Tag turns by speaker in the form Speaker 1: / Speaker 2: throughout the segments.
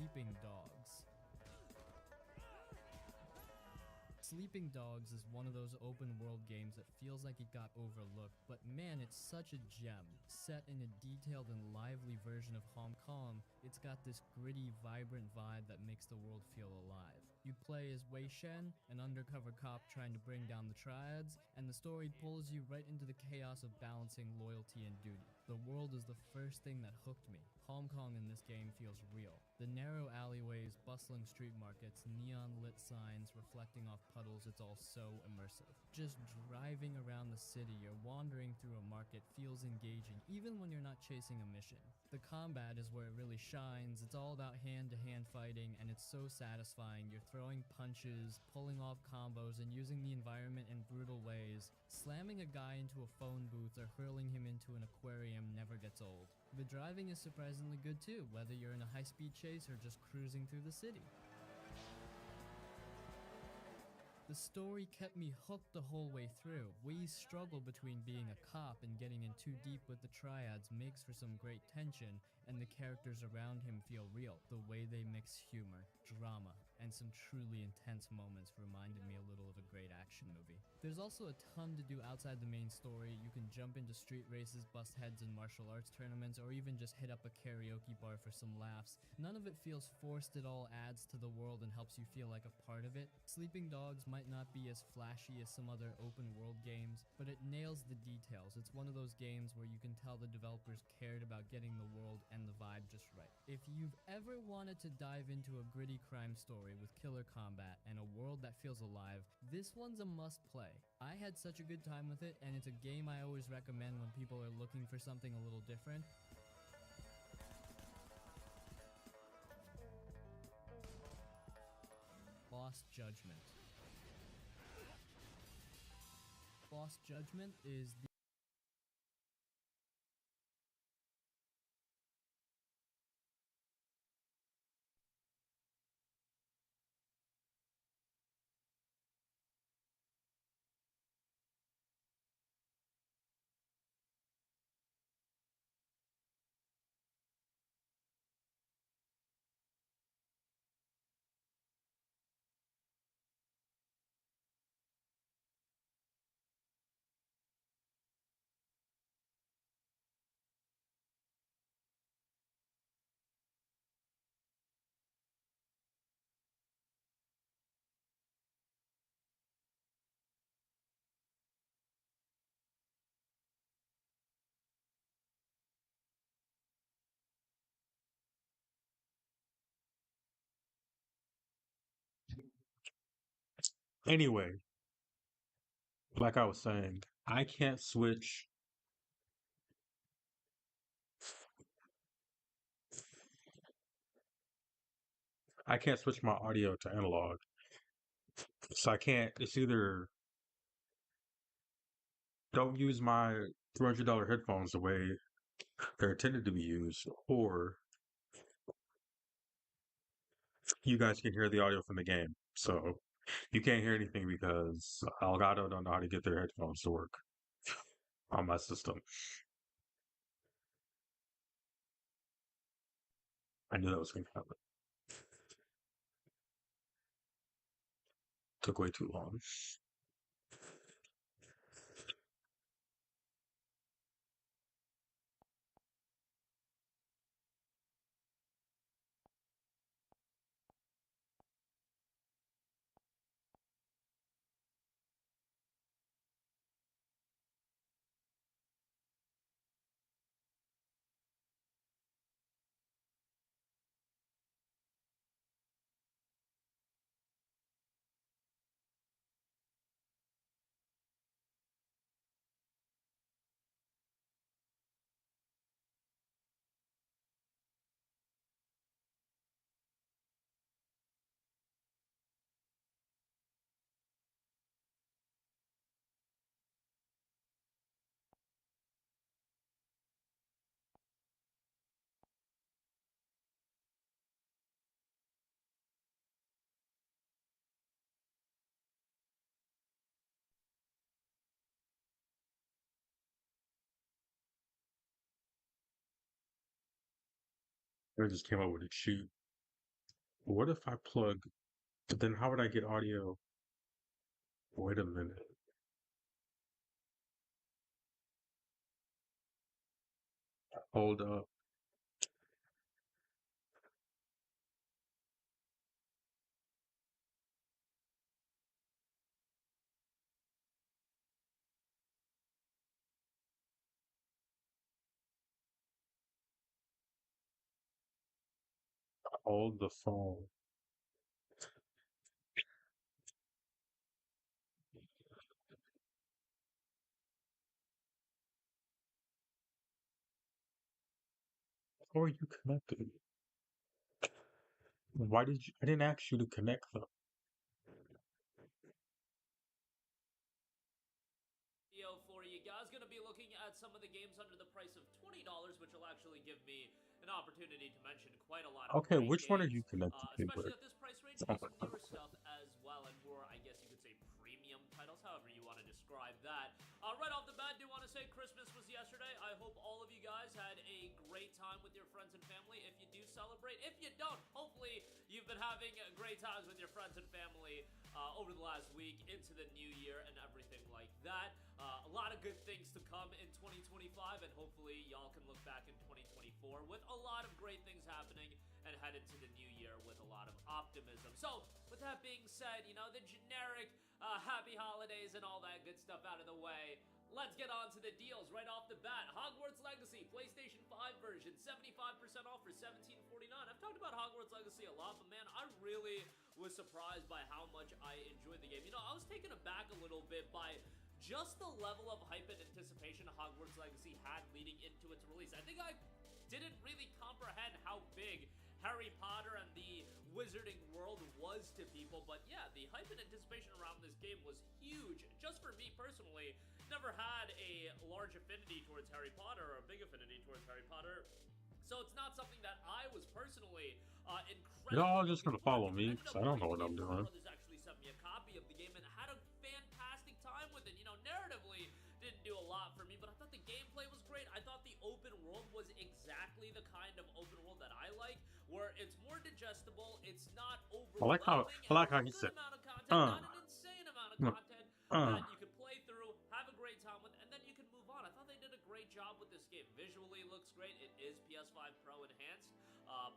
Speaker 1: Sleeping Dogs. Sleeping Dogs is one of those open world games that feels like it got overlooked, but man, it's such a gem. Set in a detailed and lively version of Hong Kong, it's got this gritty, vibrant vibe that makes the world feel alive. You play as Wei Shen, an undercover cop trying to bring down the triads, and the story pulls you right into the chaos of balancing loyalty and duty. The world is the first thing that hooked me. Hong Kong in this game feels real. The narrow alleyways, bustling street markets, neon lit signs reflecting off puddles, it's all so immersive. Just driving around the city or wandering through a market feels engaging even when you're not chasing a mission. The combat is where it really shines. It's all about hand-to-hand fighting, and it's so satisfying. You're throwing punches, pulling off combos, and using the environment in brutal ways. Slamming a guy into a phone booth or hurling him into an aquarium never gets old. The driving is surprisingly good too, whether you're in a high-speed chase or just cruising through the city. The story kept me hooked the whole way through. Wei's struggle between being a cop and getting in too deep with the triads makes for some great tension, and the characters around him feel real. The way they mix humor, drama, and some truly intense moments reminded me a little of a great action movie. There's also a ton to do outside the main story. You can jump into street races, bust heads in martial arts tournaments, or even just hit up a karaoke bar for some laughs. None of it feels forced, it all adds to the world and helps you feel like a part of it. Sleeping Dogs might not be as flashy as some other open world games, but it nails the details. It's one of those games where you can tell the developers cared about getting the world and the vibe just right. If you've ever wanted to dive into a gritty crime story with killer combat and a world that feels alive, this one's a must play. I had such a good time with it, and it's a game I always recommend when people are looking for something a little different. Lost Judgment. Lost Judgment is the
Speaker 2: Anyway, like I was saying, I can't switch my audio to analog. So I can't, it's either don't use my $300 headphones the way they're intended to be used, or you guys can hear the audio from the game. So you can't hear anything because Elgato don't know how to get their headphones to work on my system. I knew that was going to happen. Took way too long. I just came up with a cheat. What if I plug? Then how would I get audio? Wait a minute. Hold up. Hold the phone. How are you connected? Why did you? I didn't ask you to connect them.
Speaker 3: Video for you guys. Going to be looking at some of the games under the price of $20, which will actually give me an opportunity to mention quite a lot of
Speaker 2: Okay,
Speaker 3: great
Speaker 2: which one are you
Speaker 3: games,
Speaker 2: connected
Speaker 3: especially
Speaker 2: with?
Speaker 3: at this price range. Maybe some newer stuff as well, and more, I guess you could say, premium titles, however you want to describe that. Right off the bat, do want to say Christmas was yesterday. I hope all of you guys had a great time with your friends and family. If you do celebrate, if you don't, hopefully you've been having great times with your friends and family over the last week into the new year and everything like that. A lot of good things to come in 2025, and hopefully y'all can look back in 2024 with a lot of great things happening and head into the new year with a lot of optimism. So, with that being said, you know, the generic happy holidays and all that good stuff out of the way, let's get on to the deals right off the bat. Hogwarts Legacy, PlayStation 5 version, 75% off for $17.49. I've talked about Hogwarts Legacy a lot, but man, I really was surprised by how much I enjoyed the game. You know, I was taken aback a little bit by just the level of hype and anticipation Hogwarts Legacy had leading into its release. I think I didn't really comprehend how big Harry Potter and the wizarding world was to people, but yeah, the hype and anticipation around this game was huge. Just for me personally, never had a large affinity towards Harry Potter or a big affinity towards Harry Potter, so it's not something that I was personally
Speaker 2: You're
Speaker 3: incredibly
Speaker 2: all just
Speaker 3: looking
Speaker 2: gonna
Speaker 3: forward
Speaker 2: follow
Speaker 3: to, but
Speaker 2: me
Speaker 3: ended
Speaker 2: because
Speaker 3: up
Speaker 2: I don't know
Speaker 3: playing the
Speaker 2: what I'm
Speaker 3: game. My
Speaker 2: doing.
Speaker 3: brothers actually sent me a copy of the game and had a fantastic time with it. You know, narratively didn't do a lot for me, but I thought the gameplay was great. I thought the open world was exactly the kind of open world that I like, where it's more digestible, it's not
Speaker 2: I like how
Speaker 3: overwhelming,
Speaker 2: I
Speaker 3: and
Speaker 2: like
Speaker 3: there's
Speaker 2: how
Speaker 3: a
Speaker 2: he
Speaker 3: good
Speaker 2: said,
Speaker 3: amount of content,
Speaker 2: uh,
Speaker 3: not an insane amount of
Speaker 2: uh,
Speaker 3: content
Speaker 2: uh.
Speaker 3: that you can play through, have a great time with, and then you can move on. I thought they did a great job with this game. Visually, it looks great. It is PS5 Pro enhanced,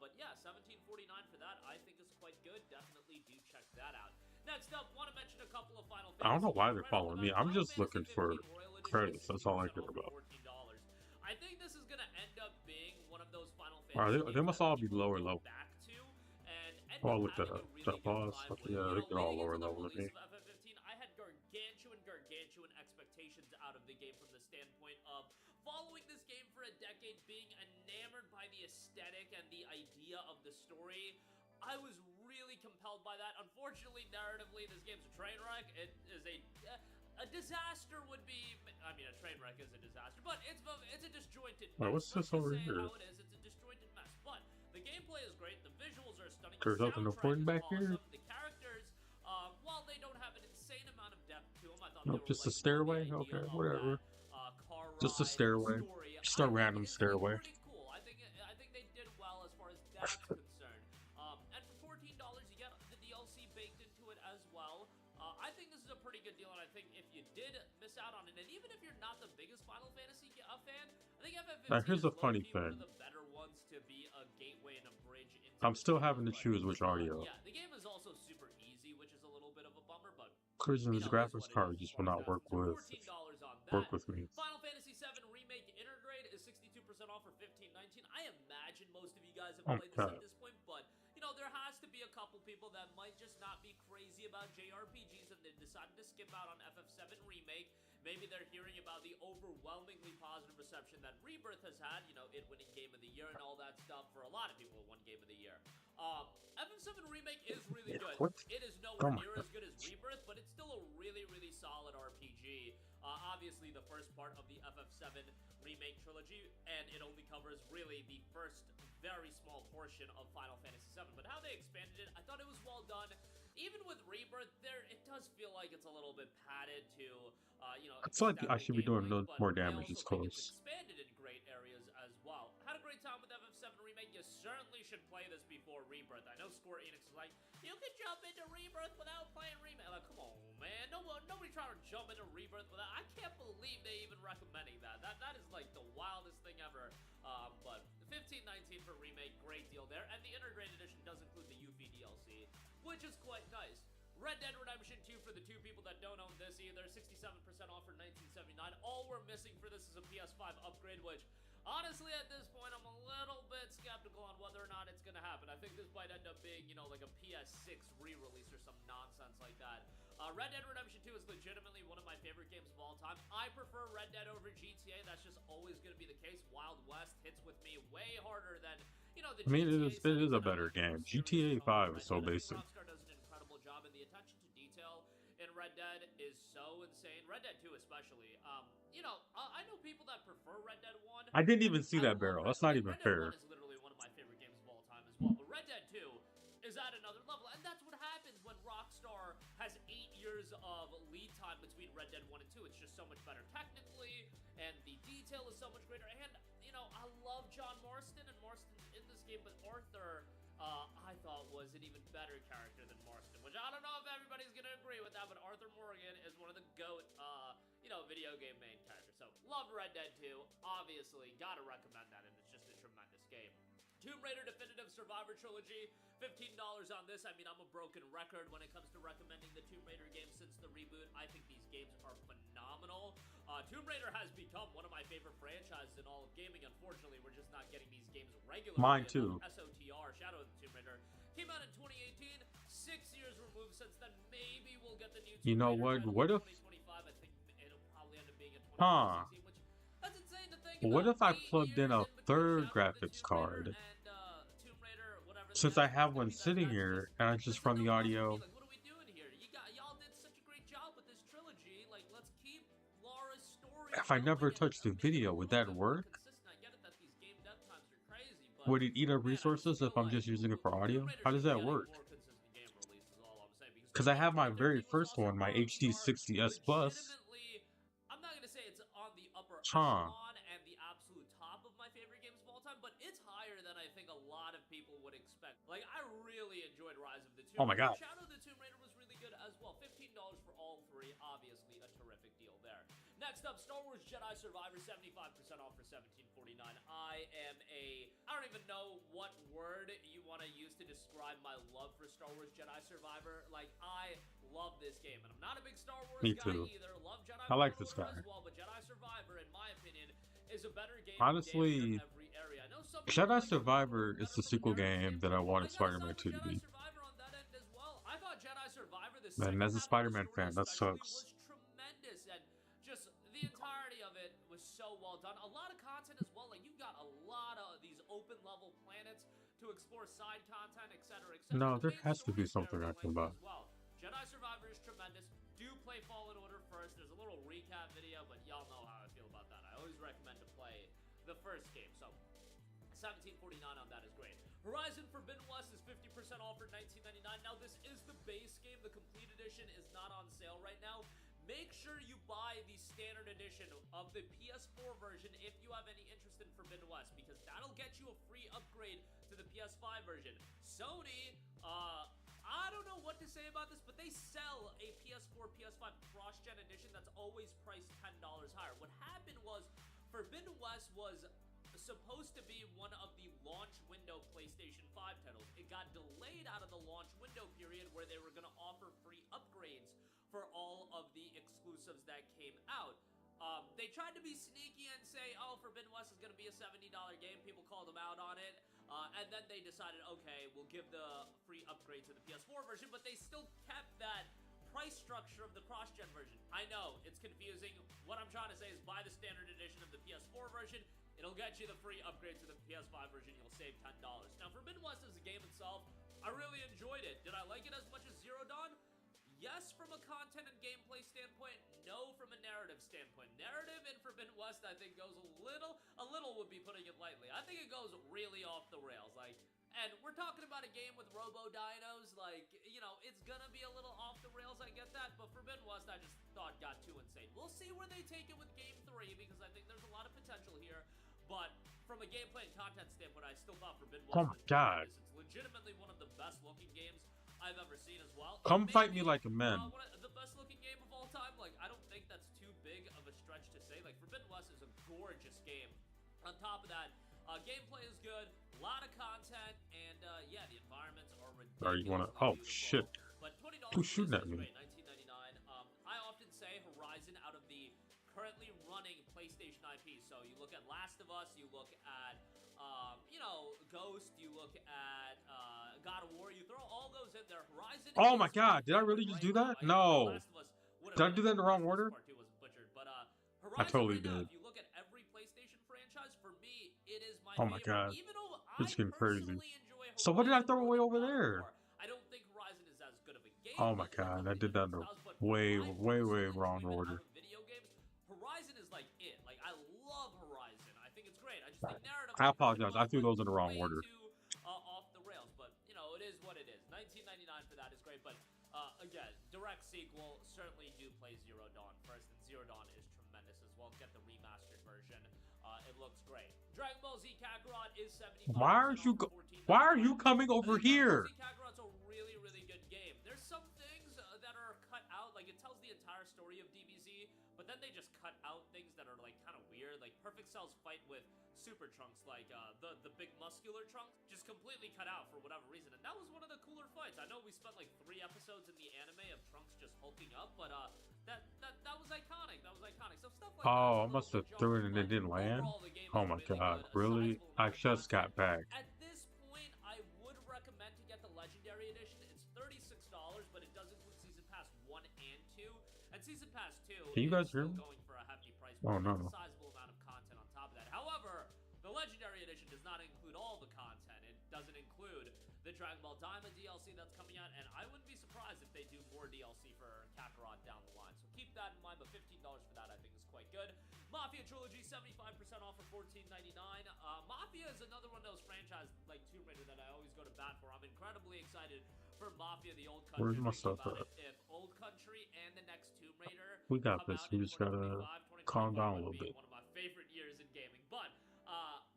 Speaker 3: but yeah, $17.49 for that I think is quite good. Definitely do check that out. Next up, want to mention a couple of Final
Speaker 2: I don't know
Speaker 3: Fantasy
Speaker 2: why
Speaker 3: games
Speaker 2: they're
Speaker 3: right off the
Speaker 2: following me.
Speaker 3: bat.
Speaker 2: I'm
Speaker 3: Final
Speaker 2: just
Speaker 3: Fantasy
Speaker 2: looking for
Speaker 3: 15 Royal Edition is
Speaker 2: credits. That's all I
Speaker 3: 60%
Speaker 2: care
Speaker 3: off for
Speaker 2: about.
Speaker 3: $14. I think this is going to end up being one of those Final
Speaker 2: Wow,
Speaker 3: Fantasy
Speaker 2: they
Speaker 3: games
Speaker 2: must
Speaker 3: that
Speaker 2: all be
Speaker 3: people
Speaker 2: lower
Speaker 3: go
Speaker 2: level.
Speaker 3: back to and end
Speaker 2: Oh,
Speaker 3: up
Speaker 2: I'll look that
Speaker 3: having a
Speaker 2: up.
Speaker 3: really
Speaker 2: That
Speaker 3: good
Speaker 2: pause.
Speaker 3: time
Speaker 2: Okay,
Speaker 3: with.
Speaker 2: yeah,
Speaker 3: You know,
Speaker 2: they're all
Speaker 3: leading
Speaker 2: lower
Speaker 3: into the
Speaker 2: level than
Speaker 3: release
Speaker 2: me.
Speaker 3: of FF15, I had gargantuan expectations out of the game from the standpoint of following this game for a decade, being enamored by the aesthetic and the idea of the story. I was really compelled by that. Unfortunately, narratively, this game's a train wreck. It is a disaster would be. I mean, a train wreck is a disaster, but it's a disjointed
Speaker 2: Wait,
Speaker 3: mess.
Speaker 2: what's
Speaker 3: Let's
Speaker 2: this
Speaker 3: just
Speaker 2: over
Speaker 3: say it
Speaker 2: here?
Speaker 3: how it is. It's a disjointed mess. But the gameplay is great. The visuals are stunning. The
Speaker 2: There's nothing
Speaker 3: soundtrack
Speaker 2: important
Speaker 3: is
Speaker 2: back here.
Speaker 3: awesome. The characters, while they don't have an insane amount of depth to them, I thought they
Speaker 2: Nope,
Speaker 3: were
Speaker 2: just a
Speaker 3: like more the
Speaker 2: stairway.
Speaker 3: idea
Speaker 2: Okay,
Speaker 3: of that
Speaker 2: whatever.
Speaker 3: car
Speaker 2: Just a
Speaker 3: ride and
Speaker 2: stairway.
Speaker 3: story.
Speaker 2: Just a
Speaker 3: I think
Speaker 2: random
Speaker 3: is like
Speaker 2: stairway.
Speaker 3: pretty cool. I think they did well as far as that's concerned. And for $14, you get the DLC baked into it as well. I think this is a pretty good deal, and I think if you did miss out on it, and even if you're not the biggest Final Fantasy fan, I think
Speaker 2: Now,
Speaker 3: FF15
Speaker 2: here's
Speaker 3: is
Speaker 2: a funny
Speaker 3: low-key one of
Speaker 2: thing.
Speaker 3: the better ones to be a gateway and a bridge into
Speaker 2: I'm
Speaker 3: the
Speaker 2: still
Speaker 3: sequel
Speaker 2: having to choose
Speaker 3: franchise.
Speaker 2: which audio.
Speaker 3: Yeah, the game is also super easy, which is a little bit of a bummer, but you
Speaker 2: Chris's
Speaker 3: know, is
Speaker 2: graphics
Speaker 3: what it is
Speaker 2: card
Speaker 3: as
Speaker 2: just will
Speaker 3: far as
Speaker 2: not
Speaker 3: that's
Speaker 2: work
Speaker 3: concerned. $14 on that.
Speaker 2: with me.
Speaker 3: Final Fantasy VII Remake Intergrade is 62% off for $15.19. I imagine most of you guys have played this
Speaker 2: Okay.
Speaker 3: at this point, but you know, there has to be a couple people that might just not be crazy about JRPGs and they decided to skip out on FF7 Remake. Maybe they're hearing about the overwhelmingly positive reception that Rebirth has had, you know, it winning Game of the Year and all that stuff. For a lot of people, it won Game of the Year. FF7 Remake is really good.
Speaker 2: What?
Speaker 3: It is nowhere
Speaker 2: Come on.
Speaker 3: near as good as Rebirth, but it's still a really solid RPG. Obviously, the first part of the FF7 Remake trilogy, and it only covers really the first very small portion of Final Fantasy VII. But how they expanded it, I thought it was well done. Even with Rebirth, it does feel like it's a little bit padded to, you know,
Speaker 2: I feel like
Speaker 3: extend
Speaker 2: I
Speaker 3: the
Speaker 2: should be
Speaker 3: game
Speaker 2: doing
Speaker 3: length, but
Speaker 2: more
Speaker 3: I
Speaker 2: damage
Speaker 3: also
Speaker 2: this
Speaker 3: think it's
Speaker 2: close.
Speaker 3: expanded in great areas as well. Had a great time with FF7 Remake. You certainly should play this before Rebirth. I know Square Enix is like, you can jump into Rebirth without playing Remake. Like, come on, man. Nobody trying to jump into Rebirth without. I can't believe they even recommending that. That is like the wildest thing ever. But $15.19 for Remake, great deal there. And the Integrated Edition does include the Yuffie DLC, which is quite nice. Red Dead Redemption 2 for the two people that don't own this either, 67% off for $19.79. All we're missing for this is a PS5 upgrade, which honestly at this point I'm a little bit skeptical on whether or not it's gonna happen. I think this might end up being, you know, like a PS6 re-release or some nonsense like that. Red Dead Redemption 2 is legitimately one of my favorite games of all time. I prefer Red Dead over GTA. That's just always gonna be the case. Wild West hits with me way harder than, you know, the
Speaker 2: I mean,
Speaker 3: GTA
Speaker 2: it is a better game. GTA 5 is so basic.
Speaker 3: Rockstar does an incredible job, and the attention to detail in Red Dead is so insane. Red Dead 2 especially. You know, I know people that prefer Red Dead 1.
Speaker 2: I didn't even see that barrel. That's not even fair.
Speaker 3: Red Dead 1 is literally one of my favorite games of all time as well. But Red Dead 2 is at another level, and that's what happens when Rockstar has 8 years of lead time between Red Dead 1 and 2. It's just so much better technically, and the detail is so much greater. And, you know, I love John Marston, and Marston's in this game, but Arthur, I thought was an even better character than Marston, which I don't know if everybody's gonna agree with that, but Arthur Morgan is one of the GOAT, you know, video game main characters. So, love Red Dead 2, obviously, gotta recommend that, and it's just a tremendous game. Tomb Raider Definitive Survivor Trilogy, $15 on this. I mean, I'm a broken record when it comes to recommending the Tomb Raider games since the reboot. I think these games are phenomenal. Tomb Raider has become one of my favorite franchises in all of gaming. Unfortunately, we're just not getting these games regularly.
Speaker 2: Mine too.
Speaker 3: SOTR, Shadow of the Tomb Raider, came out in 2018. 6 years removed since then. Maybe we'll get the new Tomb
Speaker 2: You know
Speaker 3: Raider
Speaker 2: what? What if?
Speaker 3: 2025. I think it'll probably end up being in 2016, which that's insane to think
Speaker 2: What
Speaker 3: about.
Speaker 2: if I
Speaker 3: 8
Speaker 2: plugged in
Speaker 3: years
Speaker 2: a
Speaker 3: between
Speaker 2: third
Speaker 3: Shadow of the
Speaker 2: graphics
Speaker 3: Tomb Raider
Speaker 2: card?
Speaker 3: and, Tomb Raider, whatever the
Speaker 2: Since
Speaker 3: hell
Speaker 2: I have
Speaker 3: it's
Speaker 2: one
Speaker 3: gonna be,
Speaker 2: sitting
Speaker 3: that's
Speaker 2: here
Speaker 3: just-
Speaker 2: and I just
Speaker 3: that's
Speaker 2: run the
Speaker 3: no fun to me.
Speaker 2: audio.
Speaker 3: Like, what are we doing here? Y'all did such a great job with this trilogy. Like, let's keep Laura's story.
Speaker 2: If I never touched the video, would that work?
Speaker 3: I get it that these game dev times are crazy, but
Speaker 2: Would it eat up
Speaker 3: man, I just
Speaker 2: resources
Speaker 3: feel
Speaker 2: if I'm
Speaker 3: like
Speaker 2: just using it for
Speaker 3: Tomb
Speaker 2: audio?
Speaker 3: Raider
Speaker 2: How does
Speaker 3: should be
Speaker 2: that
Speaker 3: getting
Speaker 2: work?
Speaker 3: more consistent game release is all I'm saying,
Speaker 2: Because I have my very first one, my HD 60S Plus.
Speaker 3: legitimately, I'm not gonna say it's on the upper
Speaker 2: Huh.
Speaker 3: echelon and the absolute top of my favorite games of all time, but it's higher than I think a lot of people would expect. Like, I really enjoyed Rise of the Tomb
Speaker 2: Oh my
Speaker 3: Raider.
Speaker 2: God.
Speaker 3: Shadow of the Tomb Raider was really good as well. $15 for all three, obviously a terrific deal there. Next up, Star Wars Jedi Survivor, 75% off for $17.49. I don't even know what word you want to use to describe my love for Star Wars Jedi Survivor. Like, I love this game, and I'm not a big Star Wars
Speaker 2: Me
Speaker 3: guy
Speaker 2: too.
Speaker 3: either. Love Jedi
Speaker 2: I like
Speaker 3: Fallen
Speaker 2: this
Speaker 3: Order
Speaker 2: guy.
Speaker 3: as well, but Jedi Survivor, in my opinion, is a better game
Speaker 2: Honestly,
Speaker 3: in every area. I know some people
Speaker 2: Jedi
Speaker 3: like it
Speaker 2: Survivor
Speaker 3: better
Speaker 2: is the
Speaker 3: for
Speaker 2: sequel
Speaker 3: narrative
Speaker 2: game that I
Speaker 3: standpoint.
Speaker 2: wanted
Speaker 3: I gotta
Speaker 2: Spider-Man
Speaker 3: side
Speaker 2: 2
Speaker 3: with
Speaker 2: to be.
Speaker 3: Jedi Survivor on that end as well. I thought Jedi Survivor, the
Speaker 2: Man,
Speaker 3: second
Speaker 2: as a
Speaker 3: half of the
Speaker 2: Spider-Man
Speaker 3: story
Speaker 2: fan, that
Speaker 3: especially,
Speaker 2: sucks.
Speaker 3: was tremendous, and just the entirety of it was so well done. A lot of content as well. Like, you got a lot of these open level planets to explore, side content, etc., etc.
Speaker 2: No,
Speaker 3: The
Speaker 2: there
Speaker 3: main
Speaker 2: has to
Speaker 3: story
Speaker 2: be
Speaker 3: is
Speaker 2: something
Speaker 3: very
Speaker 2: I can
Speaker 3: lengthy
Speaker 2: buy.
Speaker 3: as well. Jedi Survivor is tremendous. Do play Fallen Order first. There's a little recap video, but y'all know how I feel about that. I always recommend to play the first game. So $17.49 on that is great. Horizon Forbidden West is 50% off for $19.99. Now, this is the base game. The complete edition is not on sale right now. Make sure you buy the standard edition of the PS4 version if you have any interest in Forbidden West, because that'll get you a free upgrade to the PS5 version. Sony, I don't know what to say about this, but they sell a PS4, PS5 cross-gen edition that's always priced $10 higher. What happened was Forbidden West was supposed to be one of the launch window PlayStation 5 titles. It got delayed out of the launch window period where they were going to offer free upgrades for all of the exclusives that came out. They tried to be sneaky and say, oh, Forbidden West is going to be a $70 game. People called them out on it. And then they decided, okay, we'll give the free upgrade to the PS4 version, but they still kept that price structure of the cross-gen version. I know, it's confusing. What I'm trying to say is buy the standard edition of the PS4 version. It'll get you the free upgrade to the PS5 version. You'll save $10. Now, Forbidden West as a game itself, I really enjoyed it. Did I like it as much as Zero Dawn? Yes, from a content and gameplay standpoint. No, from a narrative standpoint. Narrative in Forbidden West, I think, goes a little would be putting it lightly. I think it goes really off the rails. Like, and we're talking about a game with robo-dinos. Like, you know, it's gonna be a little off the rails, I get that. But Forbidden West, I just thought got too insane. We'll see where they take it with Game 3, because I think there's a lot of potential here. But from a gameplay and content standpoint, I still thought Forbidden
Speaker 2: Oh
Speaker 3: West
Speaker 2: my
Speaker 3: was
Speaker 2: god.
Speaker 3: tremendous. It's legitimately one of the best looking games I've ever seen as well.
Speaker 2: Come fight me like a man.
Speaker 3: One of the best looking game of all time. Like, I don't think that's too big of a stretch to say. Like, Forbidden West is a gorgeous game. On top of that, gameplay is good, a lot of content, and yeah, the environments are ridiculous.
Speaker 2: Or you wanna? Oh shit!
Speaker 3: But $20
Speaker 2: Who's shooting at
Speaker 3: is
Speaker 2: me?
Speaker 3: great. $19.99. I often say Horizon out of the currently running PlayStation IP. So you look at Last of Us, you look at you know, Ghost, you look at God of War. You throw all those in there. Horizon.
Speaker 2: Oh my god! Did I really just do that? No. Did I do that in the wrong order?
Speaker 3: Part 2 wasn't butchered, but
Speaker 2: I
Speaker 3: Horizon
Speaker 2: totally
Speaker 3: right now,
Speaker 2: did.
Speaker 3: if you look at every PlayStation franchise, for me, it is my
Speaker 2: Oh my
Speaker 3: favorite.
Speaker 2: god!
Speaker 3: Even though
Speaker 2: It's getting crazy.
Speaker 3: personally enjoy Horizon
Speaker 2: So what did I throw
Speaker 3: more
Speaker 2: away
Speaker 3: than
Speaker 2: over
Speaker 3: God of
Speaker 2: there?
Speaker 3: War, I don't think Horizon is as good of a game.
Speaker 2: Oh my god! I did that in the way wrong order.
Speaker 3: Video games, Horizon is like it. Like, I love Horizon. I think it's great. I just think narrative.
Speaker 2: I apologize. I threw those in the wrong order.
Speaker 3: Off the rails, but you know, it is what it is. $19.99 for that is great, but again, direct sequel, certainly do play Zero Dawn first, and Zero Dawn is tremendous as well. Get the remastered version. It looks great. Dragon Ball Z Kakarot is $75.
Speaker 2: Why are you coming over here?
Speaker 3: Dragon Ball Z Kakarot's a really, really good game. There's some things that are cut out, like it tells the entire story of DBZ, but then they just cut out things that are like kind of weird. Like Perfect Cell's fight with Super Trunks, like the big muscular Trunks, just completely cut out for whatever reason, and that was one of the cooler fights. I know we spent like 3 episodes in the anime of Trunks just hulking up, but that was iconic. That was iconic. So stuff like
Speaker 2: Oh, I must have threw it and it didn't land. Oh my god! Really? I just got back.
Speaker 3: At this point, I would recommend to get the Legendary Edition. It's $36, but it does include Season Pass 1 and 2, and Season Pass 2
Speaker 2: Can you guys
Speaker 3: is
Speaker 2: hear
Speaker 3: still
Speaker 2: me?
Speaker 3: going for a hefty price.
Speaker 2: Oh no.
Speaker 3: It's a sizable amount of content on top of that. However, the Legendary Edition does not include all the content. It doesn't include the Dragon Ball Daima DLC that's coming out, and I wouldn't be surprised if they do more DLC for Kakarot down the line. So keep that in mind, but $15 for that I think is quite good. Mafia Trilogy, 75% off for $14.99. Mafia is another one of those franchises like Tomb Raider that I always go to bat for. I'm incredibly excited for Mafia, the Old Country.
Speaker 2: Where's my stuff at?
Speaker 3: If Old Country and the next Tomb Raider
Speaker 2: We got this. We just gotta calm down a little bit.
Speaker 3: One of my favorite years in gaming, but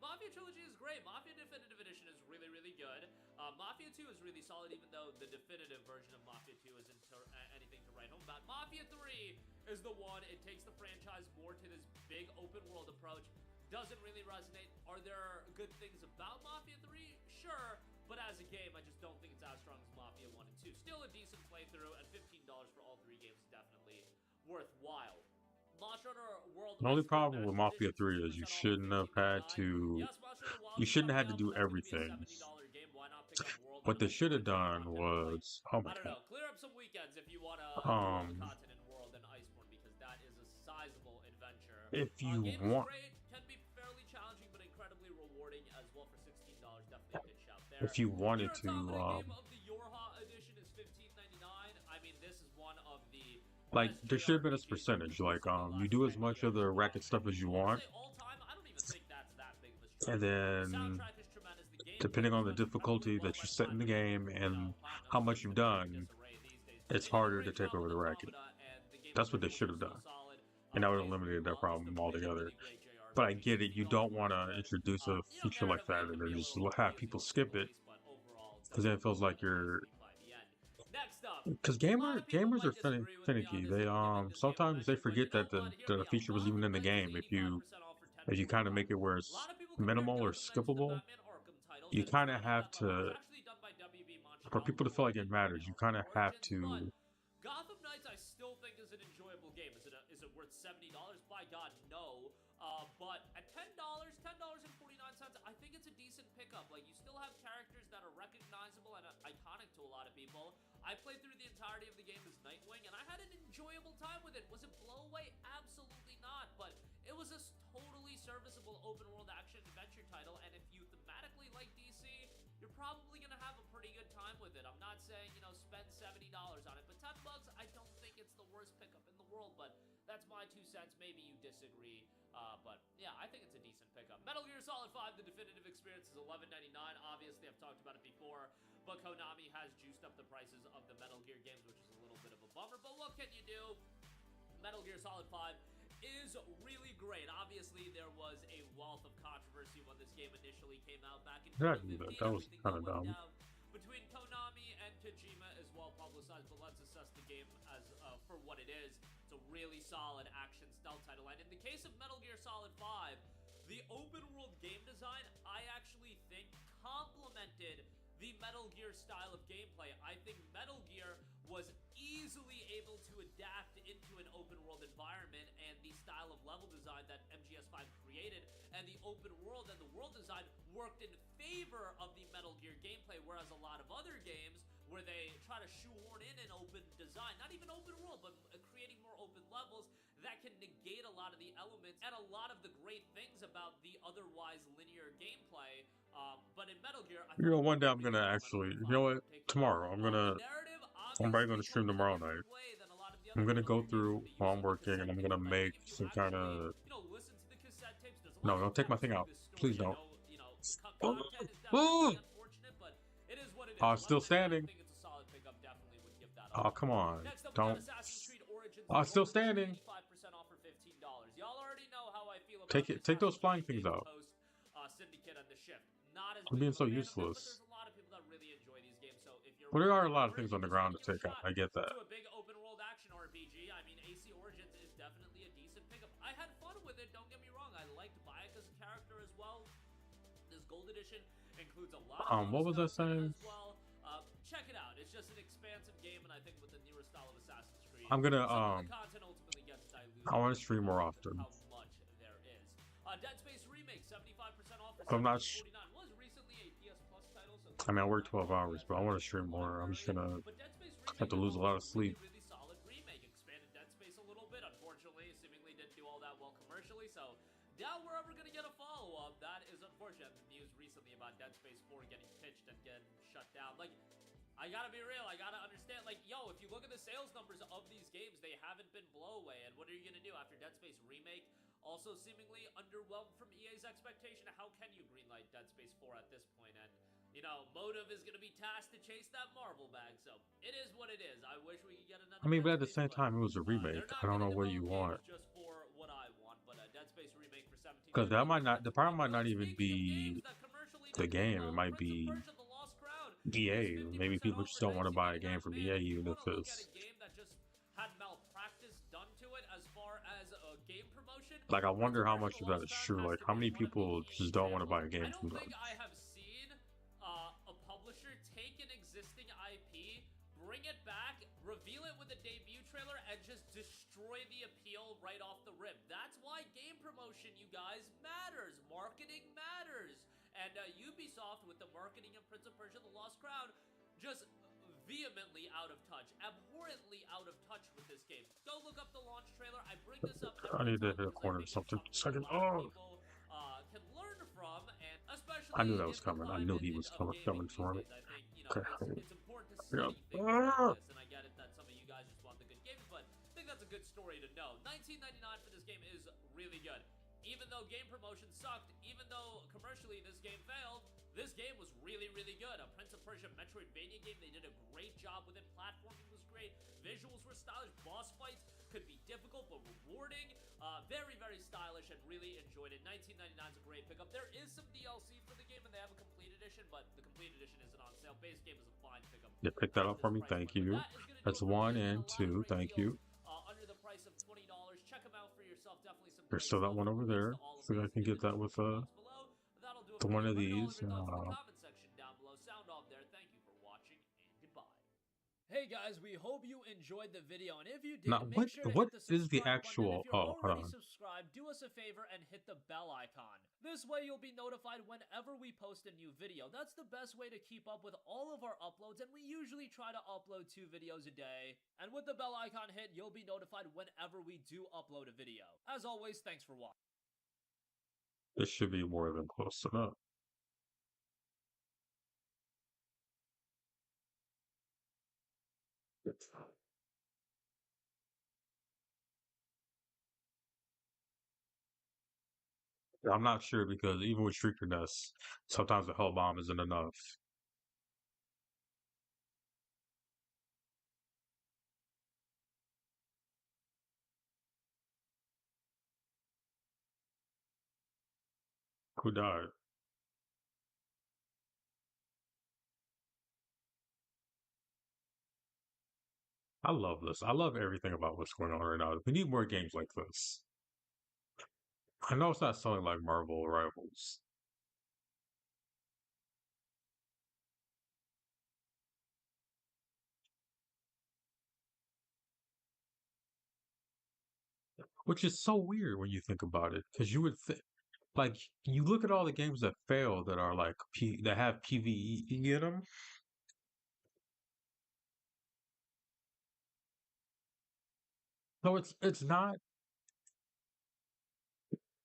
Speaker 3: Mafia Trilogy is great. Mafia Definitive Edition is really, really good. Mafia 2 is really solid, even though the definitive version of Mafia 2 isn't anything to write home about. Mafia 3 is the one. It takes the franchise more to this big open world approach. Doesn't really resonate. Are there good things about Mafia 3? Sure, but as a game, I just don't think it's as strong as Mafia 1 and 2. Still a decent playthrough, and $15 for all 3 games is definitely worthwhile. Monster Hunter World.
Speaker 2: The only problem with Mafia 3 is you shouldn't have had to. You shouldn't have had to do everything. What they should have done was. Oh my
Speaker 3: I don't
Speaker 2: god.
Speaker 3: know. Clear up some weekends if you want to do all the content in World and Iceborne, because that is a sizable adventure.
Speaker 2: If you
Speaker 3: game
Speaker 2: want.
Speaker 3: is great, can be fairly challenging, but incredibly rewarding as well for $16. Definitely a good shout there.
Speaker 2: If you wanted to.
Speaker 3: Game of the Yorha edition is $15.99. I mean, this is one of the.
Speaker 2: Like, there should have been a percentage. Like, you do as much of the racket stuff as you want. And then, depending on the difficulty that you set in the game and how much you've done, it's harder to take over the racket. That's what they should have done. And that would have eliminated that problem altogether. But I get it, you don't want to introduce a feature like that and then just have people skip it. Because then it feels like you're... Because gamers are finicky. They sometimes they forget that the feature was even in the game. If you kind of make it where it's minimal or skippable, you kind of have to, for people to feel like it matters, you kind of have to.
Speaker 3: Gotham Knights, I still think is an enjoyable game. Is it worth $70? By God, no. But at $10.49, I think it's a decent pickup. Like, you still have characters that are recognizable and iconic to a lot of people. I played through the entirety of the game as Nightwing, and I had an enjoyable time with it. Was it blow away? Absolutely not. But it was a totally serviceable open world action adventure title, and if you thematically like DC, you're probably gonna have a pretty good time with it. I'm not saying, you know, spend $70 on it, but $10, I don't think it's the worst pickup in the world, but that's my 2 cents. Maybe you disagree, but yeah, I think it's a decent pickup. Metal Gear Solid 5, the definitive experience, is $11.99. Obviously, I've talked about it before, but Konami has juiced up the prices of the Metal Gear games, which is a little bit of a bummer, but what can you do? Metal Gear Solid 5 is really great. Obviously, there was a wealth of controversy when this game initially came out back in
Speaker 2: Yeah,
Speaker 3: 2015.
Speaker 2: that was
Speaker 3: Everything
Speaker 2: kind
Speaker 3: that
Speaker 2: of
Speaker 3: went
Speaker 2: dumb.
Speaker 3: down between Konami and Kojima is well publicized, but let's assess the game as for what it is. It's a really solid action stealth title, and in the case of Metal Gear Solid 5, the open world game design, I actually think, complemented the Metal Gear style of gameplay. I think Metal Gear was easily able to adapt into an open world environment, and the style of level design that MGS5 created and the open world and the world design worked in favor of the Metal Gear gameplay, whereas a lot of other games where they try to shoehorn in an open design, not even open world, but creating more open levels, that can negate a lot of the elements and a lot of the great things about the otherwise linear gameplay. But in Metal Gear, I
Speaker 2: You know,
Speaker 3: thought
Speaker 2: one day I'm
Speaker 3: really
Speaker 2: gonna
Speaker 3: good on Metal
Speaker 2: actually,
Speaker 3: Gear
Speaker 2: you know
Speaker 3: 5 in
Speaker 2: what?
Speaker 3: particular.
Speaker 2: Tomorrow
Speaker 3: The narrative
Speaker 2: I'm probably gonna
Speaker 3: obviously
Speaker 2: stream
Speaker 3: goes in a
Speaker 2: tomorrow night.
Speaker 3: different way than a lot of the
Speaker 2: I'm
Speaker 3: other
Speaker 2: gonna
Speaker 3: Metal
Speaker 2: go
Speaker 3: Gear games
Speaker 2: through
Speaker 3: where they use
Speaker 2: while I'm
Speaker 3: like the
Speaker 2: working and
Speaker 3: cassette
Speaker 2: I'm
Speaker 3: tape.
Speaker 2: gonna
Speaker 3: But I
Speaker 2: make
Speaker 3: think if you
Speaker 2: some kind
Speaker 3: actually,
Speaker 2: of.
Speaker 3: listen to the cassette tapes, there's a
Speaker 2: No,
Speaker 3: lot of
Speaker 2: don't take my thing
Speaker 3: depth
Speaker 2: out.
Speaker 3: to the story.
Speaker 2: Please
Speaker 3: I
Speaker 2: don't.
Speaker 3: know,
Speaker 2: Oh,
Speaker 3: content is
Speaker 2: oh,
Speaker 3: definitely unfortunate, but it is what it is.
Speaker 2: still
Speaker 3: 11.99,
Speaker 2: standing.
Speaker 3: I think it's a solid pickup. Definitely would give that
Speaker 2: Oh,
Speaker 3: up.
Speaker 2: come on.
Speaker 3: Next up, we got
Speaker 2: Don't.
Speaker 3: Assassin's Creed Origins.
Speaker 2: Still
Speaker 3: Gold Edition,
Speaker 2: standing.
Speaker 3: 85% off for $15. Y'all already know how I feel about
Speaker 2: Take
Speaker 3: the
Speaker 2: it. Take those
Speaker 3: Assassin's
Speaker 2: flying
Speaker 3: Creed
Speaker 2: things
Speaker 3: games
Speaker 2: out.
Speaker 3: post Syndicate and the Shift. Not as
Speaker 2: I'm
Speaker 3: big
Speaker 2: being
Speaker 3: of a
Speaker 2: so
Speaker 3: fan of them, but
Speaker 2: useless.
Speaker 3: there's a lot of people that really enjoy these games. So if you're
Speaker 2: Well, there are a
Speaker 3: wondering,
Speaker 2: lot of
Speaker 3: where do
Speaker 2: things
Speaker 3: you
Speaker 2: on the
Speaker 3: just want
Speaker 2: ground
Speaker 3: to
Speaker 2: to
Speaker 3: give a
Speaker 2: take out.
Speaker 3: shot
Speaker 2: I get that.
Speaker 3: to a big open world action RPG? I mean, AC Origins is definitely a decent pickup. I had fun with it. Don't get me wrong. I liked Bayek as a character as well. This Gold Edition includes a lot of
Speaker 2: What was I saying?
Speaker 3: as well. Check it out. It's just an expansive game, and I think with the newer style of Assassin's Creed,
Speaker 2: I'm gonna
Speaker 3: some of the content ultimately gets diluted.
Speaker 2: I want to stream more often.
Speaker 3: How much there is. Dead Space Remake, 75% off for
Speaker 2: I'm not.
Speaker 3: $17.49. Was recently a PS Plus title, so
Speaker 2: I mean, I work 12 hours, but I want to stream more. I'm just gonna
Speaker 3: but Dead Space
Speaker 2: have to lose a lot of
Speaker 3: really,
Speaker 2: sleep.
Speaker 3: really solid remake. Expanded Dead Space a little bit. Unfortunately, seemingly didn't do all that well commercially, so doubt we're ever gonna get a follow-up. That is unfortunate. The news recently about Dead Space 4 getting pitched and getting shut down. Like, I gotta be real, I gotta understand, like, yo, if you look at the sales numbers of these games, they haven't been blowaway, and what are you gonna do after Dead Space Remake? Also seemingly underwhelmed from EA's expectation. How can you greenlight Dead Space 4 at this point? And, you know, Motive is gonna be tasked to chase that Marvel bag, so it is what it is. I wish we could get another
Speaker 2: I mean, but
Speaker 3: Dead
Speaker 2: at the
Speaker 3: Space,
Speaker 2: same time, it was a remake.
Speaker 3: they're not
Speaker 2: I don't
Speaker 3: gonna
Speaker 2: know what you
Speaker 3: develop
Speaker 2: want.
Speaker 3: games just for what I want, but Dead Space Remake for $17.
Speaker 2: Because that might not. The problem might not even
Speaker 3: Speaking of
Speaker 2: be
Speaker 3: games that commercially
Speaker 2: the
Speaker 3: did
Speaker 2: game. It
Speaker 3: well,
Speaker 2: might
Speaker 3: Prince of
Speaker 2: be
Speaker 3: Persia: The Lost Crown
Speaker 2: EA.
Speaker 3: is
Speaker 2: Maybe
Speaker 3: 50%
Speaker 2: people
Speaker 3: off
Speaker 2: just
Speaker 3: for
Speaker 2: don't want to buy a game
Speaker 3: $19.99.
Speaker 2: from
Speaker 3: Man,
Speaker 2: EA,
Speaker 3: if you
Speaker 2: even if
Speaker 3: want to look at
Speaker 2: it's
Speaker 3: a game that just had malpractice done to it as far as a game promotion,
Speaker 2: like. I
Speaker 3: Prince
Speaker 2: wonder
Speaker 3: of
Speaker 2: how
Speaker 3: Persia:
Speaker 2: much
Speaker 3: The
Speaker 2: of that
Speaker 3: Lost
Speaker 2: is
Speaker 3: Crown
Speaker 2: true.
Speaker 3: has
Speaker 2: Like,
Speaker 3: to
Speaker 2: how
Speaker 3: be
Speaker 2: many
Speaker 3: one of
Speaker 2: people
Speaker 3: the
Speaker 2: just don't want to buy a
Speaker 3: examples.
Speaker 2: game
Speaker 3: I
Speaker 2: from
Speaker 3: don't
Speaker 2: them?
Speaker 3: think I have seen a publisher take an existing IP, bring it back, reveal it with a debut trailer, and just destroy the appeal right off the rip. That's why game promotion, you guys, matters. Marketing matters. And Ubisoft, with the marketing of Prince of Persia: The Lost Crown, just vehemently out of touch, abhorrently out of touch with this game. Go look up the launch trailer. I bring this up
Speaker 2: I
Speaker 3: every
Speaker 2: need to
Speaker 3: time
Speaker 2: hit a
Speaker 3: because
Speaker 2: corner
Speaker 3: I
Speaker 2: or
Speaker 3: think
Speaker 2: something.
Speaker 3: it's something
Speaker 2: Second.
Speaker 3: a lot of
Speaker 2: Oh,
Speaker 3: people can learn from, and
Speaker 2: I knew
Speaker 3: especially
Speaker 2: that
Speaker 3: in
Speaker 2: was
Speaker 3: the
Speaker 2: coming. I
Speaker 3: climate
Speaker 2: knew he was
Speaker 3: of
Speaker 2: coming
Speaker 3: gaming these
Speaker 2: for me.
Speaker 3: days. I think, you know,
Speaker 2: Okay.
Speaker 3: it's important to
Speaker 2: Yeah.
Speaker 3: study things like this, and I get it that some of you guys just want the good games, but I think that's a good story to know. $19.99 for this game is really good. Even though game promotion sucked, even though commercially this game failed, this game was really, really good. A Prince of Persia Metroidvania game. They did a great job with it. Platforming was great. Visuals were stylish. Boss fights could be difficult but rewarding. Very, very stylish, and really enjoyed it. $19.99 is a great pickup. There is some DLC for the game, and they have a complete edition, but the complete edition isn't on sale. Base game is a fine pickup.
Speaker 2: Yeah, pick that up for me. Thank you. That's one and two. Thank you.
Speaker 3: Under the price of $20. Check them out for yourself. Definitely some.
Speaker 2: There's still that one over there. So I can get that with the one of these.
Speaker 3: Comment section down below. Sound off there. Thank you for watching, and goodbye. Hey guys, we hope you enjoyed the video, and if you did,
Speaker 2: Now,
Speaker 3: make sure to
Speaker 2: what
Speaker 3: hit the
Speaker 2: is the
Speaker 3: subscribe
Speaker 2: actual?
Speaker 3: button. And if you're
Speaker 2: Oh, hold
Speaker 3: already
Speaker 2: on.
Speaker 3: subscribed, do us a favor and hit the bell icon. This way you'll be notified whenever we post a new video. That's the best way to keep up with all of our uploads, and we usually try to upload 2 videos a day. And with the bell icon hit, you'll be notified whenever we do upload a video. As always, thanks for watching.
Speaker 2: This should be more than close enough. I'm not sure because even with Shrieker, sometimes the Hell Bomb isn't enough. Who died? I love this. I love everything about what's going on right now. We need more games like this. I know it's not selling like Marvel Rivals. Which is so weird when you think about it, because you would think, like, you look at all the games that fail that are like that have PVE in them. No, it's not.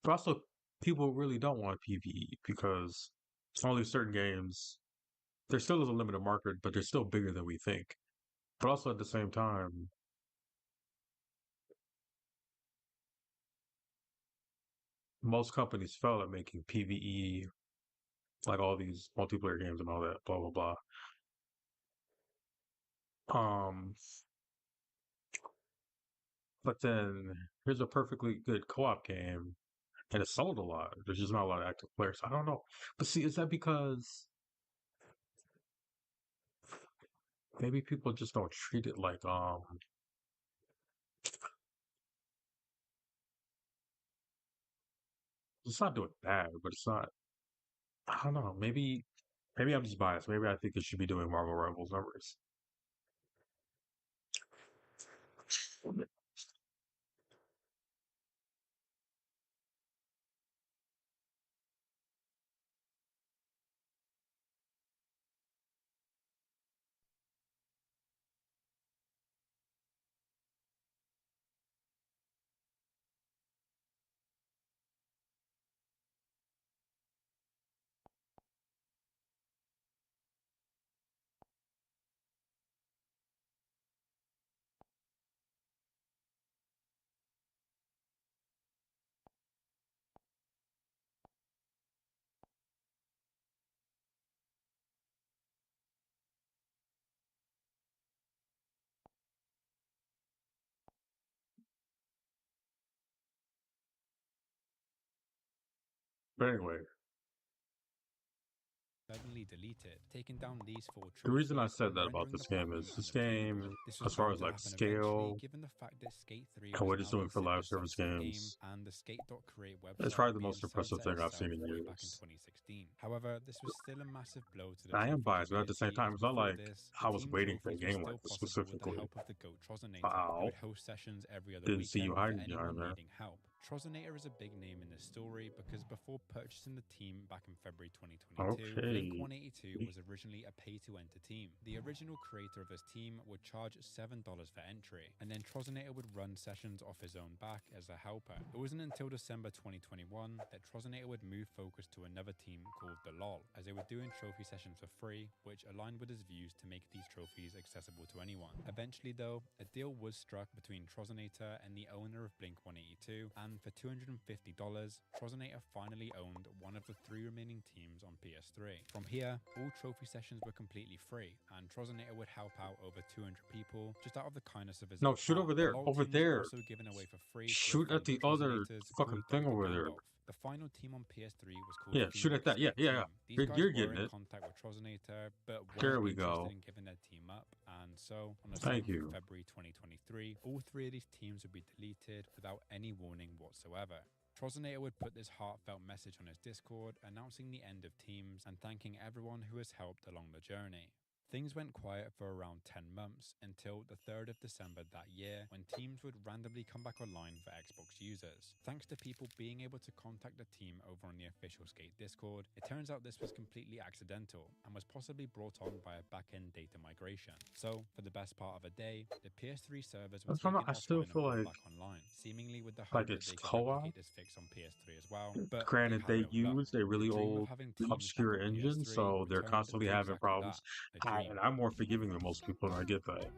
Speaker 2: But also, people really don't want PVE because it's only certain games. There still is a limited market, but they're still bigger than we think. But also at the same time, most companies fail at making PVE, like all these multiplayer games and all that, blah blah blah. But then here's a perfectly good co-op game, and it sold a lot. There's just not a lot of active players. I don't know, but see, is that because maybe people just don't treat it like it's not doing bad, but it's not. I don't know. Maybe I'm just biased. Maybe I think it should be doing Marvel Rivals numbers. But anyway,
Speaker 4: suddenly deleted, taking down these 4
Speaker 2: the reason I
Speaker 4: trophies
Speaker 2: said
Speaker 4: and
Speaker 2: that about
Speaker 4: rendering
Speaker 2: this
Speaker 4: the
Speaker 2: game
Speaker 4: platinum
Speaker 2: is
Speaker 4: and
Speaker 2: this
Speaker 4: obtainable.
Speaker 2: game,
Speaker 4: This was
Speaker 2: as far
Speaker 4: bound
Speaker 2: as
Speaker 4: to
Speaker 2: like
Speaker 4: happen eventually,
Speaker 2: scale
Speaker 4: given the fact that Skate 3
Speaker 2: and
Speaker 4: was
Speaker 2: what it's
Speaker 4: now
Speaker 2: doing for
Speaker 4: considered a
Speaker 2: live service
Speaker 4: sunset game,
Speaker 2: games,
Speaker 4: and the Skate.create
Speaker 2: it's
Speaker 4: website
Speaker 2: probably the
Speaker 4: being
Speaker 2: most impressive
Speaker 4: sunset
Speaker 2: thing I've
Speaker 4: itself
Speaker 2: seen in
Speaker 4: way back in
Speaker 2: years.
Speaker 4: 2016. However, this was still a massive blow to the
Speaker 2: I am
Speaker 4: trophy
Speaker 2: biased, but at the same
Speaker 4: community,
Speaker 2: time,
Speaker 4: as
Speaker 2: it's not
Speaker 4: before
Speaker 2: like
Speaker 4: this,
Speaker 2: I
Speaker 4: the
Speaker 2: was
Speaker 4: team
Speaker 2: waiting for a
Speaker 4: trophies were
Speaker 2: game like
Speaker 4: still
Speaker 2: this
Speaker 4: possible with the
Speaker 2: specifically.
Speaker 4: help of the GOAT Trozinator, who
Speaker 2: Wow,
Speaker 4: would host sessions every other
Speaker 2: didn't see you
Speaker 4: weekend for
Speaker 2: hiding
Speaker 4: anyone
Speaker 2: behind there.
Speaker 4: needing help. Trozinator is a big name in this story because before purchasing the team back in February 2022, Blink
Speaker 2: Okay.
Speaker 4: 182 was originally a pay-to-enter team. The original creator of this team would charge $7 for entry, and then Trozinator would run sessions off his own back as a helper. It wasn't until December 2021 that Trozinator would move focus to another team called The LOL, as they were doing trophy sessions for free, which aligned with his views to make these trophies accessible to anyone. Eventually though, a deal was struck between Trozinator and the owner of Blink 182, and for $250, Trozinator finally owned one of the 3 remaining teams on PS3. From here, all trophy sessions were completely free, and Trozinator would help out over 200 people just out of the kindness of his
Speaker 2: No,
Speaker 4: own
Speaker 2: shoot
Speaker 4: heart.
Speaker 2: over
Speaker 4: The
Speaker 2: there.
Speaker 4: LoL
Speaker 2: Over
Speaker 4: team was
Speaker 2: there.
Speaker 4: also given away for free to a
Speaker 2: Shoot at
Speaker 4: friend
Speaker 2: the
Speaker 4: of
Speaker 2: other
Speaker 4: Trozinator's
Speaker 2: fucking
Speaker 4: called
Speaker 2: thing
Speaker 4: Dr.
Speaker 2: over there.
Speaker 4: Gandalf. The final team on PS3 was called
Speaker 2: Yeah, shoot at that. Yeah, yeah, yeah.
Speaker 4: These
Speaker 2: You're,
Speaker 4: guys
Speaker 2: you're
Speaker 4: were
Speaker 2: getting
Speaker 4: in
Speaker 2: it.
Speaker 4: contact with Trozinator, but
Speaker 2: There
Speaker 4: weren't
Speaker 2: we
Speaker 4: interested
Speaker 2: go.
Speaker 4: in giving their team up. And so, on the
Speaker 2: Thank
Speaker 4: 7th of
Speaker 2: you.
Speaker 4: February 2023, all 3 of these teams would be deleted without any warning whatsoever. Trozinator would put this heartfelt message on his Discord, announcing the end of teams and thanking everyone who has helped along the journey. Things went quiet for around 10 months until the 3rd of December that year, when teams would randomly come back online for Xbox users. Thanks to people being able to contact the team over on the official Skate Discord, it turns out this was completely accidental and was possibly brought on by a back-end data migration. So, for the best part of a day, the PS3 servers were
Speaker 2: That's not.
Speaker 4: taken
Speaker 2: I still
Speaker 4: offline and
Speaker 2: feel
Speaker 4: brought
Speaker 2: like
Speaker 4: back online, seemingly with the hope that
Speaker 2: it's
Speaker 4: they could
Speaker 2: co-op.
Speaker 4: replicate this fix on PS3 as well, but they
Speaker 2: Granted,
Speaker 4: had
Speaker 2: they
Speaker 4: no luck.
Speaker 2: use a really
Speaker 4: The dream of
Speaker 2: old,
Speaker 4: having teams back
Speaker 2: obscure
Speaker 4: on
Speaker 2: engine,
Speaker 4: PS3
Speaker 2: so they're
Speaker 4: returned
Speaker 2: constantly
Speaker 4: to
Speaker 2: having
Speaker 4: exactly
Speaker 2: problems.
Speaker 4: that, a dream.
Speaker 2: And I'm more forgiving than most people, and I get that.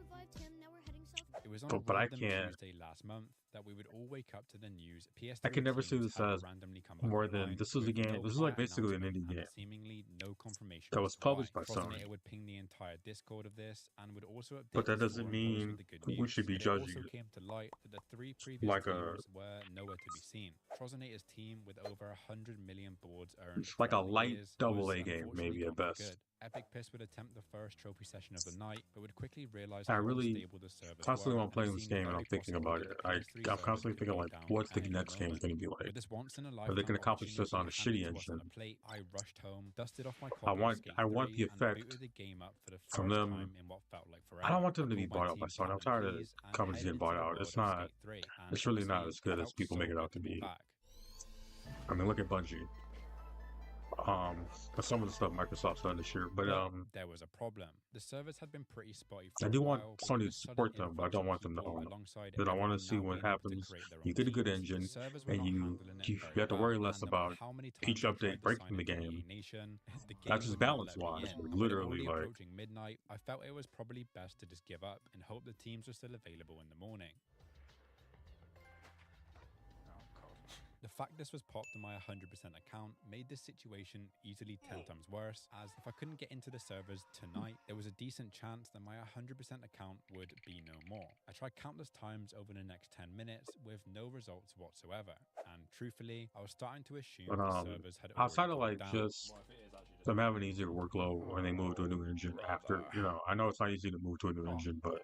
Speaker 4: It was on a
Speaker 2: But I
Speaker 4: random
Speaker 2: can't.
Speaker 4: Tuesday last month that we would all wake up to the news PS3
Speaker 2: I can never see
Speaker 4: teams
Speaker 2: this
Speaker 4: had
Speaker 2: as
Speaker 4: randomly come back
Speaker 2: more than
Speaker 4: online
Speaker 2: this was a
Speaker 4: with
Speaker 2: game.
Speaker 4: no
Speaker 2: This is like
Speaker 4: clear
Speaker 2: basically an
Speaker 4: announcement
Speaker 2: indie game
Speaker 4: and seemingly no confirmation
Speaker 2: that
Speaker 4: as
Speaker 2: was
Speaker 4: to why.
Speaker 2: published by Sony.
Speaker 4: Trozinator would ping the entire Discord of this and would also update
Speaker 2: But that
Speaker 4: its
Speaker 2: doesn't
Speaker 4: forum posts
Speaker 2: mean
Speaker 4: with the good
Speaker 2: we
Speaker 4: news.
Speaker 2: should be
Speaker 4: But it
Speaker 2: judging
Speaker 4: also
Speaker 2: it
Speaker 4: came to light that the 3 previous
Speaker 2: like a
Speaker 4: teams were nowhere to be seen. Trozinator's team, with over 100 million boards earned
Speaker 2: it's like a
Speaker 4: throughout the
Speaker 2: light
Speaker 4: years,
Speaker 2: double
Speaker 4: was
Speaker 2: A game,
Speaker 4: unfortunately
Speaker 2: maybe at
Speaker 4: gone for
Speaker 2: best.
Speaker 4: good. Epic Piss would attempt the first trophy session of the night, but would quickly realize
Speaker 2: I
Speaker 4: how
Speaker 2: really
Speaker 4: unstable the servers
Speaker 2: constantly
Speaker 4: were,
Speaker 2: when I'm playing
Speaker 4: and it
Speaker 2: this
Speaker 4: seemed
Speaker 2: game and
Speaker 4: very
Speaker 2: I'm thinking
Speaker 4: possible
Speaker 2: about
Speaker 4: that
Speaker 2: it,
Speaker 4: the PS3
Speaker 2: I'm
Speaker 4: servers
Speaker 2: constantly
Speaker 4: could
Speaker 2: thinking
Speaker 4: go
Speaker 2: like,
Speaker 4: down
Speaker 2: what's the
Speaker 4: at any
Speaker 2: next game
Speaker 4: moment.
Speaker 2: going to be like?
Speaker 4: With this once in a
Speaker 2: Are they
Speaker 4: lifetime
Speaker 2: going to accomplish this on a
Speaker 4: opportunity
Speaker 2: shitty
Speaker 4: handed to us on
Speaker 2: engine?
Speaker 4: a plate, I rushed home, dusted off my
Speaker 2: I
Speaker 4: copy of
Speaker 2: want
Speaker 4: Skate
Speaker 2: I want
Speaker 4: 3,
Speaker 2: the
Speaker 4: and
Speaker 2: effect
Speaker 4: booted the game up for the
Speaker 2: from
Speaker 4: first
Speaker 2: them.
Speaker 4: time in what felt like forever.
Speaker 2: I don't want them to
Speaker 4: I
Speaker 2: be
Speaker 4: called my
Speaker 2: bought out by
Speaker 4: team
Speaker 2: Sony. I'm
Speaker 4: Platinum
Speaker 2: tired of
Speaker 4: Keys and
Speaker 2: companies
Speaker 4: headed
Speaker 2: getting bought
Speaker 4: into the
Speaker 2: out.
Speaker 4: world
Speaker 2: It's
Speaker 4: of
Speaker 2: not.
Speaker 4: Skate 3, and
Speaker 2: It's really not
Speaker 4: honestly,
Speaker 2: as good
Speaker 4: it
Speaker 2: as
Speaker 4: felt
Speaker 2: people
Speaker 4: so
Speaker 2: make it
Speaker 4: good
Speaker 2: out to
Speaker 4: be
Speaker 2: be.
Speaker 4: back.
Speaker 2: I mean, look at Bungie. But some of the stuff Microsoft's done this year. But
Speaker 4: there was a problem. The servers had been pretty spotty
Speaker 2: I
Speaker 4: for
Speaker 2: do
Speaker 4: a
Speaker 2: want
Speaker 4: while, but
Speaker 2: Sony
Speaker 4: with
Speaker 2: to
Speaker 4: the sudden
Speaker 2: support them, but I
Speaker 4: influx
Speaker 2: don't
Speaker 4: of
Speaker 2: want them to
Speaker 4: people
Speaker 2: own them.
Speaker 4: alongside
Speaker 2: Then I want to
Speaker 4: everyone
Speaker 2: see
Speaker 4: now
Speaker 2: what
Speaker 4: being able to
Speaker 2: happens.
Speaker 4: create their
Speaker 2: You
Speaker 4: own
Speaker 2: get a good
Speaker 4: teams,
Speaker 2: engine,
Speaker 4: the servers were
Speaker 2: and
Speaker 4: not
Speaker 2: you
Speaker 4: handling it
Speaker 2: you
Speaker 4: very
Speaker 2: have to
Speaker 4: well,
Speaker 2: worry less
Speaker 4: and no matter
Speaker 2: about
Speaker 4: how many
Speaker 2: each
Speaker 4: times I tried
Speaker 2: update
Speaker 4: to
Speaker 2: breaking
Speaker 4: sign
Speaker 2: the
Speaker 4: into
Speaker 2: game.
Speaker 4: EA Nation, the game
Speaker 2: Not just
Speaker 4: would not
Speaker 2: balance
Speaker 4: let me
Speaker 2: wise,
Speaker 4: in.
Speaker 2: but
Speaker 4: With
Speaker 2: literally
Speaker 4: already
Speaker 2: like.
Speaker 4: approaching midnight, I felt it was probably best to just give up and hope the teams were still available in the morning. The fact this was popped on my 100% account made this situation easily 10 times worse, as if I couldn't get into the servers tonight, there was a decent chance that my 100% account would be no more. I tried countless times over the next 10 minutes with no results whatsoever, and truthfully, I was starting to assume
Speaker 2: But
Speaker 4: the servers had
Speaker 2: outside
Speaker 4: already
Speaker 2: of
Speaker 4: gone
Speaker 2: like
Speaker 4: down.
Speaker 2: just them having easier workload when they move to a new engine after, I know it's not easy to move to a new engine, but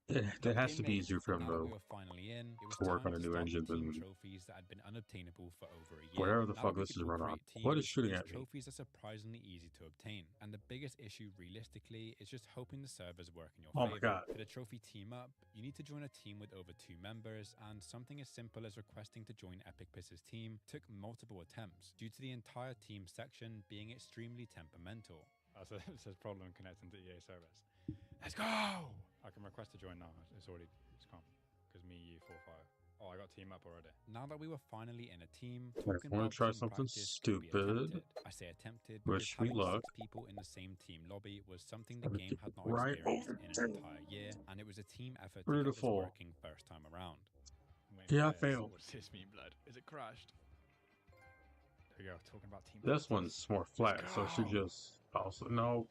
Speaker 2: it has to be easier for them
Speaker 4: Now that
Speaker 2: to
Speaker 4: we were finally in, it was
Speaker 2: work
Speaker 4: time
Speaker 2: on a
Speaker 4: to
Speaker 2: new
Speaker 4: start
Speaker 2: engine
Speaker 4: the team
Speaker 2: than
Speaker 4: trophies that had been unobtainable for over a year.
Speaker 2: whatever the
Speaker 4: Now
Speaker 2: fuck
Speaker 4: that we
Speaker 2: this
Speaker 4: could
Speaker 2: is
Speaker 4: all
Speaker 2: run on.
Speaker 4: create
Speaker 2: What is
Speaker 4: teams,
Speaker 2: shooting
Speaker 4: these
Speaker 2: at me?
Speaker 4: trophies are surprisingly easy to obtain, and the biggest issue realistically is just hoping the servers work in your
Speaker 2: Oh
Speaker 4: favor.
Speaker 2: my god.
Speaker 4: For the trophy team up, you need to join a team with over 2 members, and something as simple as requesting to join Epic Piss's team took multiple attempts, due to the entire team section being extremely temperamental. So it says problem connecting to EA servers. Let's go! I can request to join now. It's come. Because me, you, 4-5. Oh, I got team up already. Now that we were finally in a team, talking
Speaker 2: I want
Speaker 4: about
Speaker 2: to try
Speaker 4: team
Speaker 2: something
Speaker 4: practice could be
Speaker 2: stupid.
Speaker 4: attempted. I say attempted because
Speaker 2: Wish me
Speaker 4: having
Speaker 2: luck.
Speaker 4: 6 people in the same team lobby was something the game had not
Speaker 2: Right
Speaker 4: experienced in an entire year, and it was a team effort to
Speaker 2: Beautiful.
Speaker 4: get this working first time around.
Speaker 2: Yeah, I failed.
Speaker 5: What does this mean, blood? Is it crashed? There we go, talking about team
Speaker 2: This
Speaker 5: practice.
Speaker 2: one's more flat, so it should
Speaker 5: go.
Speaker 2: just also no.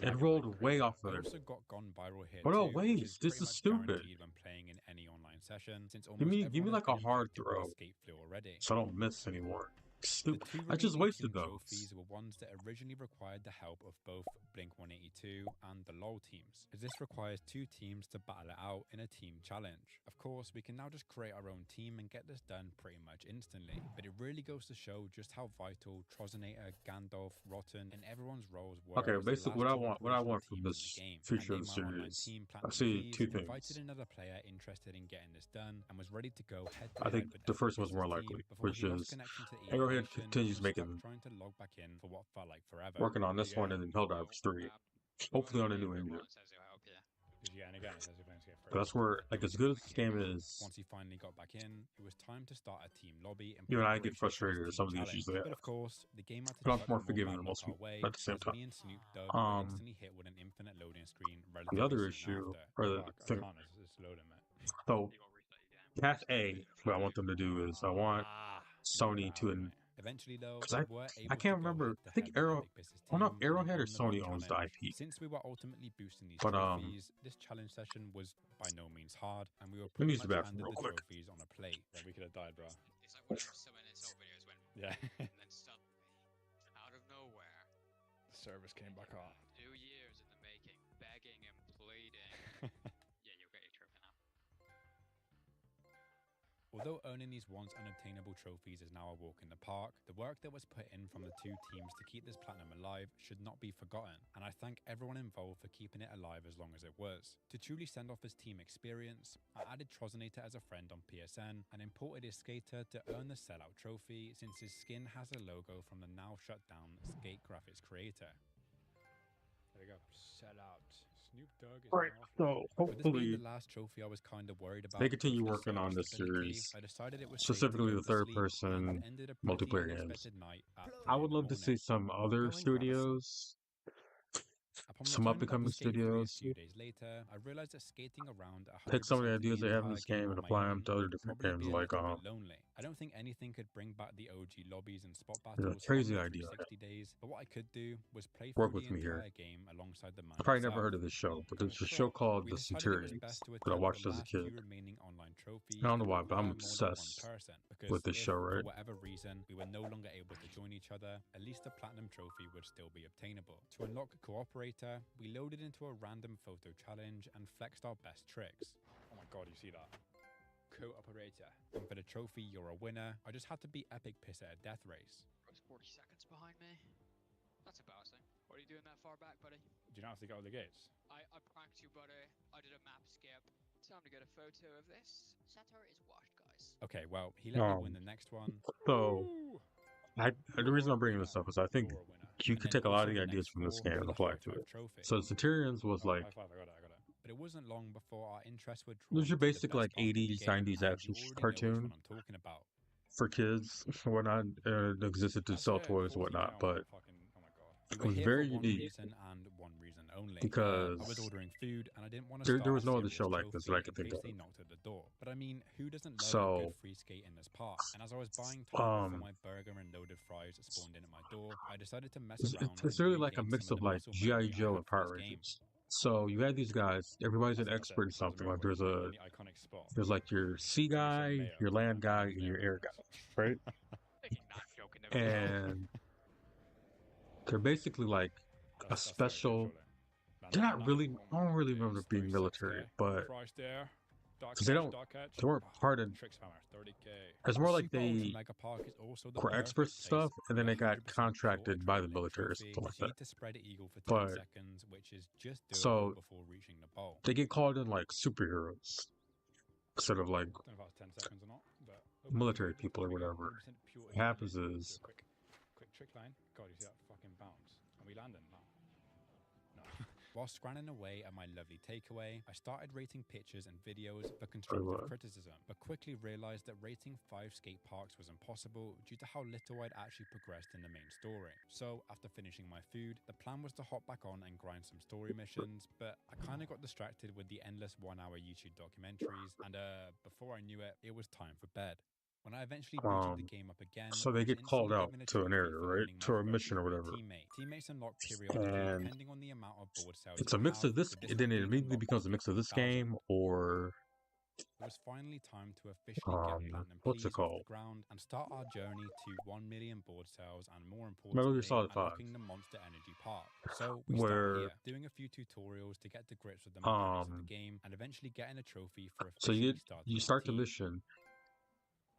Speaker 2: It rolled way off of
Speaker 4: I
Speaker 2: it.
Speaker 4: also got gone viral here
Speaker 2: But no,
Speaker 4: too,
Speaker 2: wait,
Speaker 4: which is
Speaker 2: this
Speaker 4: pretty
Speaker 2: is
Speaker 4: much
Speaker 2: stupid.
Speaker 4: guaranteed when playing in any online session, since
Speaker 2: Give me
Speaker 4: almost everyone
Speaker 2: like
Speaker 4: has
Speaker 2: a
Speaker 4: been
Speaker 2: hard
Speaker 4: infected with
Speaker 2: throw,
Speaker 4: escape flu already.
Speaker 2: so I don't miss anymore.
Speaker 4: The
Speaker 2: Stupid.
Speaker 4: 2
Speaker 2: I just
Speaker 4: remaining
Speaker 2: wasted
Speaker 4: team
Speaker 2: those.
Speaker 4: trophies were ones that originally required the help of both Blink-182 and the LoL teams, as this requires 2 teams to battle it out in a team challenge. Of course, we can now just create our own team and get this done pretty much instantly, but it really goes to show just how vital Trozinator, Gandalf, Rotten, and everyone's roles were.
Speaker 2: Okay,
Speaker 4: as the
Speaker 2: basically
Speaker 4: last
Speaker 2: what I
Speaker 4: two
Speaker 2: want from
Speaker 4: operational
Speaker 2: this
Speaker 4: teams in the game.
Speaker 2: future
Speaker 4: I
Speaker 2: of the
Speaker 4: named my online
Speaker 2: series,
Speaker 4: team
Speaker 2: I
Speaker 4: Platinum
Speaker 2: see
Speaker 4: Keys,
Speaker 2: 2 things.
Speaker 4: invited another player interested in getting this done, and was ready to go head to
Speaker 2: I think
Speaker 4: head with
Speaker 2: the
Speaker 4: Epic
Speaker 2: first one's
Speaker 4: Piss's
Speaker 2: more
Speaker 4: team
Speaker 2: likely,
Speaker 4: before
Speaker 2: which
Speaker 4: he lost
Speaker 2: is
Speaker 4: connection to EA
Speaker 2: Arrowhead
Speaker 4: Nation and
Speaker 2: continues
Speaker 4: was stuck
Speaker 2: making
Speaker 4: trying to log back in for what felt like forever.
Speaker 2: working on this one and then Helldivers 3. Hopefully on a new engine. That's where, like, as good as this game is,
Speaker 4: Once he finally got back in, it was time to start a team lobby. In
Speaker 2: you and I get
Speaker 4: preparation for his
Speaker 2: frustrated at
Speaker 4: team
Speaker 2: some of the
Speaker 4: challenge.
Speaker 2: issues they
Speaker 4: But
Speaker 2: have.
Speaker 4: of course, the game had to
Speaker 2: But I'm
Speaker 4: chuck
Speaker 2: more
Speaker 4: more
Speaker 2: forgiving
Speaker 4: bad
Speaker 2: than
Speaker 4: luck
Speaker 2: most
Speaker 4: our
Speaker 2: people
Speaker 4: way,
Speaker 2: at the same
Speaker 4: as
Speaker 2: time.
Speaker 4: me and Snoop Dogg were instantly hit with an infinite loading screen
Speaker 2: The
Speaker 4: relatively
Speaker 2: other
Speaker 4: soon
Speaker 2: issue,
Speaker 4: after.
Speaker 2: or the thing,
Speaker 4: It's loading, mate.
Speaker 2: so Path A, what I want them to do is I want Sony to,
Speaker 4: Eventually, though,
Speaker 2: because
Speaker 4: we were
Speaker 2: I
Speaker 4: able
Speaker 2: can't
Speaker 4: to go
Speaker 2: remember. I
Speaker 4: head-to-head
Speaker 2: think
Speaker 4: with
Speaker 2: Arrow.
Speaker 4: Epic Piss's
Speaker 2: I don't know
Speaker 4: team,
Speaker 2: if Arrowhead or
Speaker 4: and he won
Speaker 2: Sony
Speaker 4: the
Speaker 2: owns the
Speaker 4: challenge.
Speaker 2: IP.
Speaker 4: Since we were ultimately boosting these
Speaker 2: But,
Speaker 4: trophies, this challenge session was by no means hard, and we were
Speaker 2: Let me
Speaker 4: pretty
Speaker 2: use the
Speaker 4: much
Speaker 2: bathroom
Speaker 4: handed
Speaker 2: real
Speaker 4: the
Speaker 2: quick.
Speaker 4: trophies on a plate. Yeah, we could have died, bro.
Speaker 6: It's like whenever someone in his videos went
Speaker 4: Yeah.
Speaker 6: and then suddenly, out of nowhere,
Speaker 5: The servers came back on.
Speaker 6: 2 years in the making, begging and pleading. Yeah, you'll get your trophy now.
Speaker 4: Although earning these once unobtainable trophies is now a walk in the park, the work that was put in from the 2 teams to keep this platinum alive should not be forgotten, and I thank everyone involved for keeping it alive as long as it was. To truly send off his team experience, I added Trozinator as a friend on PSN and imported his skater to earn the sellout trophy, since his skin has a logo from the now shut down Skate graphics creator. There we go. Sell out. Snoop Dogg is
Speaker 2: Right, so
Speaker 4: With this being
Speaker 2: hopefully
Speaker 4: the last trophy I was kind of worried about.
Speaker 2: they continue
Speaker 4: for the
Speaker 2: working on
Speaker 4: server
Speaker 2: this
Speaker 4: stability,
Speaker 2: series,
Speaker 4: I decided it was
Speaker 2: specifically the
Speaker 4: safe to go to sleep,
Speaker 2: third-person
Speaker 4: and ended a pretty
Speaker 2: multiplayer games.
Speaker 4: unexpected night at
Speaker 2: I
Speaker 4: 3
Speaker 2: would
Speaker 4: in the
Speaker 2: love to see
Speaker 4: morning.
Speaker 2: some other studios
Speaker 4: Upon
Speaker 2: some up
Speaker 4: returning
Speaker 2: and
Speaker 4: back to
Speaker 2: coming
Speaker 4: Skate 3 a
Speaker 2: studios
Speaker 4: few days later, I realized that skating around 100%
Speaker 2: pick some of the
Speaker 4: of the
Speaker 2: ideas they have in
Speaker 4: entire
Speaker 2: this
Speaker 4: game
Speaker 2: game
Speaker 4: on
Speaker 2: and
Speaker 4: my
Speaker 2: apply them
Speaker 4: own
Speaker 2: to other
Speaker 4: would
Speaker 2: different
Speaker 4: probably
Speaker 2: games.
Speaker 4: be a
Speaker 2: Like
Speaker 4: little bit lonely. I don't think anything could bring back the OG lobbies and spot
Speaker 2: a
Speaker 4: battles
Speaker 2: crazy
Speaker 4: from the
Speaker 2: idea.
Speaker 4: 360 days, but what I could do was play
Speaker 2: Work
Speaker 4: through
Speaker 2: with
Speaker 4: the
Speaker 2: me here.
Speaker 4: entire game alongside the man
Speaker 2: I probably
Speaker 4: himself.
Speaker 2: never heard of this show, but there's a
Speaker 5: Croc.
Speaker 2: show called
Speaker 4: We
Speaker 2: The
Speaker 4: decided it was
Speaker 2: Centurions
Speaker 4: best to
Speaker 2: that I
Speaker 4: attempt
Speaker 2: watched
Speaker 4: the
Speaker 2: as a
Speaker 4: last
Speaker 2: kid.
Speaker 4: few remaining online trophies
Speaker 2: I don't know
Speaker 4: to
Speaker 2: why, but I'm
Speaker 4: acquire more than one
Speaker 2: obsessed
Speaker 4: person,
Speaker 2: with
Speaker 4: because
Speaker 2: this
Speaker 4: if,
Speaker 2: show,
Speaker 4: for
Speaker 2: right?
Speaker 4: whatever reason, we were no longer able to join each other, at least the platinum trophy would still be obtainable. To unlock Cooperator, we loaded into a random photo challenge and flexed our best tricks.
Speaker 5: Oh my god, you see that? Co-operator.
Speaker 4: And for the trophy, you're a winner. I just had to be epic piss at a death race.
Speaker 6: Bro's 40 seconds behind me. That's embarrassing. What are you doing that far back, buddy?
Speaker 5: Do you not have to go to the gates?
Speaker 6: I pranked you, buddy. I did a map skip. Time to get a photo of this. Center is washed, guys.
Speaker 4: Okay, well, he let me win the next one.
Speaker 2: So,
Speaker 5: Woo!
Speaker 2: the reason I'm bringing this up is I think
Speaker 5: You're a winner.
Speaker 2: you
Speaker 4: And
Speaker 2: could
Speaker 4: then
Speaker 2: take a lot
Speaker 4: also
Speaker 2: of the
Speaker 4: the
Speaker 2: ideas
Speaker 4: next
Speaker 2: from this
Speaker 4: four
Speaker 2: game and
Speaker 4: were
Speaker 2: apply
Speaker 4: the
Speaker 2: to it.
Speaker 4: 5 trophy.
Speaker 2: So, Centurions was like,
Speaker 5: High five, I got it.
Speaker 4: But it wasn't long before our interests were drawn
Speaker 2: it was your
Speaker 4: to the
Speaker 2: basic
Speaker 4: best
Speaker 2: like
Speaker 4: part of the
Speaker 2: 80s,
Speaker 4: game,
Speaker 2: 90s
Speaker 4: and
Speaker 2: action
Speaker 4: you already know which
Speaker 2: cartoon
Speaker 4: one I'm talking about.
Speaker 2: for kids, whatnot. It existed to
Speaker 5: That's
Speaker 2: sell
Speaker 5: it,
Speaker 2: toys,
Speaker 5: 40K
Speaker 2: whatnot,
Speaker 5: on
Speaker 2: but
Speaker 5: fucking, oh my god.
Speaker 4: We
Speaker 2: it
Speaker 4: were
Speaker 2: was
Speaker 4: here
Speaker 2: very
Speaker 4: for one
Speaker 2: unique
Speaker 4: reason and one reason only. I was
Speaker 2: because
Speaker 4: ordering food and I didn't want to
Speaker 2: there
Speaker 4: start
Speaker 2: was
Speaker 4: a
Speaker 2: no other
Speaker 4: serious
Speaker 2: show like this that I
Speaker 4: trophy
Speaker 2: could
Speaker 4: in
Speaker 2: think
Speaker 4: case
Speaker 2: of.
Speaker 4: they knocked at the door. But I mean, who doesn't love a
Speaker 2: So,
Speaker 4: good free skate in this park? And as I was buying time before my burger and loaded fries spawned in at my door, I decided to mess around
Speaker 2: it's
Speaker 4: and
Speaker 2: really like a
Speaker 4: regain
Speaker 2: mix
Speaker 4: some
Speaker 2: of
Speaker 4: of the
Speaker 2: like
Speaker 4: muscle
Speaker 2: G.I.
Speaker 4: memory I
Speaker 2: Joe
Speaker 4: had
Speaker 2: and
Speaker 4: for
Speaker 2: Power
Speaker 4: this game.
Speaker 2: Rangers. So you had these guys, everybody's an
Speaker 5: That's
Speaker 2: expert in
Speaker 5: it.
Speaker 2: something. Like
Speaker 5: Remember,
Speaker 2: there's
Speaker 5: in the iconic spot.
Speaker 2: like your sea guy,
Speaker 5: mayo.
Speaker 2: your land guy,
Speaker 5: Mayo.
Speaker 2: and your air guy, right?
Speaker 6: Making that joke in the video.
Speaker 2: And they're basically like a
Speaker 5: That's it,
Speaker 2: special.
Speaker 5: surely.
Speaker 2: They're not really.
Speaker 5: Oh
Speaker 2: I don't
Speaker 5: my
Speaker 2: really
Speaker 5: days,
Speaker 2: remember being
Speaker 5: 36
Speaker 2: military,
Speaker 5: there.
Speaker 2: but
Speaker 5: Price there. Dark
Speaker 2: because they
Speaker 5: catch,
Speaker 2: don't,
Speaker 5: dark catch.
Speaker 2: they weren't part of.
Speaker 5: Trick spammer, 30k.
Speaker 2: It's more like they
Speaker 4: Mega Park is also the
Speaker 2: were experts and stuff, and then they got contracted by the military or something like that.
Speaker 4: Need to spread it eagle for 10
Speaker 2: But
Speaker 4: seconds, which is just doable
Speaker 2: so
Speaker 4: before reaching the bowl.
Speaker 2: they get called in like superheroes instead of like
Speaker 5: I don't know if that's 10 seconds or not, but
Speaker 2: military people or
Speaker 5: Here we go,
Speaker 2: whatever.
Speaker 5: 100% pure
Speaker 2: What happens
Speaker 5: agility.
Speaker 2: is
Speaker 5: Do a quick trick line. God, you see that fucking bounce? Are we landing now? No.
Speaker 4: While scranning away at my lovely takeaway, I started rating pictures and videos for constructive criticism, but quickly realized that rating 5 skate parks was impossible due to how little I'd actually progressed in the main story. So, after finishing my food, the plan was to hop back on and grind some story missions, but I kinda got distracted with the endless 1-hour YouTube documentaries, and before I knew it, it was time for bed. When I eventually booted the game up again,
Speaker 2: so they
Speaker 4: I was
Speaker 2: get called
Speaker 4: instantly
Speaker 2: out
Speaker 4: given a
Speaker 2: to an
Speaker 4: trophy
Speaker 2: area,
Speaker 4: for
Speaker 2: right?
Speaker 4: winning my
Speaker 2: To a
Speaker 4: first
Speaker 2: mission or
Speaker 4: free
Speaker 2: whatever.
Speaker 4: Teammates unlock periodically
Speaker 2: And
Speaker 4: depending on the amount of board cells
Speaker 2: it's
Speaker 4: you
Speaker 2: a mix
Speaker 4: have,
Speaker 2: of this.
Speaker 4: with this
Speaker 2: Then
Speaker 4: one
Speaker 2: it
Speaker 4: being
Speaker 2: immediately
Speaker 4: unlocked
Speaker 2: becomes a mix of this
Speaker 4: 1,000.
Speaker 2: game or
Speaker 4: It was finally time to officially get Platinum
Speaker 2: what's
Speaker 4: Please
Speaker 2: it called?
Speaker 4: off the ground and start our journey to 1 million board cells and, more
Speaker 2: Metal Gear
Speaker 4: importantly,
Speaker 2: Solid 5.
Speaker 4: unlocking the Monster Energy Park. So we
Speaker 2: Where,
Speaker 4: start here, doing a few tutorials to get to grips with the mechanics of the game, and eventually getting a trophy for
Speaker 2: so
Speaker 4: officially
Speaker 2: you start the
Speaker 4: team.
Speaker 2: mission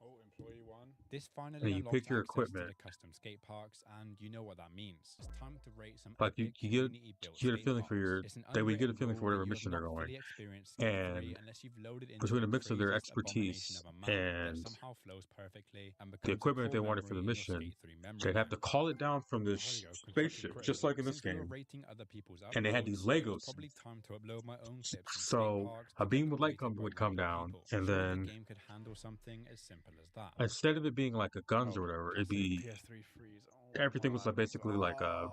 Speaker 5: Oh, employee 1.
Speaker 4: This finally
Speaker 2: and you
Speaker 4: unlocks
Speaker 2: pick your
Speaker 4: access to
Speaker 2: equipment.
Speaker 4: the custom skate parks, and you know what that means. It's time to rate some
Speaker 2: Like
Speaker 4: epic
Speaker 2: you get
Speaker 4: community-built
Speaker 2: a
Speaker 4: skate
Speaker 2: feeling for
Speaker 4: parks.
Speaker 2: your
Speaker 4: It's an
Speaker 2: that we get a
Speaker 4: unwritten
Speaker 2: feeling for
Speaker 4: rule that
Speaker 2: whatever
Speaker 4: you have
Speaker 2: mission they're
Speaker 4: not
Speaker 2: going.
Speaker 4: fully experienced Skate 3
Speaker 2: And
Speaker 4: unless you've loaded into
Speaker 2: between a
Speaker 4: the
Speaker 2: mix of their
Speaker 4: craziest
Speaker 2: expertise
Speaker 4: abomination of a map that
Speaker 2: and
Speaker 4: somehow flows perfectly and
Speaker 2: the
Speaker 4: becomes a
Speaker 2: equipment they
Speaker 4: core
Speaker 2: wanted for the
Speaker 4: memory in your
Speaker 2: mission,
Speaker 4: Skate 3 memory
Speaker 2: they have to
Speaker 4: bank.
Speaker 2: call it down from
Speaker 5: There
Speaker 2: this
Speaker 5: you go. Constructive
Speaker 2: spaceship, just like in this
Speaker 4: Since we were
Speaker 2: game.
Speaker 4: rating other people's
Speaker 2: And they had these
Speaker 4: uploads, it
Speaker 2: Lego
Speaker 4: was probably
Speaker 2: scenes.
Speaker 4: time to upload my own clips from skate
Speaker 2: So
Speaker 4: parks
Speaker 2: a
Speaker 4: to
Speaker 2: beam
Speaker 4: get
Speaker 2: with light
Speaker 4: completed
Speaker 2: would
Speaker 4: by
Speaker 2: come
Speaker 4: regular
Speaker 2: down,
Speaker 4: people.
Speaker 2: and
Speaker 4: Surely the
Speaker 2: then
Speaker 4: game could handle something as simple as that.
Speaker 2: instead of it being like a guns or
Speaker 5: Oh,
Speaker 2: whatever,
Speaker 5: PS3,
Speaker 2: it'd be
Speaker 5: PS3 freeze. Oh
Speaker 2: everything was
Speaker 5: my
Speaker 2: like basically like
Speaker 5: God.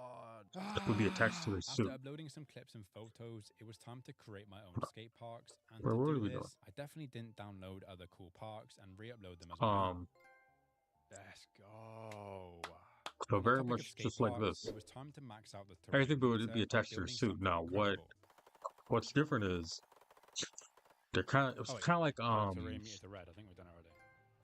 Speaker 2: would be attached to a
Speaker 4: After
Speaker 2: suit.
Speaker 4: uploading some clips and photos, it was time to create my own skate parks. And
Speaker 2: Where
Speaker 4: to
Speaker 2: were
Speaker 4: do
Speaker 2: we
Speaker 4: this,
Speaker 2: going?
Speaker 4: I definitely didn't download other cool parks and re-upload them as my own.
Speaker 5: Let's go.
Speaker 2: So
Speaker 4: On the
Speaker 2: very
Speaker 4: topic of
Speaker 2: much
Speaker 4: skate
Speaker 2: just like
Speaker 4: parks,
Speaker 2: this.
Speaker 4: It was time to max out the
Speaker 2: Everything
Speaker 4: terrain
Speaker 2: would
Speaker 4: meter
Speaker 2: be
Speaker 4: by
Speaker 2: attached to your
Speaker 4: building
Speaker 2: suit.
Speaker 4: something
Speaker 2: Now
Speaker 4: incredible.
Speaker 2: what's different is they're kind of
Speaker 5: Oh, wait.
Speaker 2: kind of like
Speaker 5: Terrain meter to red. I think we've done it already.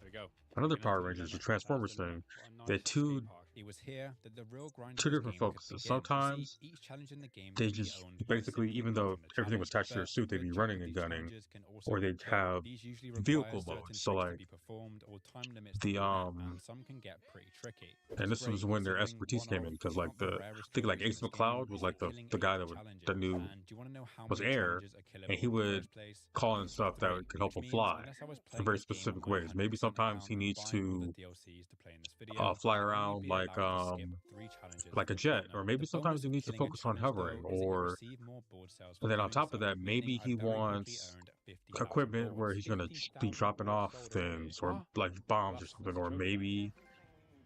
Speaker 5: There we go.
Speaker 2: another
Speaker 5: Green
Speaker 2: Power
Speaker 5: and
Speaker 2: Rangers, the
Speaker 5: red.
Speaker 2: Transformers
Speaker 5: That's the
Speaker 2: thing.
Speaker 5: what a
Speaker 2: They're
Speaker 5: nice
Speaker 2: two
Speaker 5: skate park.
Speaker 4: It was here that the real grind
Speaker 2: two
Speaker 4: of this
Speaker 2: different
Speaker 4: game could
Speaker 2: focuses.
Speaker 4: begin.
Speaker 2: Sometimes
Speaker 4: You see, each challenge in the game
Speaker 2: they
Speaker 4: can be
Speaker 2: just
Speaker 4: owned by
Speaker 2: basically,
Speaker 4: simply
Speaker 2: even though
Speaker 4: completing the
Speaker 2: everything was
Speaker 4: challenge,
Speaker 2: attached to their
Speaker 4: but
Speaker 2: suit, they'd
Speaker 4: a
Speaker 2: be
Speaker 4: good
Speaker 2: running
Speaker 4: chunk
Speaker 2: and
Speaker 4: of these
Speaker 2: gunning,
Speaker 4: challenges can also
Speaker 2: or
Speaker 4: be
Speaker 2: they'd
Speaker 4: killed.
Speaker 2: have
Speaker 4: These usually
Speaker 2: vehicle
Speaker 4: require
Speaker 2: modes.
Speaker 4: certain
Speaker 2: So
Speaker 4: tricks
Speaker 2: like
Speaker 4: to be performed or time limits to
Speaker 2: the
Speaker 4: be met, and some can get pretty tricky. Which
Speaker 2: and
Speaker 4: is
Speaker 2: this was
Speaker 4: great
Speaker 2: when their
Speaker 4: considering
Speaker 2: expertise
Speaker 4: one
Speaker 2: came
Speaker 4: of,
Speaker 2: in because
Speaker 4: if
Speaker 2: like
Speaker 4: not the
Speaker 2: I
Speaker 4: rarest
Speaker 2: think like
Speaker 4: trophies
Speaker 2: Ace
Speaker 4: in this
Speaker 2: McCloud
Speaker 4: game
Speaker 2: was
Speaker 4: is
Speaker 2: like the
Speaker 4: killing
Speaker 2: guy
Speaker 4: 80
Speaker 2: that
Speaker 4: challenges.
Speaker 2: knew
Speaker 4: And do you want to know how
Speaker 2: was
Speaker 4: many
Speaker 2: air,
Speaker 4: challenges are killable
Speaker 2: and he
Speaker 4: in the
Speaker 2: would
Speaker 4: first place?
Speaker 2: call in stuff that
Speaker 4: 53,
Speaker 2: could help him
Speaker 4: which means
Speaker 2: fly
Speaker 4: unless I was
Speaker 2: in
Speaker 4: playing
Speaker 2: very
Speaker 4: this game
Speaker 2: specific
Speaker 4: on my
Speaker 2: ways. Maybe
Speaker 4: 100%
Speaker 2: sometimes
Speaker 4: account
Speaker 2: he
Speaker 4: and
Speaker 2: needs
Speaker 4: buying all the
Speaker 2: to
Speaker 4: DLCs to play in this video,
Speaker 2: fly
Speaker 4: I'd only
Speaker 2: around
Speaker 4: be
Speaker 2: like
Speaker 4: allowed to skip 3 challenges
Speaker 2: like a
Speaker 4: for
Speaker 2: jet,
Speaker 4: platinum.
Speaker 2: or maybe
Speaker 4: The
Speaker 2: sometimes
Speaker 4: bonus
Speaker 2: he
Speaker 4: of
Speaker 2: needs to
Speaker 4: killing a
Speaker 2: focus on
Speaker 4: challenge,
Speaker 2: hovering,
Speaker 4: though, is that you
Speaker 2: or
Speaker 4: receive more board cells
Speaker 2: and
Speaker 4: for
Speaker 2: then on
Speaker 4: doing
Speaker 2: top of
Speaker 4: so,
Speaker 2: that, maybe
Speaker 4: meaning I
Speaker 2: he
Speaker 4: very quickly
Speaker 2: wants
Speaker 4: earned 50,000
Speaker 2: equipment where
Speaker 4: boards.
Speaker 2: he's gonna be
Speaker 5: 50,000
Speaker 2: dropping off
Speaker 5: boards sold already.
Speaker 2: things or
Speaker 5: Huh?
Speaker 2: like bombs or
Speaker 5: That's
Speaker 2: something,
Speaker 5: a
Speaker 2: or
Speaker 5: joke,
Speaker 2: maybe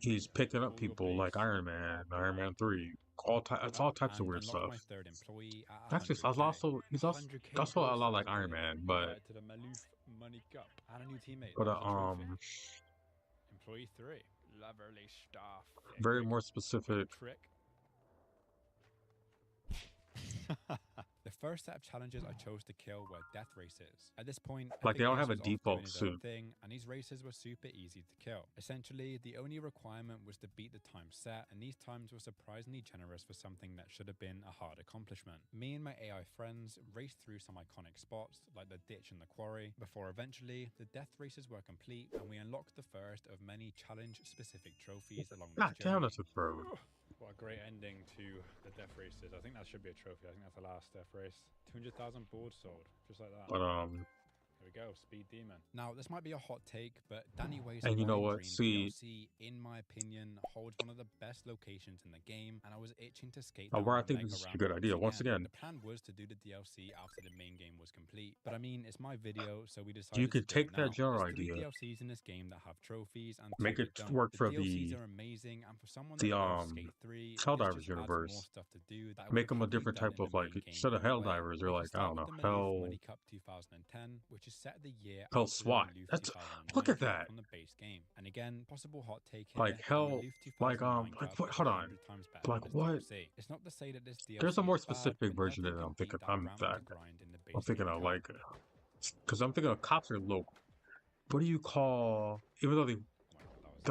Speaker 2: he's picking up
Speaker 5: All your
Speaker 2: people like
Speaker 5: base.
Speaker 2: Iron Man 3, it's all types of
Speaker 4: and
Speaker 2: weird
Speaker 4: unlocked
Speaker 2: stuff.
Speaker 4: my third employee at
Speaker 2: Actually, he's also
Speaker 4: 100K
Speaker 2: also a lot
Speaker 4: bonuses
Speaker 2: like
Speaker 4: as
Speaker 2: Iron
Speaker 4: well.
Speaker 2: Man, but
Speaker 4: Invited to the Maloof Money Cup and a new teammate.
Speaker 2: but
Speaker 4: That was a trophy. Employee 3.
Speaker 5: Lovely stuff.
Speaker 2: very more specific.
Speaker 4: Trick. The first set of challenges I chose to kill were death races. At this point,
Speaker 2: Like, they
Speaker 4: Epic
Speaker 2: don't have a
Speaker 4: Pierce was off
Speaker 2: default
Speaker 4: doing his own
Speaker 2: suit.
Speaker 4: thing, and these races were super easy to kill. Essentially, the only requirement was to beat the time set, and these times were surprisingly generous for something that should have been a hard accomplishment. Me and my AI friends raced through some iconic spots, like the ditch and the quarry, before eventually the death races were complete, and we unlocked the first of many challenge-specific trophies along
Speaker 2: God
Speaker 4: this
Speaker 2: damn,
Speaker 4: journey.
Speaker 2: that took forever.
Speaker 4: What a great ending to the death races. I think that should be a trophy. I think that's the last death race. 200,000 boards sold, just like that.
Speaker 2: But
Speaker 4: There we go, Speed Demon. Now, this might be a hot take, but Danny Way's
Speaker 2: And you know
Speaker 4: Flying
Speaker 2: what?
Speaker 4: Dream
Speaker 2: See-
Speaker 4: DLC, in my opinion, holds one of the best locations in the game, and I was itching to skate
Speaker 2: where
Speaker 4: down
Speaker 2: I
Speaker 4: that
Speaker 2: think
Speaker 4: leg
Speaker 2: this is a
Speaker 4: around
Speaker 2: good
Speaker 4: once
Speaker 2: idea. Once again,
Speaker 4: the plan was to do the DLC after the main game was complete, but I mean, it's my video, so we decided
Speaker 2: you could
Speaker 4: to do it
Speaker 2: take that
Speaker 4: now.
Speaker 2: general
Speaker 4: There's 3
Speaker 2: idea,
Speaker 4: DLCs in this game that have trophies, and
Speaker 2: make
Speaker 4: 2
Speaker 2: it
Speaker 4: that don't.
Speaker 2: work
Speaker 4: The
Speaker 2: for
Speaker 4: DLCs
Speaker 2: the
Speaker 4: are amazing, and for someone
Speaker 2: the,
Speaker 4: that loves Skate 3, this
Speaker 2: Helldivers
Speaker 4: just adds
Speaker 2: universe.
Speaker 4: more stuff to do that I
Speaker 2: make
Speaker 4: would've
Speaker 2: them a
Speaker 4: happily
Speaker 2: different
Speaker 4: done
Speaker 2: type
Speaker 4: in
Speaker 2: of,
Speaker 4: the
Speaker 2: like,
Speaker 4: main game
Speaker 2: instead of
Speaker 4: anyway.
Speaker 2: Helldivers, they're
Speaker 4: We can
Speaker 2: like, I
Speaker 4: start
Speaker 2: don't know,
Speaker 4: with the Maloof
Speaker 2: Hell
Speaker 4: Money Cup 2010, which is set the year
Speaker 2: Hell
Speaker 4: after the
Speaker 2: SWAT.
Speaker 4: Maloof
Speaker 2: That's
Speaker 4: 2009
Speaker 2: look at
Speaker 4: Cup
Speaker 2: that.
Speaker 4: from the base game. And again, possible hot take here,
Speaker 2: Like
Speaker 4: the
Speaker 2: Hell,
Speaker 4: Maloof
Speaker 2: like
Speaker 4: 2009
Speaker 2: like
Speaker 4: Cup
Speaker 2: what?
Speaker 4: is
Speaker 2: Hold on,
Speaker 4: 100 times better
Speaker 2: like
Speaker 4: than this
Speaker 2: what?
Speaker 4: DLC. It's not to say that this DLC
Speaker 2: There's a more
Speaker 4: is bad,
Speaker 2: specific
Speaker 4: but
Speaker 2: version
Speaker 4: nothing
Speaker 2: that I'm
Speaker 4: can beat
Speaker 2: thinking.
Speaker 4: that ramp to grind in the base
Speaker 2: I'm thinking
Speaker 4: game
Speaker 2: of
Speaker 4: cup.
Speaker 2: like, because I'm thinking of cops are local. What do you call? Even though they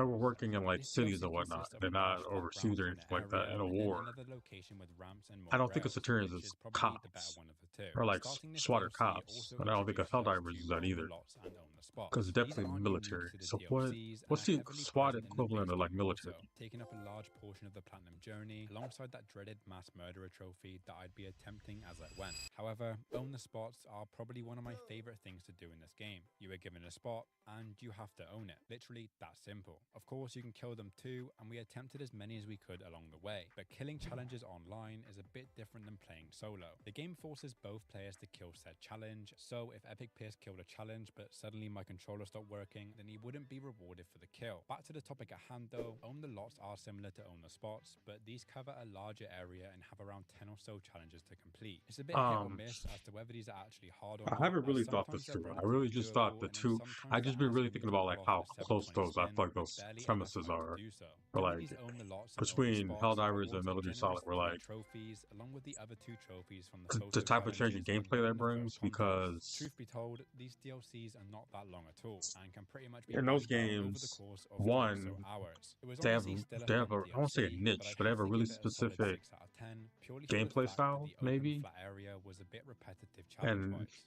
Speaker 2: were working in like
Speaker 4: This
Speaker 2: cities
Speaker 4: DLC
Speaker 2: and whatnot,
Speaker 4: consists of
Speaker 2: they're
Speaker 4: a
Speaker 2: not
Speaker 4: large flat
Speaker 2: overseas
Speaker 4: ground
Speaker 2: or
Speaker 4: for an
Speaker 2: anything like that
Speaker 4: area,
Speaker 2: in a
Speaker 4: and then
Speaker 2: war.
Speaker 4: another location with ramps and
Speaker 2: I don't think it's the
Speaker 4: monorails,
Speaker 2: terms
Speaker 4: which
Speaker 2: as
Speaker 4: is probably the better
Speaker 2: cops
Speaker 4: one of the two.
Speaker 2: or like
Speaker 4: Starting this
Speaker 2: SWAT or
Speaker 4: DLC
Speaker 2: cops,
Speaker 4: also
Speaker 2: and I don't think a
Speaker 4: introduces us
Speaker 2: Helldivers
Speaker 4: to
Speaker 2: is that
Speaker 4: own the
Speaker 2: either.
Speaker 4: lots and own the spots.
Speaker 2: Because it's
Speaker 4: These
Speaker 2: definitely
Speaker 4: aren't unique
Speaker 2: military.
Speaker 4: to the
Speaker 2: So
Speaker 4: DLCs,
Speaker 2: what's
Speaker 4: and
Speaker 2: the
Speaker 4: are heavily
Speaker 2: SWAT
Speaker 4: present in the
Speaker 2: equivalent
Speaker 4: base
Speaker 2: of like
Speaker 4: game
Speaker 2: military?
Speaker 4: also, taking up a large portion of the platinum journey, alongside that dreaded mass murderer trophy that I'd be attempting as I went. However, own the spots are probably one of my favorite things to do in this game. You are given a spot, and you have to own it. Literally that simple. Of course, you can kill them too, and we attempted as many as we could along the way, but killing challenges online is a bit different than playing solo. The game forces both players to kill said challenge, so if Epic Pierce killed a challenge but suddenly my controller stopped working, then he wouldn't be rewarded for the kill. Back to the topic at hand though, own the lots are similar to own the spots, but these cover a larger area and have around 10 or so challenges to complete. It's a bit hit or miss as to whether these are actually hard or
Speaker 2: I
Speaker 4: not.
Speaker 2: haven't really
Speaker 4: as
Speaker 2: thought this
Speaker 4: sometimes they're
Speaker 2: through. I really
Speaker 4: relatively
Speaker 2: just thought
Speaker 4: doable,
Speaker 2: the
Speaker 4: and then
Speaker 2: two.
Speaker 4: sometimes
Speaker 2: I just
Speaker 4: they're
Speaker 2: been really
Speaker 4: asking
Speaker 2: thinking
Speaker 4: me to
Speaker 2: about
Speaker 4: pull
Speaker 2: like
Speaker 4: off
Speaker 2: how
Speaker 4: a
Speaker 2: close
Speaker 4: 720
Speaker 2: those I
Speaker 4: spin
Speaker 2: feel like
Speaker 4: with
Speaker 2: those
Speaker 4: barely enough
Speaker 2: premises
Speaker 4: time to
Speaker 2: are.
Speaker 4: do so.
Speaker 2: But
Speaker 4: Doing
Speaker 2: like
Speaker 4: these own the lots and own the
Speaker 2: between
Speaker 4: spots
Speaker 2: Helldivers and
Speaker 4: awards a
Speaker 2: Metal Gear
Speaker 4: generous
Speaker 2: Solid, we're
Speaker 4: three
Speaker 2: like
Speaker 4: trophies along with the other 2 trophies from the
Speaker 2: the
Speaker 4: photo
Speaker 2: type of changing
Speaker 4: challenges
Speaker 2: gameplay
Speaker 4: and
Speaker 2: that
Speaker 4: the first
Speaker 2: brings,
Speaker 4: contest.
Speaker 2: because
Speaker 4: Truth be told, these DLCs are not that long at all and can pretty much be
Speaker 2: in those
Speaker 4: wiped out over the
Speaker 2: games,
Speaker 4: course of 10 or
Speaker 2: one,
Speaker 4: so hours. It was
Speaker 2: they have
Speaker 4: honestly still a
Speaker 2: they have
Speaker 4: fun
Speaker 2: a, I won't say a
Speaker 4: DLC,
Speaker 2: niche, but they have a
Speaker 4: I'd
Speaker 2: really
Speaker 4: have to give it a solid
Speaker 2: specific
Speaker 4: 6 out of 10 purely for the
Speaker 2: gameplay
Speaker 4: fact that
Speaker 2: style,
Speaker 4: the open
Speaker 2: maybe.
Speaker 4: flat area was a bit repetitive
Speaker 2: And
Speaker 4: challenge-wise.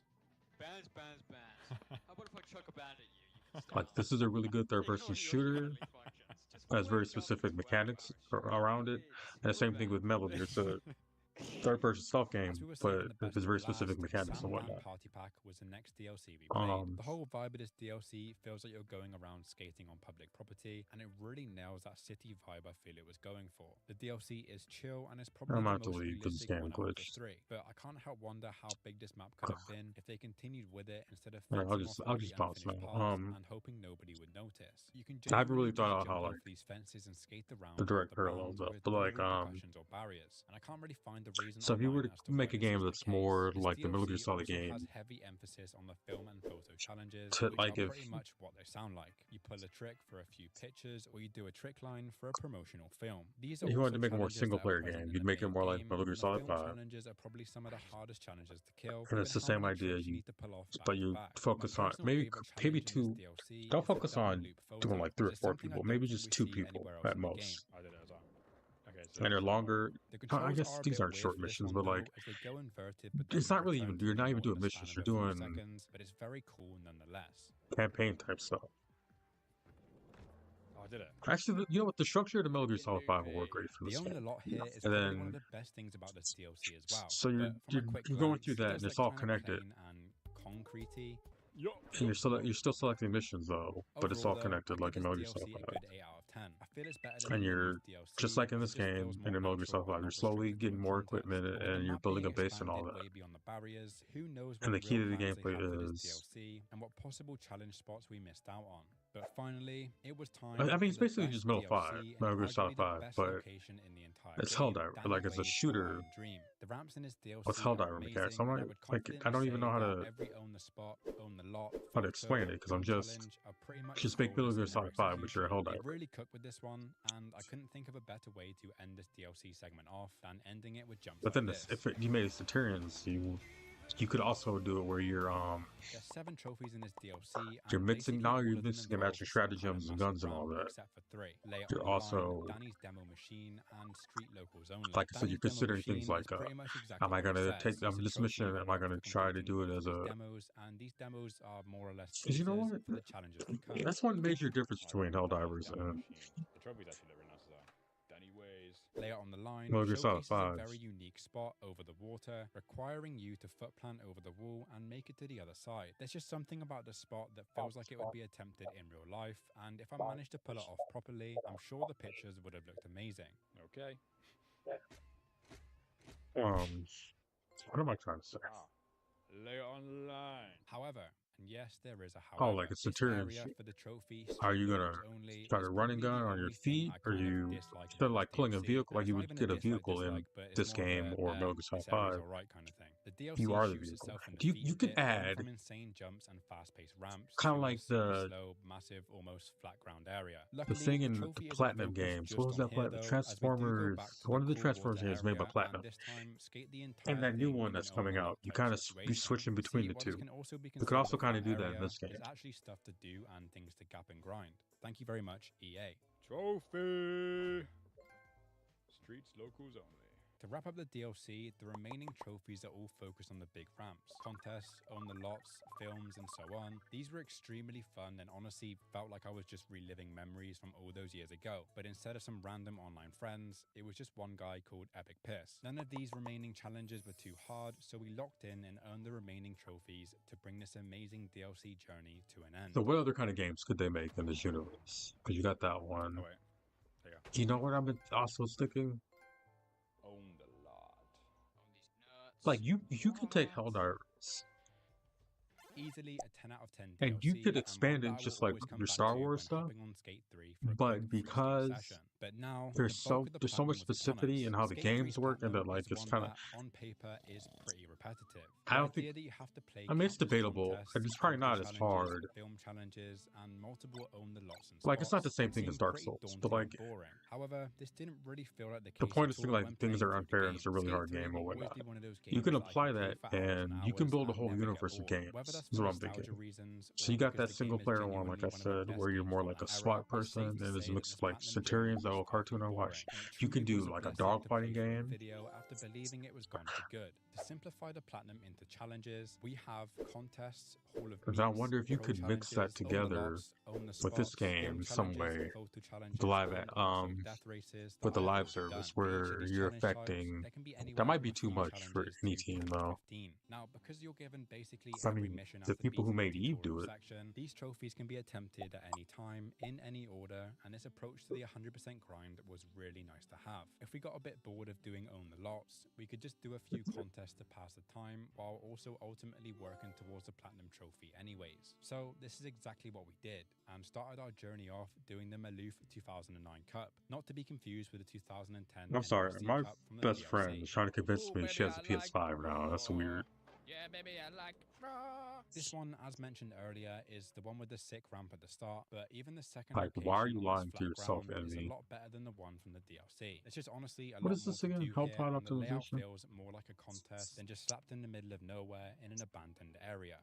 Speaker 6: Bands, bands, bands. How about if I chuck a band at you? You can
Speaker 2: like
Speaker 6: stop.
Speaker 2: this is a really good third-person
Speaker 6: Ignore your
Speaker 2: shooter.
Speaker 6: bodily functions. Just
Speaker 2: Has very
Speaker 6: wake up
Speaker 2: specific
Speaker 6: for 12
Speaker 2: mechanics
Speaker 6: hours.
Speaker 2: around it, and the same thing with Metal Gear. It's a third-person stealth game,
Speaker 4: As we were
Speaker 2: but
Speaker 4: saving the best
Speaker 2: it's
Speaker 4: for
Speaker 2: very
Speaker 4: last,
Speaker 2: specific mechanics and
Speaker 4: Sandman
Speaker 2: whatnot.
Speaker 4: Party Pack was the next DLC we played.
Speaker 2: Um,
Speaker 4: The whole vibe of this DLC feels like you're going around skating on public property, and it really nails that city vibe I feel it was going for. The DLC is chill, and it's probably
Speaker 2: I'm
Speaker 4: the
Speaker 2: about to
Speaker 4: most
Speaker 2: leave because this
Speaker 4: realistic
Speaker 2: game
Speaker 4: one out of the
Speaker 2: glitched.
Speaker 4: 3. But I can't help wonder how big this map could have been if they continued with it instead of
Speaker 2: Yeah,
Speaker 4: fencing off
Speaker 2: I'll
Speaker 4: all
Speaker 2: just
Speaker 4: the
Speaker 2: bounce
Speaker 4: unfinished
Speaker 2: now.
Speaker 4: parts and hoping nobody would notice. You can
Speaker 2: I haven't really
Speaker 4: genuinely
Speaker 2: thought
Speaker 4: just
Speaker 2: out how
Speaker 4: jump
Speaker 2: like
Speaker 4: over these fences and skate around
Speaker 2: the
Speaker 4: all
Speaker 2: direct
Speaker 4: the
Speaker 2: parallels
Speaker 4: bounds
Speaker 2: up,
Speaker 4: with
Speaker 2: but
Speaker 4: no
Speaker 2: like
Speaker 4: repercussions or barriers, and I can't really find the reason
Speaker 2: so if you were
Speaker 4: online
Speaker 2: to
Speaker 4: as to
Speaker 2: make
Speaker 4: why
Speaker 2: a
Speaker 4: this
Speaker 2: game
Speaker 4: was the
Speaker 2: that's
Speaker 4: case.
Speaker 2: more
Speaker 4: This
Speaker 2: like the Metal Gear
Speaker 4: DLC
Speaker 2: Solid
Speaker 4: also has
Speaker 2: game,
Speaker 4: heavy emphasis on the film and photo challenges,
Speaker 2: to
Speaker 4: which
Speaker 2: like
Speaker 4: are
Speaker 2: if
Speaker 4: pretty much what they sound like. You pull a trick for a few pictures, or you do a trick line for a promotional film. These are
Speaker 2: if you wanted
Speaker 4: also
Speaker 2: to make a more
Speaker 4: challenges
Speaker 2: single
Speaker 4: that are
Speaker 2: player
Speaker 4: present
Speaker 2: game,
Speaker 4: in
Speaker 2: you'd
Speaker 4: the
Speaker 2: make it
Speaker 4: main
Speaker 2: more like
Speaker 4: game,
Speaker 2: Metal Gear
Speaker 4: and the
Speaker 2: Solid
Speaker 4: film
Speaker 2: 5,
Speaker 4: challenges are probably some of the hardest challenges to kill,
Speaker 2: and
Speaker 4: with
Speaker 2: it's the
Speaker 4: how
Speaker 2: same
Speaker 4: many
Speaker 2: idea.
Speaker 4: tricks you
Speaker 2: You
Speaker 4: need to pull off
Speaker 2: but
Speaker 4: back to
Speaker 2: you
Speaker 4: back. My
Speaker 2: focus on
Speaker 4: personal
Speaker 2: maybe
Speaker 4: favorite
Speaker 2: maybe
Speaker 4: challenge in
Speaker 2: two.
Speaker 4: this DLC
Speaker 2: Don't
Speaker 4: is the
Speaker 2: focus
Speaker 4: double
Speaker 2: on
Speaker 4: loop
Speaker 2: doing
Speaker 4: photo,
Speaker 2: like 3 or
Speaker 4: which is
Speaker 2: 4
Speaker 4: something I
Speaker 2: people,
Speaker 4: don't
Speaker 2: maybe
Speaker 4: think
Speaker 2: just
Speaker 4: we
Speaker 2: 2
Speaker 4: see
Speaker 2: people
Speaker 4: anywhere else
Speaker 2: at
Speaker 4: in the game.
Speaker 2: most,
Speaker 5: I did it as well. Okay, so
Speaker 2: and they're longer.
Speaker 4: The
Speaker 2: I
Speaker 4: controls
Speaker 2: guess
Speaker 4: are a
Speaker 2: these
Speaker 4: bit
Speaker 2: aren't
Speaker 4: weird
Speaker 2: short
Speaker 4: for this
Speaker 2: missions,
Speaker 4: one
Speaker 2: but like
Speaker 4: though, as they go inverted but then
Speaker 2: it's not really
Speaker 4: return
Speaker 2: even.
Speaker 4: to
Speaker 2: You're not even
Speaker 4: normal
Speaker 2: doing
Speaker 4: in the span
Speaker 2: missions.
Speaker 4: of
Speaker 2: You're
Speaker 4: a few
Speaker 2: doing
Speaker 4: seconds, but it's very cool nonetheless.
Speaker 2: campaign type stuff.
Speaker 5: Oh, I did it.
Speaker 2: Actually, you know what? The structure of the Metal Gear Solid 5 will work great for
Speaker 4: The
Speaker 2: this
Speaker 4: only
Speaker 2: game.
Speaker 4: lot here is
Speaker 2: And
Speaker 4: probably one of
Speaker 2: then
Speaker 4: the best things about this DLC as well.
Speaker 2: so
Speaker 4: But from a quick
Speaker 2: you're going
Speaker 4: glance,
Speaker 2: through
Speaker 4: it
Speaker 2: that,
Speaker 4: does
Speaker 2: and it's
Speaker 4: look
Speaker 2: all
Speaker 4: kinda
Speaker 2: connected.
Speaker 4: plain and concretey.
Speaker 2: And you're still selecting missions though, but it's all
Speaker 4: Overall, though,
Speaker 2: connected
Speaker 4: I
Speaker 2: like in
Speaker 4: give
Speaker 2: Metal
Speaker 4: this
Speaker 2: Gear
Speaker 4: DLC
Speaker 2: Solid
Speaker 4: a
Speaker 2: 5.
Speaker 4: good 8 out of 10. I feel it's better than
Speaker 2: And
Speaker 4: the
Speaker 2: you're
Speaker 4: Maloof DLC,
Speaker 2: just like in
Speaker 4: because
Speaker 2: this
Speaker 4: it just
Speaker 2: game
Speaker 4: feels
Speaker 2: in
Speaker 4: more
Speaker 2: the Metal Gear
Speaker 4: natural
Speaker 2: Solid 5,
Speaker 4: and
Speaker 2: you're
Speaker 4: not
Speaker 2: slowly
Speaker 4: restricted to
Speaker 2: getting
Speaker 4: a
Speaker 2: more
Speaker 4: contest.
Speaker 2: equipment
Speaker 4: But with the
Speaker 2: and you're
Speaker 4: map
Speaker 2: building a
Speaker 4: being
Speaker 2: base and all
Speaker 4: expanded
Speaker 2: that.
Speaker 4: way beyond the barriers, who knows what
Speaker 2: And the key
Speaker 4: real
Speaker 2: to the
Speaker 4: plans they
Speaker 2: gameplay
Speaker 4: have for this
Speaker 2: is
Speaker 4: DLC and what possible challenge spots we missed out on. But finally, it was time.
Speaker 2: I mean, it's
Speaker 4: for the
Speaker 2: basically
Speaker 4: best
Speaker 2: just Metal 5,
Speaker 4: DLC in
Speaker 2: Metal Gear
Speaker 4: arguably
Speaker 2: Solid
Speaker 4: the
Speaker 2: 5,
Speaker 4: best
Speaker 2: but
Speaker 4: location in the entire
Speaker 2: it's
Speaker 4: game,
Speaker 2: Helldiver.
Speaker 4: Danny
Speaker 2: Like, it's a
Speaker 4: Wade's
Speaker 2: shooter.
Speaker 4: Hawaiian Dream. The ramps in this DLC
Speaker 2: What's
Speaker 4: are
Speaker 2: Helldiver
Speaker 4: amazing,
Speaker 2: mechanics? I'm
Speaker 4: and I
Speaker 2: not,
Speaker 4: would
Speaker 2: like,
Speaker 4: confidently
Speaker 2: I don't even
Speaker 4: say
Speaker 2: know how
Speaker 4: that
Speaker 2: to
Speaker 4: every own the spot, own the lot,
Speaker 2: explain it, because I'm
Speaker 4: photo,
Speaker 2: just
Speaker 4: challenge are pretty much
Speaker 2: just make Metal
Speaker 4: flawless
Speaker 2: Gear
Speaker 4: in their
Speaker 2: Solid 5, but you're a
Speaker 4: execution. It
Speaker 2: Helldiver.
Speaker 4: really cooked with this one, and I couldn't think of a better way to end this DLC segment off than ending it with jumps
Speaker 2: But
Speaker 4: like
Speaker 2: then
Speaker 4: this.
Speaker 2: if you made it Centurions, you could also do it where you're
Speaker 4: There's 7 trophies in this DLC.
Speaker 2: you're
Speaker 4: and
Speaker 2: mixing
Speaker 4: basically
Speaker 2: now
Speaker 4: all
Speaker 2: you're
Speaker 4: of them
Speaker 2: mixing and
Speaker 4: involve
Speaker 2: matching
Speaker 4: some kind of
Speaker 2: stratagems and
Speaker 4: massive
Speaker 2: guns and all
Speaker 4: ramp,
Speaker 2: that.
Speaker 4: except for 3. Layer
Speaker 2: You're
Speaker 4: on the line,
Speaker 2: also,
Speaker 4: Danny's demo machine and street locals only.
Speaker 2: like I said, you're
Speaker 4: Danny's demo
Speaker 2: considering things
Speaker 4: machine
Speaker 2: like
Speaker 4: is pretty much exactly
Speaker 2: am I
Speaker 4: what it
Speaker 2: gonna
Speaker 4: says.
Speaker 2: take
Speaker 4: It's a
Speaker 2: this
Speaker 4: trophy
Speaker 2: mission? Am I
Speaker 4: reward
Speaker 2: gonna
Speaker 4: for
Speaker 2: try to
Speaker 4: completing
Speaker 2: do it
Speaker 4: both
Speaker 2: as
Speaker 4: of these
Speaker 2: a?
Speaker 4: demos, and these demos are more or less
Speaker 2: Because you know
Speaker 4: teasers
Speaker 2: what?
Speaker 4: for the challenges to come.
Speaker 2: That's one major difference between Helldivers and
Speaker 5: The trophies actually look really nice as well. Danny Ways.
Speaker 4: Layer on the line
Speaker 2: Metal Gear Solid
Speaker 4: showcases a
Speaker 2: 5.
Speaker 4: very unique spot over the water, requiring you to foot plant over the wall and make it to the other side. There's just something about the spot that feels like it would be attempted in real life, and if I managed to pull it off properly, I'm sure the pictures would have looked amazing.
Speaker 5: Okay.
Speaker 2: What am I trying to say?
Speaker 5: Layer online.
Speaker 4: However, and yes, there is a
Speaker 2: Oh,
Speaker 4: however.
Speaker 2: like a
Speaker 4: This
Speaker 2: Centurion
Speaker 4: area
Speaker 2: shit.
Speaker 4: for the trophy
Speaker 2: Are you
Speaker 4: street
Speaker 2: gonna
Speaker 4: locals only
Speaker 2: start
Speaker 4: is
Speaker 2: a running
Speaker 4: probably
Speaker 2: gun
Speaker 4: the
Speaker 2: on your
Speaker 4: only thing
Speaker 2: feet,
Speaker 4: I
Speaker 2: or
Speaker 4: kind of
Speaker 2: you
Speaker 4: dislike
Speaker 2: instead of
Speaker 4: about
Speaker 2: like
Speaker 4: this
Speaker 2: pulling a
Speaker 4: DLC.
Speaker 2: vehicle like
Speaker 4: It's
Speaker 2: you
Speaker 4: not
Speaker 2: would
Speaker 4: even
Speaker 2: get a
Speaker 4: dislike,
Speaker 2: vehicle in
Speaker 4: but it's
Speaker 2: this
Speaker 4: more of
Speaker 2: game
Speaker 4: a,
Speaker 2: or Metal Gear Solid
Speaker 4: this area's
Speaker 2: 5?
Speaker 4: alright kind of thing. The DLC
Speaker 2: You are the
Speaker 4: shoots
Speaker 2: vehicle.
Speaker 4: itself in the
Speaker 2: You
Speaker 4: feet
Speaker 2: could
Speaker 4: a bit, going
Speaker 2: add
Speaker 4: from insane jumps and fast-paced ramps
Speaker 2: kind
Speaker 4: to
Speaker 2: of
Speaker 4: a
Speaker 2: like
Speaker 4: super
Speaker 2: the
Speaker 4: slow, massive, almost flat ground area.
Speaker 2: the
Speaker 4: Luckily,
Speaker 2: thing
Speaker 4: the
Speaker 2: in the
Speaker 4: trophy isn't
Speaker 2: Platinum
Speaker 4: focused
Speaker 2: games.
Speaker 4: just
Speaker 2: What was
Speaker 4: on
Speaker 2: that?
Speaker 4: here
Speaker 2: Platinum
Speaker 4: though, as we do go
Speaker 2: Transformers.
Speaker 4: back to
Speaker 2: One of the
Speaker 4: cool
Speaker 2: Transformers
Speaker 4: water
Speaker 2: games made by
Speaker 4: area,
Speaker 2: Platinum.
Speaker 4: and this time skate the entire
Speaker 2: And that new
Speaker 4: thing
Speaker 2: one
Speaker 4: in
Speaker 2: that's
Speaker 4: an
Speaker 2: coming
Speaker 4: own
Speaker 2: out, you
Speaker 4: type
Speaker 2: kind of be
Speaker 4: situation.
Speaker 2: switching between
Speaker 4: See,
Speaker 2: the
Speaker 4: what
Speaker 2: two.
Speaker 4: this can also be
Speaker 2: You could
Speaker 4: considered
Speaker 2: also
Speaker 4: a
Speaker 2: kind of
Speaker 4: fun
Speaker 2: do that in
Speaker 4: area
Speaker 2: this game.
Speaker 4: is actually stuff to do and things to gap and grind. Thank you very much, EA.
Speaker 5: Trophy. Streets locals only.
Speaker 4: To wrap up the DLC, the remaining trophies are all focused on the big ramps, contests, own the lots, films, and so on. These were extremely fun and honestly felt like I was just reliving memories from all those years ago. But instead of some random online friends, it was just one guy called Epic Piss. None of these remaining challenges were too hard, so we locked in and earned the remaining trophies to bring this amazing DLC journey to an end.
Speaker 2: So what other kind of games could they make in this universe? Because you got that one.
Speaker 5: Oh wait. There you go.
Speaker 2: You know what I've been also sticking?
Speaker 5: Own the lot.
Speaker 6: Own these nuts.
Speaker 2: Like you could take Helldivers
Speaker 4: Easily a 10 out of 10 DLC,
Speaker 2: and you could expand
Speaker 4: one
Speaker 2: it
Speaker 4: that I
Speaker 2: just
Speaker 4: will
Speaker 2: like
Speaker 4: always come
Speaker 2: your
Speaker 4: back
Speaker 2: Star
Speaker 4: to
Speaker 2: Wars
Speaker 4: when
Speaker 2: stuff.
Speaker 4: hopping on Skate 3 for a
Speaker 2: But
Speaker 4: quick
Speaker 2: because
Speaker 4: freestyle session. But now
Speaker 2: there's
Speaker 4: the bulk of the
Speaker 2: so much
Speaker 4: platinum was upon
Speaker 2: specificity
Speaker 4: us.
Speaker 2: in how the
Speaker 4: Skate
Speaker 2: games
Speaker 4: 3's
Speaker 2: work, and that
Speaker 4: platinum
Speaker 2: like
Speaker 4: is
Speaker 2: it's
Speaker 4: one
Speaker 2: kind of
Speaker 4: that on paper is pretty repetitive.
Speaker 2: I
Speaker 4: The
Speaker 2: don't think
Speaker 4: idea that you have to play
Speaker 2: I mean it's
Speaker 4: countless
Speaker 2: debatable.
Speaker 4: contests,
Speaker 2: And it's probably
Speaker 4: photo
Speaker 2: not as
Speaker 4: challenges,
Speaker 2: hard.
Speaker 4: film challenges, and multiple own the lots and
Speaker 2: Like it's not the
Speaker 4: spots
Speaker 2: same
Speaker 4: can
Speaker 2: thing as
Speaker 4: seem
Speaker 2: Dark
Speaker 4: pretty
Speaker 2: Souls,
Speaker 4: daunting
Speaker 2: but like
Speaker 4: and boring. However, this didn't really feel like the
Speaker 2: the
Speaker 4: case
Speaker 2: point
Speaker 4: at
Speaker 2: is
Speaker 4: all
Speaker 2: like
Speaker 4: when
Speaker 2: things
Speaker 4: playing
Speaker 2: are
Speaker 4: through the
Speaker 2: unfair and it's a
Speaker 4: game.
Speaker 2: really
Speaker 4: Skate
Speaker 2: hard
Speaker 4: 3
Speaker 2: game or
Speaker 4: will always
Speaker 2: whatnot.
Speaker 4: be one of those
Speaker 2: You
Speaker 4: games
Speaker 2: can
Speaker 4: that I
Speaker 2: apply
Speaker 4: play
Speaker 2: that
Speaker 4: for hours
Speaker 2: and you can
Speaker 4: hours
Speaker 2: build a
Speaker 4: and
Speaker 2: whole
Speaker 4: never get
Speaker 2: universe of
Speaker 4: bored. Whether
Speaker 2: games.
Speaker 4: that's
Speaker 2: Is
Speaker 4: for
Speaker 2: what I'm
Speaker 4: nostalgia
Speaker 2: thinking.
Speaker 4: reasons
Speaker 2: So
Speaker 4: or
Speaker 2: you got
Speaker 4: because
Speaker 2: that
Speaker 4: the
Speaker 2: single
Speaker 4: game is
Speaker 2: player one, like I
Speaker 4: genuinely one of the
Speaker 2: said,
Speaker 4: best
Speaker 2: where you're
Speaker 4: games
Speaker 2: more
Speaker 4: from
Speaker 2: like
Speaker 4: that
Speaker 2: a
Speaker 4: era,
Speaker 2: SWAT
Speaker 4: it's safe
Speaker 2: person,
Speaker 4: to
Speaker 2: and it's
Speaker 4: say that
Speaker 2: mixed
Speaker 4: this
Speaker 2: like
Speaker 4: platinum journey
Speaker 2: Centurions, that
Speaker 4: was
Speaker 2: whole
Speaker 4: far too
Speaker 2: cartoon I
Speaker 4: boring,
Speaker 2: watched.
Speaker 4: and it
Speaker 2: You can
Speaker 4: truly
Speaker 2: do
Speaker 4: was a
Speaker 2: like a
Speaker 4: blessing to
Speaker 2: dogfighting
Speaker 4: play through the
Speaker 2: game.
Speaker 4: video after believing it was gone for good. To simplify the platinum into challenges, we have contests, Hall of
Speaker 2: Because I
Speaker 4: Meats,
Speaker 2: wonder if you
Speaker 4: pro
Speaker 2: could mix that
Speaker 4: challenges, own the
Speaker 2: together
Speaker 4: lots, own the
Speaker 2: with this
Speaker 4: spots,
Speaker 2: game
Speaker 4: film
Speaker 2: in some
Speaker 4: challenges,
Speaker 2: way,
Speaker 4: photo challenges,
Speaker 2: the live
Speaker 4: and also death races that
Speaker 2: with the
Speaker 4: I've
Speaker 2: live
Speaker 4: already
Speaker 2: service
Speaker 4: done. For each of
Speaker 2: where
Speaker 4: these
Speaker 2: you're
Speaker 4: challenge types,
Speaker 2: affecting.
Speaker 4: there can be anywhere
Speaker 2: That might
Speaker 4: from
Speaker 2: be
Speaker 4: a
Speaker 2: too
Speaker 4: few
Speaker 2: much for
Speaker 4: challenges
Speaker 2: any
Speaker 4: to
Speaker 2: team
Speaker 4: 10 to
Speaker 2: though.
Speaker 4: 15. Now, because you're given basically
Speaker 2: 'Cause I
Speaker 4: every
Speaker 2: mean,
Speaker 4: mission
Speaker 2: the
Speaker 4: after
Speaker 2: people who
Speaker 4: beating
Speaker 2: made
Speaker 4: the
Speaker 2: Eve do
Speaker 4: tutorial
Speaker 2: it.
Speaker 4: section, these trophies can be attempted at any time, in any order, and this approach to the 100% grind was really nice to have. If we got a bit bored of doing own the lots, we could just do a few contests to pass the time while also ultimately working towards the platinum trophy anyways. So this is exactly what we did, and started our journey off doing the Maloof 2009 Cup, not to be confused with the 2010
Speaker 2: I'm sorry,
Speaker 4: NYC
Speaker 2: my
Speaker 4: Cup from the
Speaker 2: best
Speaker 4: DLC.
Speaker 2: friend is trying to convince
Speaker 6: Ooh,
Speaker 2: me she
Speaker 6: baby,
Speaker 2: has a
Speaker 6: I
Speaker 2: PS5
Speaker 6: like
Speaker 2: now. That's
Speaker 6: raw.
Speaker 2: weird.
Speaker 6: Yeah, baby, I like raw.
Speaker 4: This one, as mentioned earlier, is the one with the sick ramp at the start, but even the second
Speaker 2: Like, why are
Speaker 4: location
Speaker 2: you
Speaker 4: on
Speaker 2: lying
Speaker 4: this
Speaker 2: to
Speaker 4: flat
Speaker 2: yourself,
Speaker 4: ground is a
Speaker 2: enemy?
Speaker 4: lot better than the one from the DLC. It's just honestly a
Speaker 2: What
Speaker 4: lot
Speaker 2: is
Speaker 4: more
Speaker 2: this
Speaker 4: to
Speaker 2: again?
Speaker 4: do
Speaker 2: Help
Speaker 4: here,
Speaker 2: file
Speaker 4: and the layout
Speaker 2: optimization?
Speaker 4: feels more like a contest than just slapped in the middle of nowhere in an abandoned area.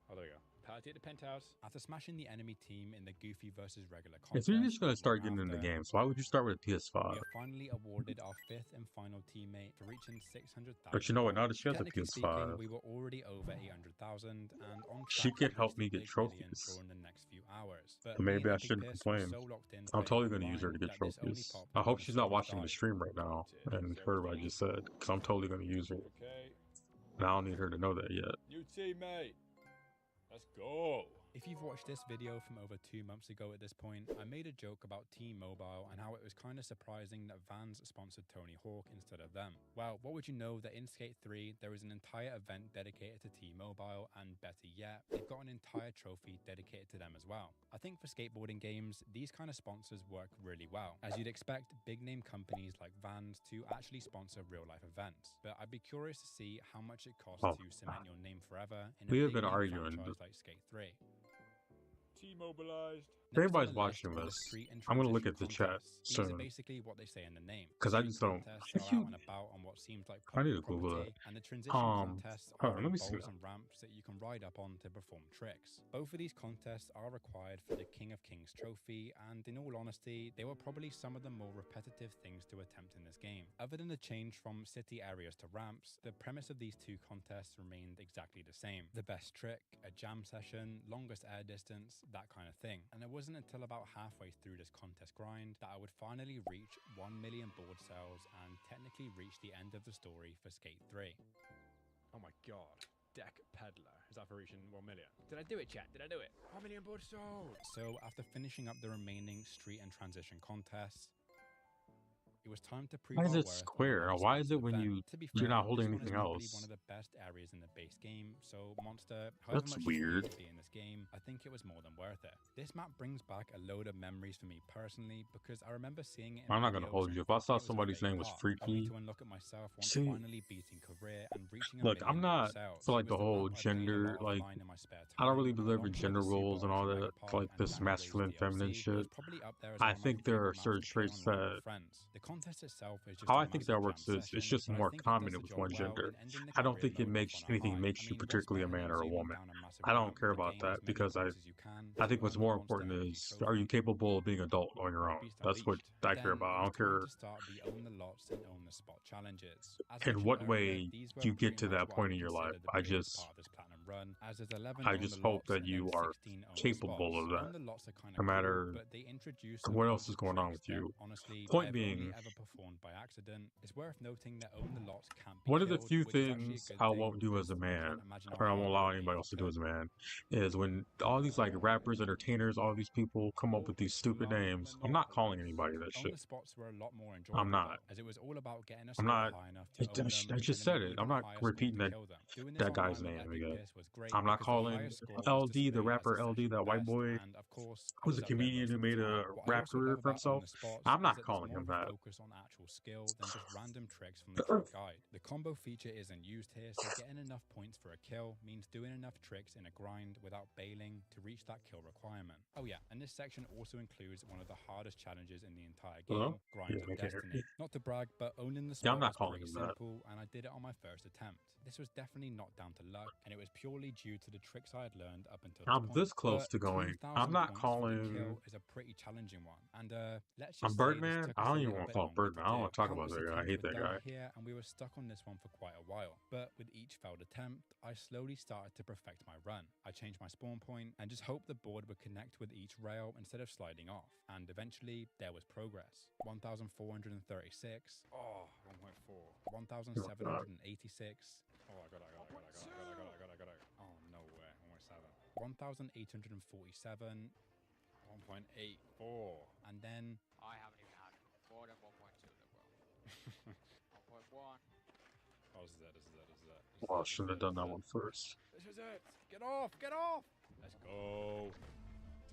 Speaker 5: Oh, there you go. Party at the penthouse.
Speaker 4: After smashing the enemy team in the Goofy versus regular
Speaker 2: If
Speaker 4: contest,
Speaker 2: you're just gonna
Speaker 4: and
Speaker 2: start
Speaker 4: one
Speaker 2: getting into
Speaker 4: after,
Speaker 2: games, why would you start with a
Speaker 4: we
Speaker 2: PS5?
Speaker 4: are finally awarded our 5th and final teammate for reaching 600,000.
Speaker 2: But you know what? Now that she has a
Speaker 4: Technically speaking,
Speaker 2: PS5,
Speaker 4: we were already over 800,000 and on
Speaker 2: she
Speaker 4: track
Speaker 2: could
Speaker 4: to
Speaker 2: help
Speaker 4: reach
Speaker 2: me
Speaker 4: the
Speaker 2: get
Speaker 4: big million
Speaker 2: trophies.
Speaker 4: during the next few hours. But
Speaker 2: So
Speaker 4: me
Speaker 2: maybe
Speaker 4: and
Speaker 2: I
Speaker 4: Epic
Speaker 2: shouldn't
Speaker 4: Piss were
Speaker 2: complain.
Speaker 4: so locked in
Speaker 2: I'm
Speaker 4: playing
Speaker 2: totally gonna use her
Speaker 4: online
Speaker 2: to get
Speaker 4: that this only
Speaker 2: trophies.
Speaker 4: popped
Speaker 2: I
Speaker 4: when
Speaker 2: hope
Speaker 4: the
Speaker 2: she's not
Speaker 4: server
Speaker 2: watching the
Speaker 4: died.
Speaker 2: stream right now and heard what I just said, because I'm totally gonna use her.
Speaker 5: Okay.
Speaker 2: And I don't need her to know that yet.
Speaker 5: New teammate. Let's go.
Speaker 4: If you've watched this video from over 2 months ago at this point, I made a joke about T-Mobile and how it was kind of surprising that Vans sponsored Tony Hawk instead of them. Well, what would you know that in Skate 3, there is an entire event dedicated to T-Mobile, and better yet, they've got an entire trophy dedicated to them as well. I think for skateboarding games, these kind of sponsors work really well, as you'd expect big name companies like Vans to actually sponsor real life events. But I'd be curious to see how much it costs to cement your name forever in a
Speaker 2: We have
Speaker 4: big
Speaker 2: been
Speaker 4: name
Speaker 2: arguing.
Speaker 4: franchise like Skate 3.
Speaker 5: T-mobilized.
Speaker 2: If everybody's watching this, I'm gonna look at the chat
Speaker 4: These are
Speaker 2: soon.
Speaker 4: basically what they say in the name.
Speaker 2: Because I
Speaker 4: Street
Speaker 2: just don't.
Speaker 4: contests are out and about on what seems like
Speaker 2: I need
Speaker 4: public
Speaker 2: to Google
Speaker 4: property,
Speaker 2: it.
Speaker 4: and the transition contests
Speaker 2: Hold
Speaker 4: are
Speaker 2: on, let
Speaker 4: on
Speaker 2: me see
Speaker 4: poles
Speaker 2: that.
Speaker 4: and ramps that you can ride up on to perform tricks. Both of these contests are required for the King of Kings trophy, and in all honesty, they were probably some of the more repetitive things to attempt in this game. Other than the change from city areas to ramps, the premise of these two contests remained exactly the same. The best trick, a jam session, longest air distance, that kind of thing. And it wasn't until about halfway through this contest grind that I would finally reach 1 million board sales and technically reach the end of the story for Skate 3.
Speaker 5: Oh my god. Deck Peddler. Is that for reaching 1 million? Did I do it, chat? Did I do it? 1 million boards sold!
Speaker 4: So after finishing up the remaining street and transition contests, it was time to prove
Speaker 2: Why is
Speaker 4: our
Speaker 2: it
Speaker 4: worth
Speaker 2: square?
Speaker 4: on the
Speaker 2: Why is it
Speaker 4: event.
Speaker 2: when you
Speaker 4: To be
Speaker 2: you're
Speaker 4: fair,
Speaker 2: not holding
Speaker 4: this one is
Speaker 2: anything
Speaker 4: notably
Speaker 2: else?
Speaker 4: one of the best areas in the base game, so Monster, however
Speaker 2: That's
Speaker 4: much
Speaker 2: weird.
Speaker 4: you to be in this game, I think it was more than worth it. This map brings back a load of memories for me personally, because I remember seeing it in
Speaker 2: I'm not gonna
Speaker 4: videos
Speaker 2: hold
Speaker 4: and
Speaker 2: you. If I
Speaker 4: thinking
Speaker 2: saw
Speaker 4: it was a
Speaker 2: somebody's
Speaker 4: fake
Speaker 2: name was
Speaker 4: part,
Speaker 2: Freaky,
Speaker 4: only to unlock it myself once
Speaker 2: see,
Speaker 4: finally beating career and reaching a
Speaker 2: look, I'm
Speaker 4: million
Speaker 2: not
Speaker 4: sales.
Speaker 2: for
Speaker 4: It
Speaker 2: like
Speaker 4: was
Speaker 2: the
Speaker 4: the
Speaker 2: whole
Speaker 4: map I played a
Speaker 2: gender,
Speaker 4: lot
Speaker 2: like
Speaker 4: offline in my spare
Speaker 2: I don't really
Speaker 4: time,
Speaker 2: believe in
Speaker 4: alongside
Speaker 2: gender
Speaker 4: the
Speaker 2: roles and all
Speaker 4: Super
Speaker 2: that,
Speaker 4: Mega
Speaker 2: for like
Speaker 4: Park and
Speaker 2: this
Speaker 4: Danny Ray's
Speaker 2: masculine, feminine
Speaker 4: DLC. It
Speaker 2: shit.
Speaker 4: was probably up there as
Speaker 2: I
Speaker 4: one of my
Speaker 2: think there are
Speaker 4: favorite maps
Speaker 2: certain
Speaker 4: to play
Speaker 2: traits
Speaker 4: online with
Speaker 2: that
Speaker 4: friends. The contest itself is just
Speaker 2: how
Speaker 4: a
Speaker 2: I think
Speaker 4: massive
Speaker 2: that works
Speaker 4: jam
Speaker 2: is it's
Speaker 4: session,
Speaker 2: just
Speaker 4: but I
Speaker 2: more
Speaker 4: think it does
Speaker 2: common
Speaker 4: the
Speaker 2: with
Speaker 4: job
Speaker 2: one
Speaker 4: well
Speaker 2: gender.
Speaker 4: in ending the
Speaker 2: I don't
Speaker 4: career
Speaker 2: think it
Speaker 4: note
Speaker 2: makes
Speaker 4: off on a
Speaker 2: anything
Speaker 4: high.
Speaker 2: makes
Speaker 4: I
Speaker 2: you
Speaker 4: mean, what's
Speaker 2: particularly a
Speaker 4: better
Speaker 2: man
Speaker 4: than
Speaker 2: or a
Speaker 4: zooming
Speaker 2: woman.
Speaker 4: down a massive
Speaker 2: I don't
Speaker 4: ramp
Speaker 2: care
Speaker 4: with a
Speaker 2: about
Speaker 4: gain
Speaker 2: that
Speaker 4: as many
Speaker 2: because
Speaker 4: points as you can
Speaker 2: I
Speaker 4: to
Speaker 2: think what's
Speaker 4: earn the
Speaker 2: more
Speaker 4: Monster
Speaker 2: important
Speaker 4: MVP
Speaker 2: is are you
Speaker 4: trophy?
Speaker 2: capable of being adult on your own?
Speaker 5: Beast
Speaker 2: That's what
Speaker 5: unleashed.
Speaker 2: I
Speaker 4: Then
Speaker 2: care about.
Speaker 4: it
Speaker 2: I
Speaker 4: was
Speaker 2: don't
Speaker 4: time
Speaker 2: care
Speaker 4: to start the own the lots and own the spot challenges. As
Speaker 2: in
Speaker 4: mentioned
Speaker 2: what
Speaker 4: earlier,
Speaker 2: way
Speaker 4: these were
Speaker 2: you get
Speaker 4: pretty
Speaker 2: to
Speaker 4: much
Speaker 2: that
Speaker 4: what I
Speaker 2: point
Speaker 4: would
Speaker 2: in your life.
Speaker 4: consider the biggest part of this platinum run, as there's 11
Speaker 2: I
Speaker 4: own the
Speaker 2: just hope
Speaker 4: lots
Speaker 2: that
Speaker 4: and then
Speaker 2: you are
Speaker 4: 16 own the
Speaker 2: capable
Speaker 4: spots.
Speaker 2: of that,
Speaker 4: Own the lots are kind
Speaker 2: no
Speaker 4: of cool,
Speaker 2: matter
Speaker 4: but they introduce some
Speaker 2: what else
Speaker 4: awesome
Speaker 2: is going on
Speaker 4: tricks
Speaker 2: with
Speaker 4: that
Speaker 2: you.
Speaker 4: honestly
Speaker 2: Point
Speaker 4: I've only
Speaker 2: being,
Speaker 4: ever performed by accident. It's worth noting that own the lots can't be
Speaker 2: one of the
Speaker 4: killed,
Speaker 2: few
Speaker 4: which is actually a
Speaker 2: things
Speaker 4: good
Speaker 2: I
Speaker 4: thing,
Speaker 2: won't do
Speaker 4: because
Speaker 2: as a
Speaker 4: I
Speaker 2: man,
Speaker 4: can't imagine how
Speaker 2: or I won't
Speaker 4: hard it
Speaker 2: allow
Speaker 4: would be
Speaker 2: anybody
Speaker 4: if
Speaker 2: else to
Speaker 4: I
Speaker 2: do
Speaker 4: could.
Speaker 2: as a man, is when all these like rappers, entertainers, all these people come up with these stupid names. I'm not calling anybody that
Speaker 4: Own
Speaker 2: shit.
Speaker 4: the spots were a lot more
Speaker 2: I'm
Speaker 4: enjoyable
Speaker 2: not.
Speaker 4: though, as it was all about getting a
Speaker 2: I'm
Speaker 4: score
Speaker 2: not.
Speaker 4: high enough to own them,
Speaker 2: I
Speaker 4: and
Speaker 2: just
Speaker 4: then
Speaker 2: said
Speaker 4: an
Speaker 2: it. I'm
Speaker 4: even
Speaker 2: not
Speaker 4: higher score
Speaker 2: repeating
Speaker 4: to
Speaker 2: that
Speaker 4: kill them. Doing this
Speaker 2: that guy's
Speaker 4: online with
Speaker 2: name
Speaker 4: Epic
Speaker 2: again.
Speaker 4: Piss was great
Speaker 2: I'm not
Speaker 4: because the
Speaker 2: calling
Speaker 4: highest score was
Speaker 2: LD the
Speaker 4: displayed as
Speaker 2: rapper
Speaker 4: a
Speaker 2: LD,
Speaker 4: session
Speaker 2: that white
Speaker 4: best,
Speaker 2: boy
Speaker 4: and of course I
Speaker 2: who's
Speaker 4: was
Speaker 2: a
Speaker 4: up there
Speaker 2: comedian
Speaker 4: most
Speaker 2: who
Speaker 4: of the
Speaker 2: made
Speaker 4: time.
Speaker 2: a
Speaker 4: What I
Speaker 2: rap
Speaker 4: also
Speaker 2: career
Speaker 4: love
Speaker 2: for
Speaker 4: about Own
Speaker 2: himself.
Speaker 4: the Spots
Speaker 2: I'm
Speaker 4: is
Speaker 2: not
Speaker 4: that there's
Speaker 2: calling
Speaker 4: more
Speaker 2: him
Speaker 4: of a
Speaker 2: that.
Speaker 4: focus on actual skill than just random tricks from the trick guide. The combo feature isn't used here, so getting enough points for a kill means doing enough tricks in a grind without bailing to reach that kill requirement. Oh yeah, and this section also includes one of the hardest challenges in the entire
Speaker 2: Hello?
Speaker 4: game, Grinds
Speaker 2: Yeah,
Speaker 4: of
Speaker 2: they can't hear me.
Speaker 4: Destiny. Not to brag, but owning the
Speaker 2: Yeah, I'm
Speaker 4: spot
Speaker 2: not
Speaker 4: was
Speaker 2: calling
Speaker 4: pretty
Speaker 2: him that.
Speaker 4: simple, and I did it on my first attempt. This was definitely not down to luck, and it was purely due to the tricks I had learned up until this
Speaker 2: I'm
Speaker 4: point.
Speaker 2: this close
Speaker 4: But
Speaker 2: to going.
Speaker 4: 2,000
Speaker 2: I'm not
Speaker 4: points for the
Speaker 2: calling.
Speaker 4: kill is a pretty challenging one, and let's
Speaker 2: I'm
Speaker 4: just say this
Speaker 2: Birdman.
Speaker 4: took
Speaker 2: I
Speaker 4: us a
Speaker 2: don't even
Speaker 4: little
Speaker 2: want to
Speaker 4: bit
Speaker 2: call him
Speaker 4: longer to
Speaker 2: Birdman. I don't
Speaker 4: do.
Speaker 2: want to talk about
Speaker 4: Countless
Speaker 2: that guy. I
Speaker 4: attempts
Speaker 2: hate
Speaker 4: were
Speaker 2: that
Speaker 4: done
Speaker 2: guy.
Speaker 4: here, and we were stuck on this one for quite a while. But with each failed attempt, I slowly started to perfect my run. I changed my spawn point and just hoped the board would connect with each rail instead of sliding off. And eventually, there was progress. 1,436.
Speaker 5: Oh, 1.4.
Speaker 4: 1,786. Oh, I got it. Oh, no way. 1.7. 1,847.
Speaker 5: 1.84.
Speaker 4: And then
Speaker 6: I haven't even had more than 1.2 that well. 1.1.
Speaker 4: oh, this is it.
Speaker 2: Well, I should have done that one first.
Speaker 5: This is it. Get off. Let's go.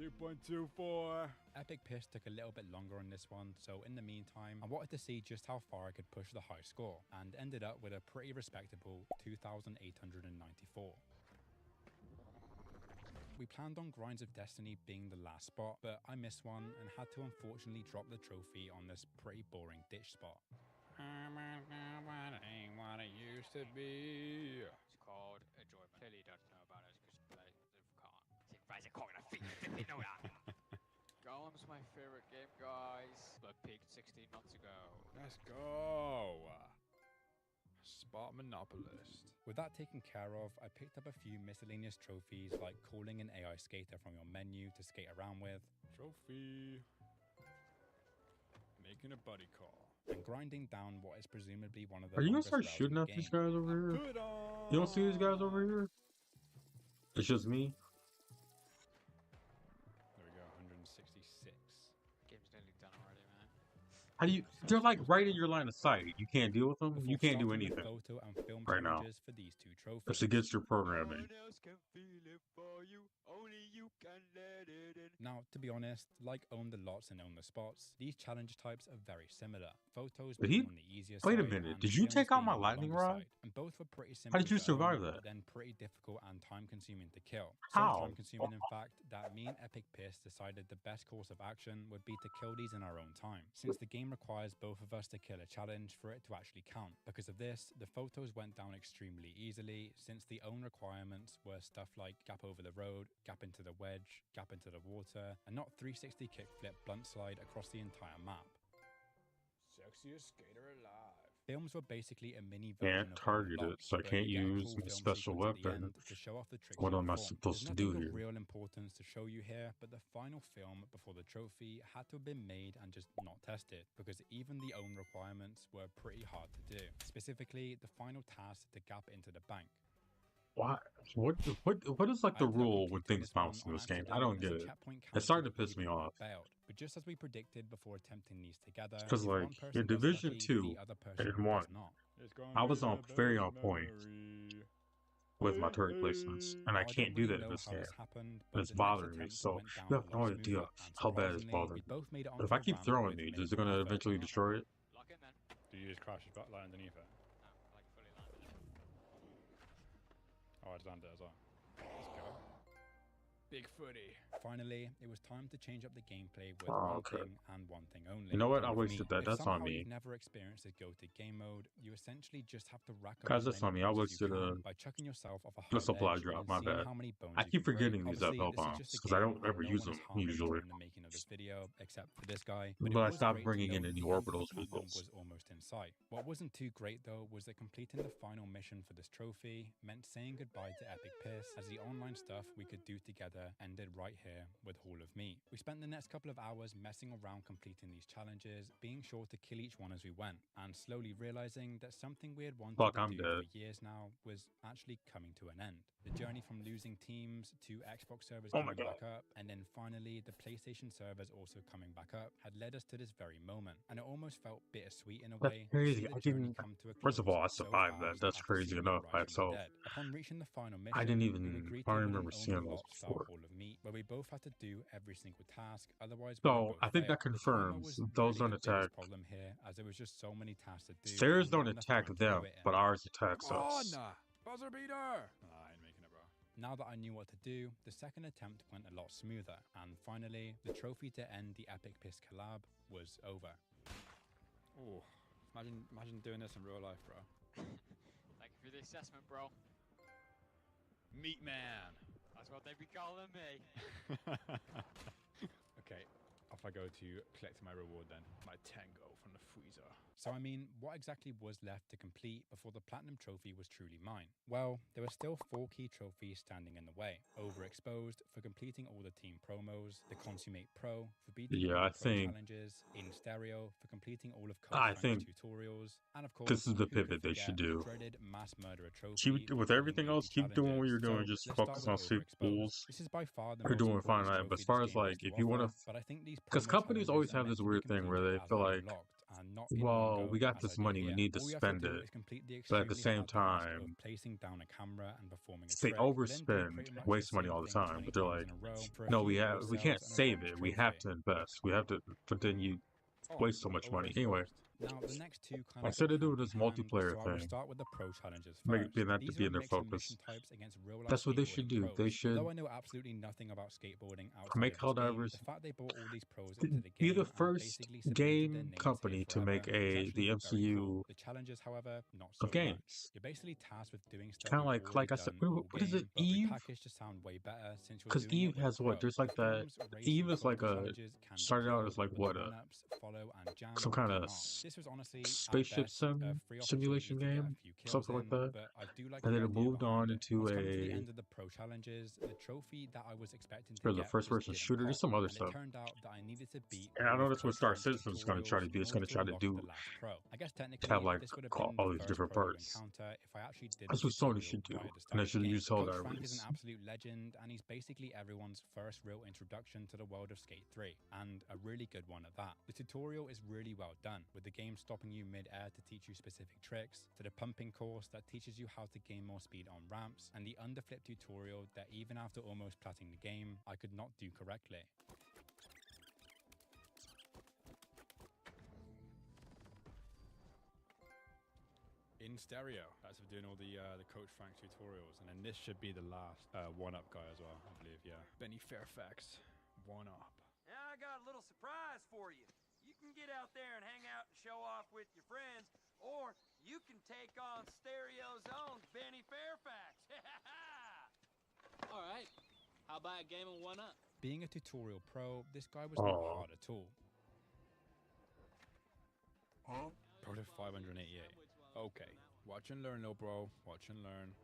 Speaker 5: 2.24.
Speaker 4: Epic Piss took a little bit longer on this one, so in the meantime, I wanted to see just how far I could push the high score, and ended up with a pretty respectable 2,894. We planned on Grinds of Destiny being the last spot, but I missed one and had to unfortunately drop the trophy on this pretty boring ditch spot.
Speaker 5: Ain't what it used to be.
Speaker 6: It's called Enjoyment. Clearly you don't know about it because you play the can't. Rise a cock in a feet. You know that. Golem's my favorite game, guys. But peaked 16 months ago.
Speaker 5: Let's go. Spot monopolist.
Speaker 4: With that taken care of, I picked up a few miscellaneous trophies like calling an AI skater from your menu to skate around with,
Speaker 5: Trophy. Making a buddy call.
Speaker 4: and grinding down what is presumably one of the
Speaker 2: Are you gonna
Speaker 4: longest
Speaker 2: start
Speaker 4: routes
Speaker 2: shooting
Speaker 4: in
Speaker 2: at
Speaker 4: the
Speaker 2: these
Speaker 4: game.
Speaker 2: guys over here?
Speaker 5: Put on.
Speaker 2: You don't see these guys over here? It's just me.
Speaker 4: There we go, 166.
Speaker 6: Game's nearly done already, man.
Speaker 2: How do you? They're like right in your line of sight. You can't deal with them.
Speaker 4: Before
Speaker 2: You can't do
Speaker 4: starting the
Speaker 2: anything
Speaker 4: photo and film
Speaker 2: right now.
Speaker 4: challenges for these two trophies.
Speaker 2: It's against your programming.
Speaker 6: No one else can feel it for you. Only you can let it in.
Speaker 4: Now, to be honest, like Own the Lots and Own the Spots, these challenge types are very similar. Photos
Speaker 2: Did
Speaker 4: being
Speaker 2: he-
Speaker 4: on the easier
Speaker 2: Wait a
Speaker 4: side
Speaker 2: minute,
Speaker 4: and
Speaker 2: did you
Speaker 4: films
Speaker 2: take out
Speaker 4: being
Speaker 2: my
Speaker 4: on the
Speaker 2: lightning
Speaker 4: longer
Speaker 2: rod?
Speaker 4: side. And both were pretty simple.
Speaker 2: did you
Speaker 4: to own,
Speaker 2: survive that?
Speaker 4: but then pretty difficult and time-consuming to kill.
Speaker 2: How?
Speaker 4: So time-consuming, in fact, that me and Epic Piss decided the best course of action would be to kill these in our own time, since the game requires both of us to kill a challenge for it to actually count. Because of this, the photos went down extremely easily, since the own requirements were stuff like gap over the road, gap into the wedge, gap into the water, and not 360 kickflip blunt slide across the entire map.
Speaker 5: Sexiest skater alive.
Speaker 4: Films were basically a mini version
Speaker 2: Can't
Speaker 4: of
Speaker 2: target
Speaker 4: Unlock,
Speaker 2: it, so I
Speaker 4: but
Speaker 2: can't
Speaker 4: you get a
Speaker 2: use
Speaker 4: cool
Speaker 2: my
Speaker 4: film
Speaker 2: special
Speaker 4: sequence at the
Speaker 2: weapon.
Speaker 4: end to show off the tricks
Speaker 2: What
Speaker 4: you
Speaker 2: am I
Speaker 4: perform.
Speaker 2: supposed to
Speaker 4: There's
Speaker 2: do
Speaker 4: nothing
Speaker 2: here?
Speaker 4: of real importance to show you here, but the final film before the trophy had to have been made and just not tested, because even the own requirements were pretty hard to do. Specifically, the final task to gap into the bank.
Speaker 2: Why? What is like
Speaker 4: I
Speaker 2: the
Speaker 4: ended up
Speaker 2: rule when
Speaker 4: completing
Speaker 2: things
Speaker 4: this one
Speaker 2: bounce in
Speaker 4: on
Speaker 2: this game? I
Speaker 4: accident
Speaker 2: don't
Speaker 4: as
Speaker 2: get
Speaker 4: a
Speaker 2: it.
Speaker 4: checkpoint
Speaker 2: It's starting to
Speaker 4: counter
Speaker 2: piss me
Speaker 4: repeatedly
Speaker 2: off.
Speaker 4: failed. But just as we predicted before attempting these together,
Speaker 2: Because
Speaker 4: if
Speaker 2: like
Speaker 4: one person
Speaker 2: in
Speaker 4: gets
Speaker 2: Division
Speaker 4: lucky,
Speaker 2: 2
Speaker 4: the other person
Speaker 2: and 1,
Speaker 4: does not.
Speaker 5: It's gonna
Speaker 2: I was
Speaker 5: be
Speaker 2: on
Speaker 5: the
Speaker 2: very
Speaker 5: best
Speaker 2: on point
Speaker 5: memory.
Speaker 2: with my turret placements, and I
Speaker 4: Now,
Speaker 2: can't
Speaker 4: don't
Speaker 2: do
Speaker 4: really
Speaker 2: that in
Speaker 4: know
Speaker 2: this
Speaker 4: how
Speaker 2: game.
Speaker 4: this happened,
Speaker 2: And
Speaker 4: but
Speaker 2: it's
Speaker 4: the next
Speaker 2: bothering me.
Speaker 4: attempt
Speaker 2: So
Speaker 4: went down
Speaker 2: you
Speaker 4: a
Speaker 2: have no
Speaker 4: lot
Speaker 2: idea
Speaker 4: smoother, and
Speaker 2: how bad it's
Speaker 4: surprisingly,
Speaker 2: bothering
Speaker 4: we
Speaker 2: me.
Speaker 4: both made it
Speaker 2: But if
Speaker 4: onto
Speaker 2: I
Speaker 4: a
Speaker 2: keep
Speaker 4: ramp
Speaker 2: throwing
Speaker 4: with
Speaker 2: these, is it
Speaker 4: minimal
Speaker 2: gonna
Speaker 4: effort.
Speaker 2: eventually destroy it?
Speaker 6: Lock in then.
Speaker 5: Do you just crash right underneath it?
Speaker 6: No, like fully landed.
Speaker 5: Oh, I just landed it as well. Let's go. Big footy.
Speaker 4: Finally, it was time to change up the gameplay with
Speaker 2: Oh,
Speaker 4: one
Speaker 2: okay.
Speaker 4: thing and one thing only.
Speaker 2: You know what? I
Speaker 4: time with
Speaker 2: wasted
Speaker 4: me.
Speaker 2: that.
Speaker 4: If
Speaker 2: That's on
Speaker 4: somehow
Speaker 2: me.
Speaker 4: you've never experienced a go to game mode, you essentially just have to rack up
Speaker 2: Guys,
Speaker 4: as
Speaker 2: that's
Speaker 4: many
Speaker 2: on me. I
Speaker 4: bones as you
Speaker 2: wasted
Speaker 4: can by chucking yourself off a high
Speaker 2: the supply
Speaker 4: ledge
Speaker 2: drop.
Speaker 4: and
Speaker 2: My
Speaker 4: seeing
Speaker 2: bad.
Speaker 4: how many bones
Speaker 2: I
Speaker 4: you
Speaker 2: keep
Speaker 4: can break.
Speaker 2: forgetting these
Speaker 4: Obviously,
Speaker 2: FL
Speaker 4: this is
Speaker 2: bombs
Speaker 4: just a
Speaker 2: because I
Speaker 4: game
Speaker 2: don't
Speaker 4: and
Speaker 2: ever
Speaker 4: no
Speaker 2: use
Speaker 4: one
Speaker 2: them
Speaker 4: is harmed
Speaker 2: usually.
Speaker 4: during the making of this video except for this guy. But it
Speaker 2: But I
Speaker 4: was
Speaker 2: stopped
Speaker 4: great to
Speaker 2: bringing
Speaker 4: know
Speaker 2: in any
Speaker 4: the
Speaker 2: orbitals
Speaker 4: ultimate
Speaker 2: with
Speaker 4: bomb
Speaker 2: this.
Speaker 4: was almost in sight. What wasn't too great though was that completing the final mission for this trophy meant saying goodbye to Epic Piss, as the online stuff we could do together ended right here with Hall of Meat. We spent the next couple of hours messing around completing these challenges, being sure to kill each one as we went, and slowly realizing that something we had wanted
Speaker 2: Fuck,
Speaker 4: to
Speaker 2: I'm
Speaker 4: do
Speaker 2: dead.
Speaker 4: for years now was actually coming to an end. The journey from losing teams to Xbox servers
Speaker 2: Oh my
Speaker 4: coming
Speaker 2: God.
Speaker 4: back up, and then finally the PlayStation servers also coming back up, had led us to this very moment. And it almost felt bittersweet in a
Speaker 2: That's
Speaker 4: way to
Speaker 2: crazy.
Speaker 4: see the
Speaker 2: I
Speaker 4: journey
Speaker 2: didn't.
Speaker 4: come to a
Speaker 2: First of
Speaker 4: close
Speaker 2: all, I
Speaker 4: so
Speaker 2: survived that.
Speaker 4: fast
Speaker 2: That's
Speaker 4: after
Speaker 2: crazy
Speaker 4: seeing it
Speaker 2: enough by
Speaker 4: rise from the
Speaker 2: itself.
Speaker 4: dead. Upon reaching the final mission,
Speaker 2: I didn't
Speaker 4: we
Speaker 2: even.
Speaker 4: were
Speaker 2: I
Speaker 4: greeted
Speaker 2: don't
Speaker 4: with an
Speaker 2: remember
Speaker 4: Own
Speaker 2: seeing
Speaker 4: the
Speaker 2: those
Speaker 4: Lot style
Speaker 2: before.
Speaker 4: Hall of Meat, where we both had to do every single task, otherwise we would
Speaker 2: So
Speaker 4: both
Speaker 2: I think that
Speaker 4: fail. The timer
Speaker 2: confirms
Speaker 4: was
Speaker 2: those
Speaker 4: really
Speaker 2: don't
Speaker 4: the biggest
Speaker 2: attack.
Speaker 4: problem here, as there was just so many tasks to do.
Speaker 2: Theirs
Speaker 4: and not
Speaker 2: don't
Speaker 4: enough
Speaker 2: attack
Speaker 4: time to do
Speaker 2: them,
Speaker 4: it in.
Speaker 2: but ours attacks
Speaker 5: Come on!
Speaker 2: us.
Speaker 5: Buzzer beater! Nah, I ain't making it, bro.
Speaker 4: Now that I knew what to do, the second attempt went a lot smoother, and finally, the trophy to end the Epic Piss collab was over.
Speaker 5: Ooh. Imagine doing this in real life, bro.
Speaker 6: Thank you for the assessment, bro.
Speaker 5: Meat man!
Speaker 6: That's what they be calling me.
Speaker 5: Okay, off I go to collect my reward then. My tango from the freezer.
Speaker 4: So I mean, what exactly was left to complete before the Platinum Trophy was truly mine? Well, there were still 4 key trophies standing in the way. Overexposed for completing all the team promos, the Consummate Pro for beating
Speaker 2: Yeah,
Speaker 4: all
Speaker 2: I
Speaker 4: the pro
Speaker 2: think-
Speaker 4: challenges, In Stereo for completing all of
Speaker 2: I
Speaker 4: Coach
Speaker 2: think
Speaker 4: tutorials, and of course,
Speaker 2: this is the
Speaker 4: who could
Speaker 2: pivot they should
Speaker 4: forget the
Speaker 2: do.
Speaker 4: dreaded Mass Murderer Trophy
Speaker 2: Keep
Speaker 4: for
Speaker 2: with
Speaker 4: beating
Speaker 2: everything
Speaker 4: 80
Speaker 2: else. Keep doing what you're doing.
Speaker 4: challenges.
Speaker 2: Just
Speaker 4: So let's
Speaker 2: focus
Speaker 4: start
Speaker 2: on
Speaker 4: with
Speaker 2: super
Speaker 4: Overexposed.
Speaker 2: pools.
Speaker 4: This is by far the
Speaker 2: You're
Speaker 4: most
Speaker 2: doing
Speaker 4: important
Speaker 2: fine.
Speaker 4: trophy
Speaker 2: But as
Speaker 4: this
Speaker 2: far as
Speaker 4: game has
Speaker 2: like,
Speaker 4: to
Speaker 2: if you want
Speaker 4: offer,
Speaker 2: to,
Speaker 4: but I think these
Speaker 2: because
Speaker 4: promo
Speaker 2: companies always
Speaker 4: challenges are
Speaker 2: have
Speaker 4: meant
Speaker 2: this
Speaker 4: to be
Speaker 2: weird thing where they
Speaker 4: completed
Speaker 2: feel
Speaker 4: as
Speaker 2: like,
Speaker 4: unlocked and not in one
Speaker 2: well,
Speaker 4: go
Speaker 2: we got
Speaker 4: as
Speaker 2: this
Speaker 4: I did
Speaker 2: money, we
Speaker 4: here.
Speaker 2: need to
Speaker 4: All you have
Speaker 2: spend
Speaker 4: to do
Speaker 2: it.
Speaker 4: is complete the
Speaker 2: But at the
Speaker 4: extremely
Speaker 2: same
Speaker 4: hard task
Speaker 2: time,
Speaker 4: of placing down a camera and performing a
Speaker 2: they
Speaker 4: trick, but then do
Speaker 2: overspend,
Speaker 4: pretty much
Speaker 2: waste
Speaker 4: the
Speaker 2: money
Speaker 4: same
Speaker 2: all the
Speaker 4: thing
Speaker 2: time.
Speaker 4: 20
Speaker 2: But they're
Speaker 4: times
Speaker 2: like,
Speaker 4: in a row for a
Speaker 2: no,
Speaker 4: few more
Speaker 2: we
Speaker 4: cells
Speaker 2: can't
Speaker 4: and a
Speaker 2: save
Speaker 4: bronze
Speaker 2: it. We have
Speaker 4: trophy.
Speaker 2: to invest. We have to. But then you waste so much money. Anyway,
Speaker 4: Now, the next two kind of
Speaker 2: instead
Speaker 4: go
Speaker 2: of doing
Speaker 4: hand
Speaker 2: this
Speaker 4: in hand,
Speaker 2: multiplayer
Speaker 4: so I will
Speaker 2: thing,
Speaker 4: start with the pro challenges
Speaker 2: make
Speaker 4: first.
Speaker 2: it that to
Speaker 4: These
Speaker 2: be
Speaker 4: are
Speaker 2: in
Speaker 4: a
Speaker 2: their
Speaker 4: mix of
Speaker 2: focus.
Speaker 4: mission types against real-life
Speaker 2: That's what they should
Speaker 4: skateboarding
Speaker 2: do. They
Speaker 4: pros.
Speaker 2: should
Speaker 4: Though I know absolutely nothing about skateboarding outside
Speaker 2: make
Speaker 4: of this game,
Speaker 2: Helldivers
Speaker 4: the fact they brought all these pros into the
Speaker 2: be
Speaker 4: game
Speaker 2: the
Speaker 4: and
Speaker 2: first
Speaker 4: basically cemented their
Speaker 2: game
Speaker 4: names
Speaker 2: company
Speaker 4: here
Speaker 2: to make
Speaker 4: forever is actually
Speaker 2: the
Speaker 4: very
Speaker 2: MCU
Speaker 4: cool. The challenges, however, not so
Speaker 2: of games.
Speaker 4: much. You're basically tasked with doing stuff
Speaker 2: Kind of
Speaker 4: you've
Speaker 2: like I
Speaker 4: already
Speaker 2: said,
Speaker 4: done all
Speaker 2: what is it?
Speaker 4: game, but
Speaker 2: Eve?
Speaker 4: repackaged to sound way better since you're
Speaker 2: Because
Speaker 4: doing
Speaker 2: Eve
Speaker 4: it with
Speaker 2: has
Speaker 4: a
Speaker 2: what?
Speaker 4: pro.
Speaker 2: There's like
Speaker 4: The
Speaker 2: that.
Speaker 4: films, race,
Speaker 2: Eve
Speaker 4: and
Speaker 2: is like
Speaker 4: photo
Speaker 2: a
Speaker 4: challenges can be
Speaker 2: started out
Speaker 4: cool,
Speaker 2: as like
Speaker 4: but
Speaker 2: what
Speaker 4: the
Speaker 2: a
Speaker 4: run-ups, follow, and jam
Speaker 2: some kind of
Speaker 4: cannot. This This was honestly, at
Speaker 2: spaceship
Speaker 4: best, a free opportunity
Speaker 2: simulation
Speaker 4: to get a
Speaker 2: game,
Speaker 4: few kills
Speaker 2: something like
Speaker 4: in,
Speaker 2: that.
Speaker 4: but I do like
Speaker 2: And
Speaker 4: the
Speaker 2: then it
Speaker 4: idea
Speaker 2: moved
Speaker 4: behind
Speaker 2: on
Speaker 4: it.
Speaker 2: into
Speaker 4: Once coming to the
Speaker 2: a
Speaker 4: end of the pro challenges, the trophy that I was expecting to
Speaker 2: for the
Speaker 4: get
Speaker 2: first
Speaker 4: just
Speaker 2: person
Speaker 4: didn't
Speaker 2: shooter.
Speaker 4: pop,
Speaker 2: There's some other
Speaker 4: and it
Speaker 2: stuff.
Speaker 4: turned out that I needed to beat
Speaker 2: And I
Speaker 4: all
Speaker 2: know
Speaker 4: of
Speaker 2: that's what
Speaker 4: Coach
Speaker 2: Star
Speaker 4: Frank's
Speaker 2: Citizen's gonna try to
Speaker 4: tutorials
Speaker 2: do.
Speaker 4: in
Speaker 2: It's
Speaker 4: order
Speaker 2: gonna
Speaker 4: to
Speaker 2: try to
Speaker 4: unlock the
Speaker 2: do
Speaker 4: last pro. I guess
Speaker 2: have
Speaker 4: technically
Speaker 2: like
Speaker 4: this would have been
Speaker 2: all
Speaker 4: the
Speaker 2: these
Speaker 4: first
Speaker 2: different
Speaker 4: pro
Speaker 2: parts.
Speaker 4: encounter if I actually did
Speaker 2: That's
Speaker 4: the
Speaker 2: what Sony
Speaker 4: tutorial
Speaker 2: should do,
Speaker 4: right at the
Speaker 2: and
Speaker 4: start
Speaker 2: they
Speaker 4: of the
Speaker 2: should
Speaker 4: game.
Speaker 2: use
Speaker 4: Coach Frank is an
Speaker 2: Helldivers.
Speaker 4: absolute legend, and he's basically everyone's first real introduction to the world of Skate 3, and a really good one at that. The tutorial is really well done, with the game stopping you mid-air to teach you specific tricks, to the pumping course that teaches you how to gain more speed on ramps, and the underflip tutorial that even after almost platting the game, I could not do correctly. In stereo, that's for doing all the Coach Frank tutorials, and then this should be the last one-up guy as well, I believe. Yeah, Benny Fairfax, one-up.
Speaker 7: Now I got a little surprise for you. You can get out there and hang out and show off with your friends, or you can take on Stereo's own Benny Fairfax.
Speaker 3: All right. How about a game of one up?
Speaker 4: Being a tutorial pro, this guy was not
Speaker 2: Oh,
Speaker 4: hard at all. Pro to 588. Okay, watch and learn, little bro. Watch and learn.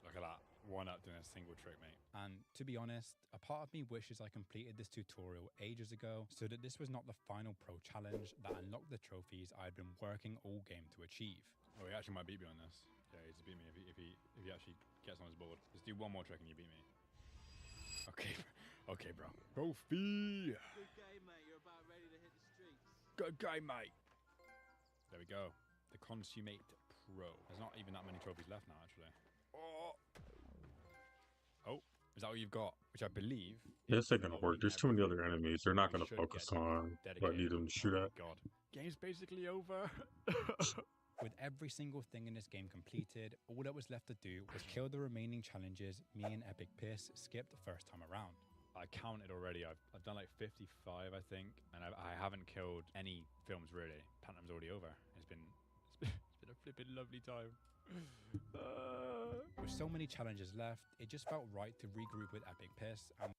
Speaker 4: Look at that. One up doing a single trick, mate. And to be honest, a part of me wishes I completed this tutorial ages ago so that this was not the final pro challenge that unlocked the trophies I had been working all game to achieve. Oh, he actually might beat me on this. Yeah, he's beat me if he actually gets on his board. Let's do one more trick and you beat me. Okay, okay, bro. Trophy!
Speaker 7: Good game, mate. You're about ready to hit the streets.
Speaker 4: Good game, mate. There we go. The Consummate Pro. There's not even that many trophies left now, actually. Oh, is that what you've got? Which I believe.
Speaker 2: this ain't gonna work. There's too many other enemies. They're not
Speaker 4: We
Speaker 2: gonna
Speaker 4: should
Speaker 2: focus
Speaker 4: get
Speaker 2: on what I
Speaker 4: dedicated.
Speaker 2: need them to shoot
Speaker 4: Oh
Speaker 2: at.
Speaker 4: my god. Game's basically over. With every single thing in this game completed, all that was left to do was kill the remaining challenges me and Epic Piss skipped the first time around. I counted already. I've done like 55, I think, and I haven't killed any films really. Platinum's already over. It's been a flippin' lovely time. With so many challenges left, it just felt right to regroup with Epic Piss and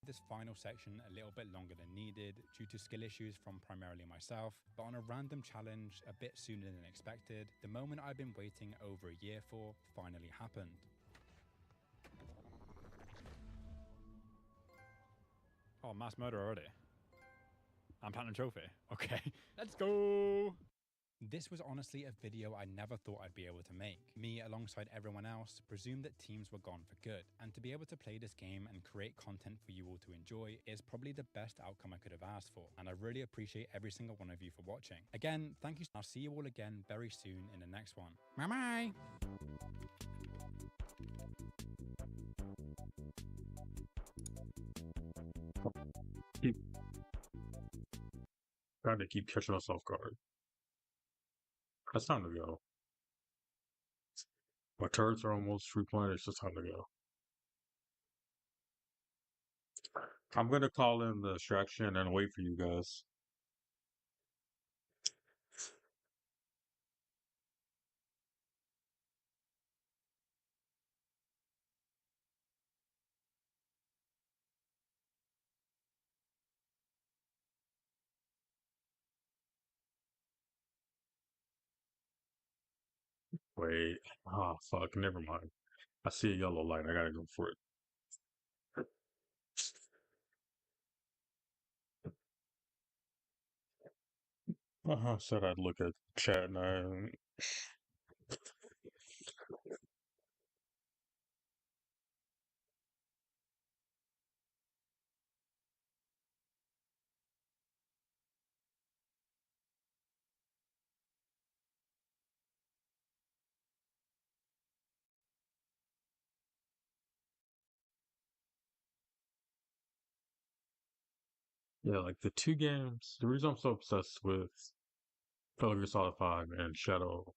Speaker 4: this final section a little bit longer than needed due to skill issues from primarily myself, but on a random challenge a bit sooner than expected, the moment I've been waiting over a year for finally happened. Oh, mass murder already. I'm platinum trophy. Okay, let's go. This was honestly a video I never thought I'd be able to make. Me, alongside everyone else, presumed that teams were gone for good, and to be able to play this game and create content for you all to enjoy is probably the best outcome I could have asked for, and I really appreciate every single one of you for watching. Again, thank you. I'll see you all again very soon in the next one. Bye-bye!
Speaker 2: Trying to keep catching us off guard. It's time to go. My turrets are almost replenished. It's just time to go. I'm gonna call in the distraction and wait for you guys. Wait. Ah, fuck. Never mind. I see a yellow light. I gotta go for it. Said I'd look at chat and I. Yeah, like the two games. The reason I'm so obsessed with Metal Gear Solid 5 and Shadow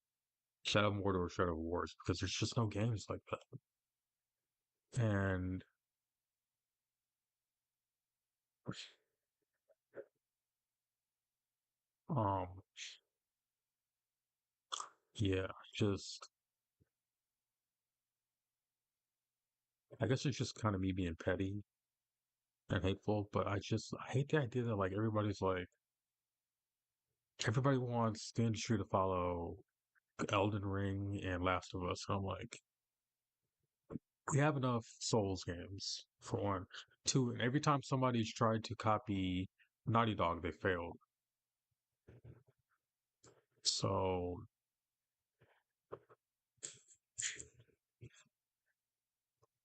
Speaker 2: Mordor, Shadow Wars, because there's just no games like that. And um, yeah, just I guess it's just kind of me being petty and hateful, but I hate the idea that like everybody wants the industry to follow Elden Ring and Last of Us. And I'm like, we have enough Souls games for one. Two, and every time somebody's tried to copy Naughty Dog, they failed. So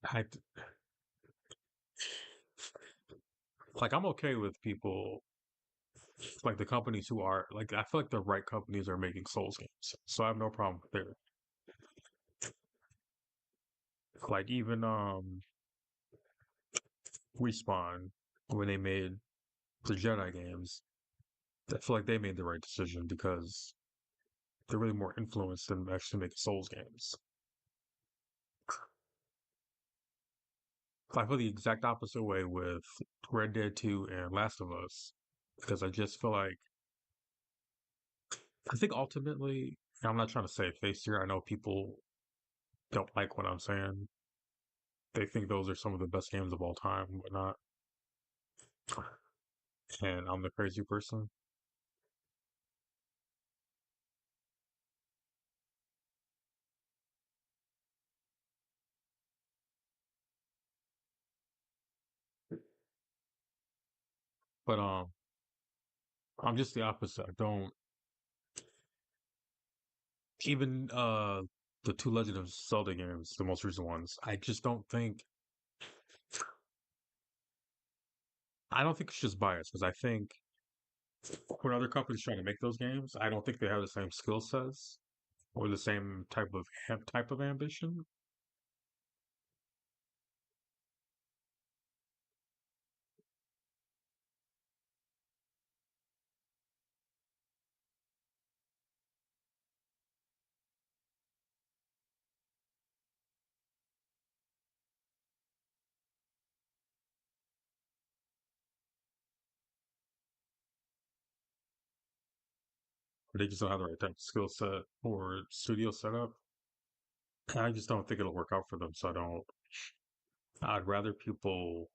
Speaker 2: I like I'm okay with people like the companies who are like I feel like the right companies are making Souls games, so I have no problem there. Like even Respawn when they made the Jedi games, I feel like they made the right decision because they're really more influenced than actually making Souls games. I feel the exact opposite way with Red Dead 2 and Last of Us because I just feel like I think ultimately, and I'm not trying to save face here. I know people don't like what I'm saying. They think those are some of the best games of all time, and whatnot. And I'm the crazy person. But I'm just the opposite. I don't even the two Legend of Zelda games, the most recent ones. I don't think it's just bias because I think when other companies try to make those games, I don't think they have the same skill sets or the same type of ambition. Or they just don't have the right type of skill set or studio setup. And I just don't think it'll work out for them. So I don't. I'd rather people.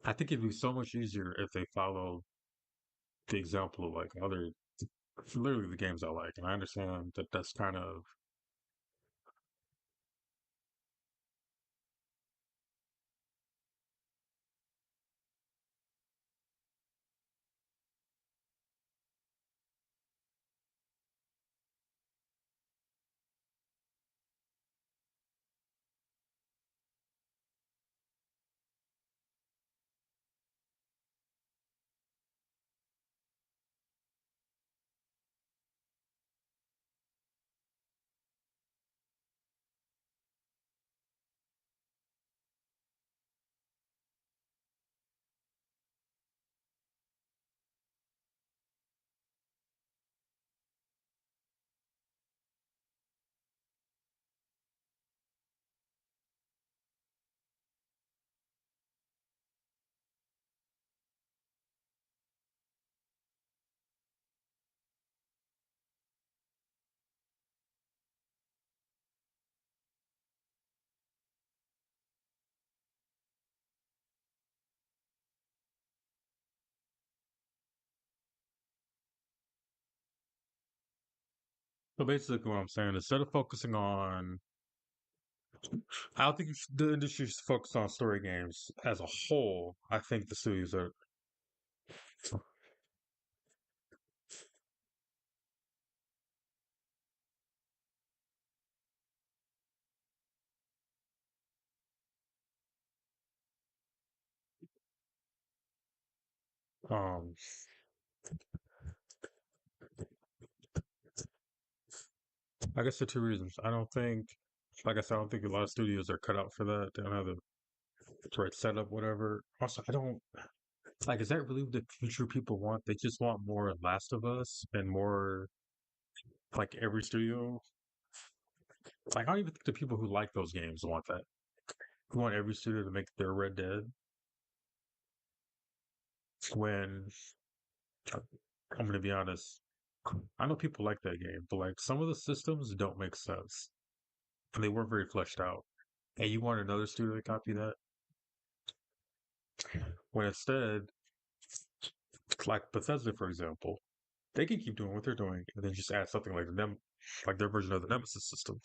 Speaker 2: I think it'd be so much easier if they follow the example of like other, literally the games I like. And I understand that that's kind of so basically what I'm saying. Instead of focusing on, I don't think the industry should focus on story games as a whole. I think the studios are. Um, I guess the two reasons. I don't think, like I said, I don't think a lot of studios are cut out for that. They don't have the right setup, whatever. Also, I don't like. Is that really what the future people want? They just want more Last of Us and more like every studio. Like I don't even think the people who like those games want that. Who want every studio to make their Red Dead when I'm gonna be honest. I know people like that game, but like some of the systems don't make sense and they weren't very fleshed out. and you want another studio to copy that, when instead, like Bethesda, for example, they can keep doing what they're doing and then just add something like like their version of the Nemesis system.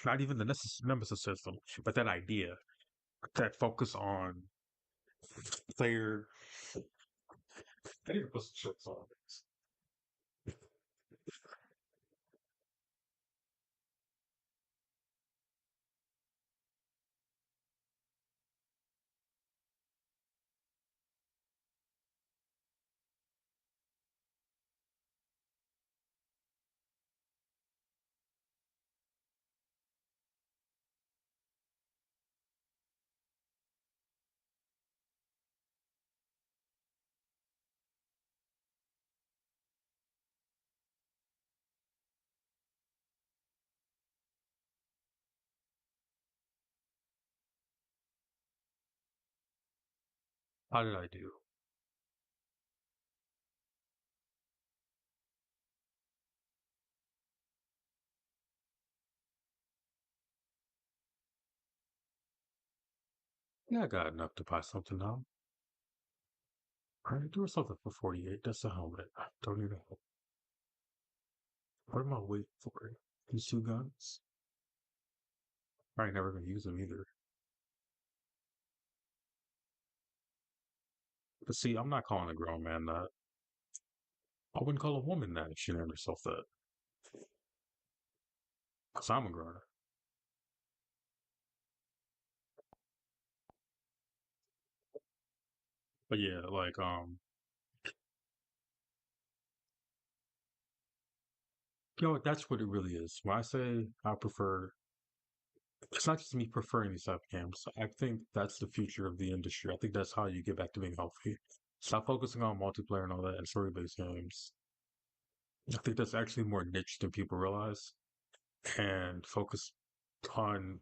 Speaker 2: Not even the Nemesis system, but that idea, that focus on player. I need to put some shirts on this. How did I do? Yeah, I got enough to buy something now. Alright, do something for 48. That's a helmet. I don't need a helmet. What am I waiting for? These two guns? I ain't never gonna use them either. But see, I'm not calling a grown man that. I wouldn't call a woman that if she named herself that. Because I'm a grown up. But yeah, like, that's what it really is. When I say I prefer, it's not just me preferring these type of games. I think that's the future of the industry. I think that's how you get back to being healthy. Stop focusing on multiplayer and all that and story-based games. I think that's actually more niche than people realize. And focus on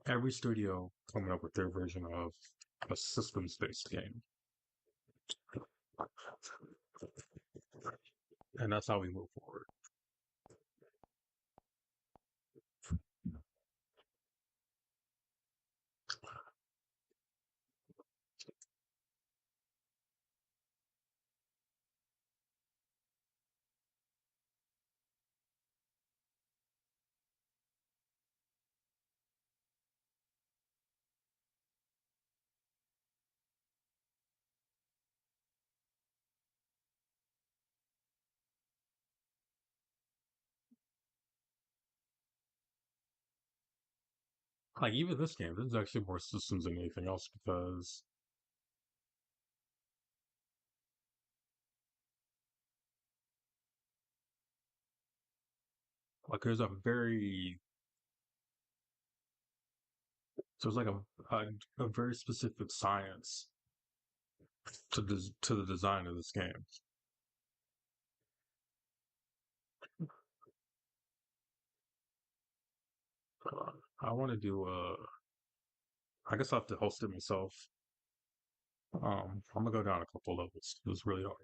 Speaker 2: every studio coming up with their version of a systems-based game. And that's how we move forward. Like even this game, this is actually more systems than anything else because like there's like a very specific science to the design of this game. I want to do I guess I have to host it myself. I'm gonna go down a couple levels. It was really hard.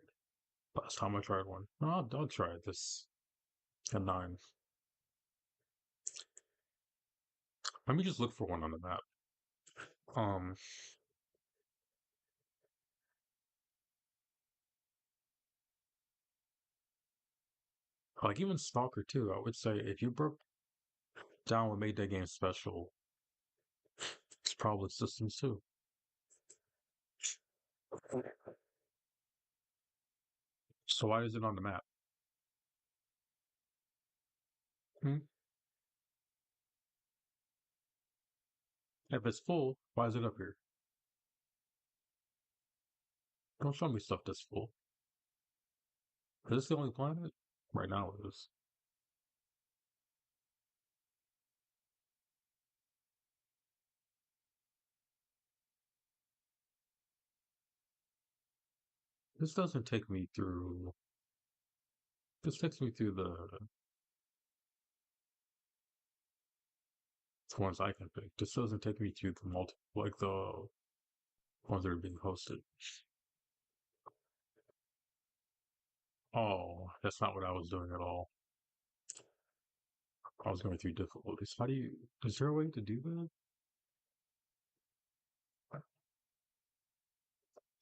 Speaker 2: Last time I tried one. No, I'll try this at 9. Let me just look for one on the map. Um, like even Stalker 2, I would say if you broke down what made that game special, it's probably systems too. So why is it on the map? Hmm? If it's full, why is it up here? Don't show me stuff that's full. Is this the only planet? Right now it is. This doesn't take me through. This takes me through the ones I can pick. This doesn't take me through the multiple, like the ones that are being hosted. Oh, that's not what I was doing at all. I was going through difficulties. How do you? Is there a way to do that?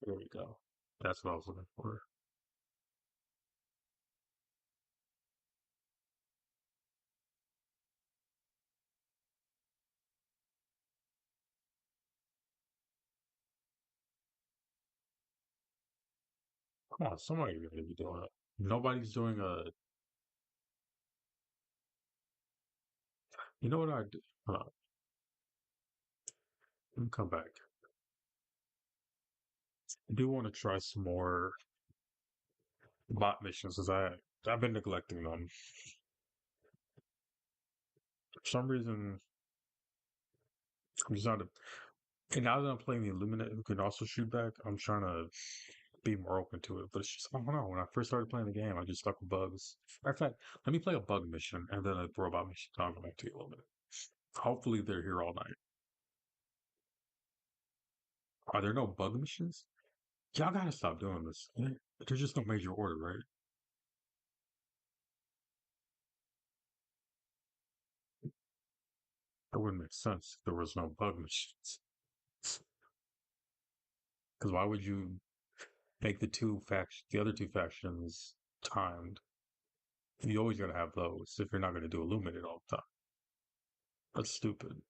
Speaker 2: There we go. That's what I was looking for. Come on, somebody's gonna be doing it. Nobody's doing a. You know what I do? Let me come back. I do want to try some more bot missions because I've been neglecting them. For some reason, I'm just not. And now that I'm playing the Illuminate, who can also shoot back, I'm trying to be more open to it. But it's just I don't know. When I first started playing the game, I just stuck with bugs. Matter of fact, let me play a bug mission and then a robot mission. I'll go back to you a little bit. Hopefully, they're here all night. Are there no bug missions? Y'all gotta stop doing this. There's just no major order, right? That wouldn't make sense if there was no bug missions. Because why would you make the other two factions timed? You always gotta have those if you're not gonna do Illuminate all the time. That's stupid.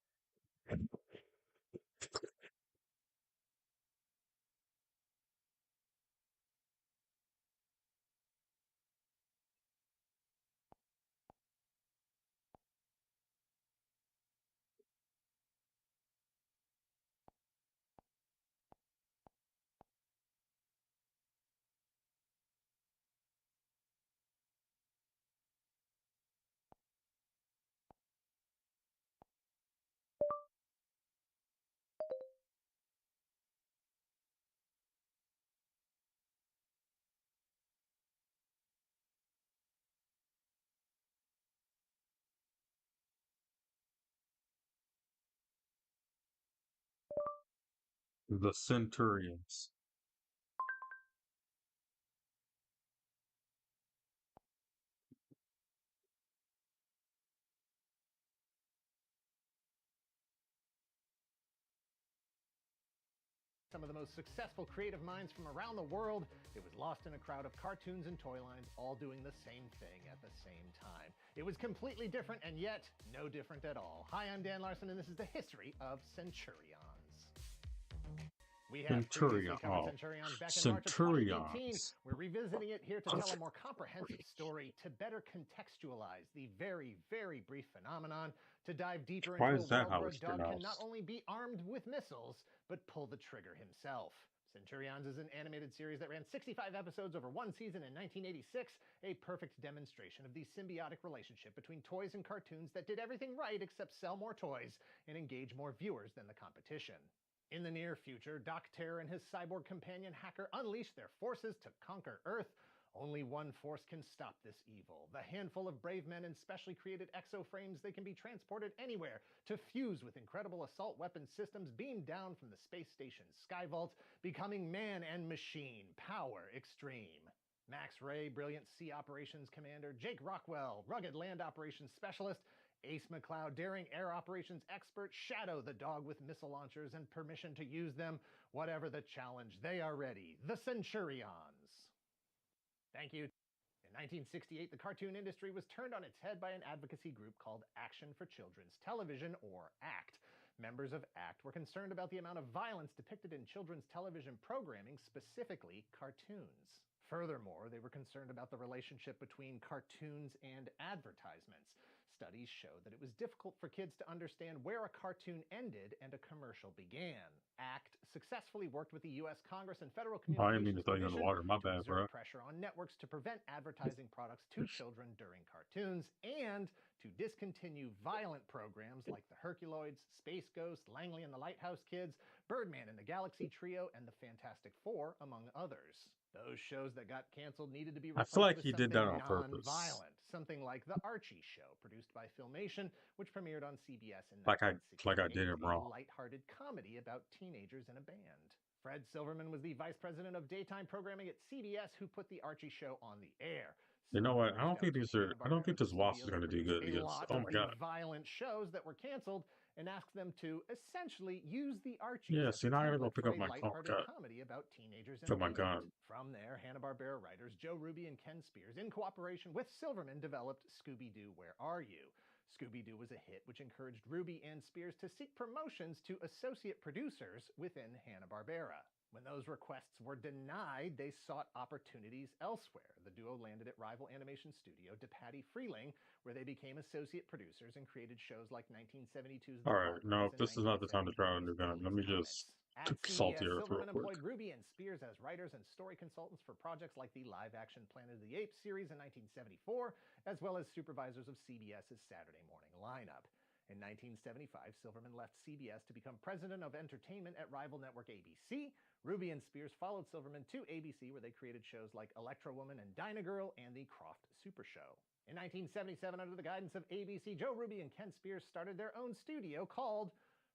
Speaker 2: The Centurions.
Speaker 8: Some of the most successful creative minds from around the world, it was lost in a crowd of cartoons and toy lines all doing the same thing at the same time. It was completely different and yet no different at all. Hi, I'm Dan Larson and this is the history of Centurions. We have previously covered Centurions back in March of 2018. We're revisiting it here to tell a more comprehensive story, to better contextualize the very, very brief phenomenon, to dive deeper into a world where a dog can not only be armed with missiles, but pull the trigger himself. Centurions is an animated series that ran 65 episodes over one season in 1986, a perfect demonstration of the symbiotic relationship between toys and cartoons that did everything right except sell more toys and engage more viewers than the competition. In the near future, Doc Terror and his cyborg companion Hacker unleash their forces to conquer Earth. Only one force can stop this evil. The handful of brave men in specially created exoframes, they can be transported anywhere to fuse with incredible assault weapon systems beamed down from the space station's skyvault, becoming man and machine power extreme. Max Ray, brilliant sea operations commander, Jake Rockwell, rugged land operations specialist, Ace McCloud, daring air operations expert, Shadow, the dog with missile launchers and permission to use them. Whatever the challenge, they are ready. The Centurions. Thank you. In 1968, the cartoon industry was turned on its head by an advocacy group called Action for Children's Television, or ACT. Members of ACT were concerned about the amount of violence depicted in children's television programming, specifically cartoons. Furthermore, they were concerned about the relationship between cartoons and advertisements. Studies show that it was difficult for kids to understand where a cartoon ended and a commercial began. ACT successfully worked with the U.S. Congress and Federal Communications Commission to exert pressure on networks to prevent advertising products to children during cartoons and to discontinue violent programs like the Herculoids, Space Ghost, Langley and the Lighthouse Kids, Birdman and the Galaxy Trio, and the Fantastic Four, among others. Those shows that got canceled needed to be replaced with something non-violent. Something like The Archie Show, produced by Filmation, which premiered on CBS in 1968.
Speaker 2: I did it wrong.
Speaker 8: A lighthearted comedy about teenagers in a band. Fred Silverman was the vice president of daytime programming at CBS who put The Archie Show on the air.
Speaker 2: You know what? I don't think
Speaker 8: reached out to
Speaker 2: I don't think
Speaker 8: Hanna-Barbera,
Speaker 2: this
Speaker 8: the
Speaker 2: Wasp is
Speaker 8: studio
Speaker 2: going to
Speaker 8: that
Speaker 2: do good
Speaker 8: produced a
Speaker 2: because,
Speaker 8: lot
Speaker 2: oh
Speaker 8: of
Speaker 2: my
Speaker 8: the
Speaker 2: god.
Speaker 8: violent shows that were canceled, and asked them to essentially use the Archies
Speaker 2: Yeah,
Speaker 8: as
Speaker 2: see,
Speaker 8: a
Speaker 2: now I gotta go
Speaker 8: template
Speaker 2: pick
Speaker 8: for
Speaker 2: up
Speaker 8: a
Speaker 2: my, oh
Speaker 8: lighthearted
Speaker 2: god.
Speaker 8: comedy about teenagers in
Speaker 2: Oh my
Speaker 8: England.
Speaker 2: god.
Speaker 8: From there, Hanna-Barbera writers Joe Ruby and Ken Spears, in cooperation with Silverman, developed Scooby-Doo, Where Are You? Scooby-Doo was a hit which encouraged Ruby and Spears to seek promotions to associate producers within Hanna-Barbera. When those requests were denied, they sought opportunities elsewhere. The duo landed at rival animation studio DePatie Freeling, where they became associate producers and created shows like 1972's The
Speaker 2: Alright, no,
Speaker 8: Parkers and
Speaker 2: this is not the time to try a
Speaker 8: 1973's
Speaker 2: new gun. Let me
Speaker 8: Baby's
Speaker 2: just
Speaker 8: Comets. At
Speaker 2: salt the
Speaker 8: CBS,
Speaker 2: earth real
Speaker 8: Silverman
Speaker 2: quick.
Speaker 8: employed Ruby and Spears as writers and story consultants for projects like the live-action Planet of the Apes series in 1974, as well as supervisors of CBS's Saturday morning lineup. In 1975, Silverman left CBS to become president of entertainment at rival network ABC. Ruby and Spears followed Silverman to ABC, where they created shows like Electro Woman and Dyna-Girl and the Croft Super Show. In 1977, under the guidance of ABC, Joe Ruby and Ken Spears started their own studio called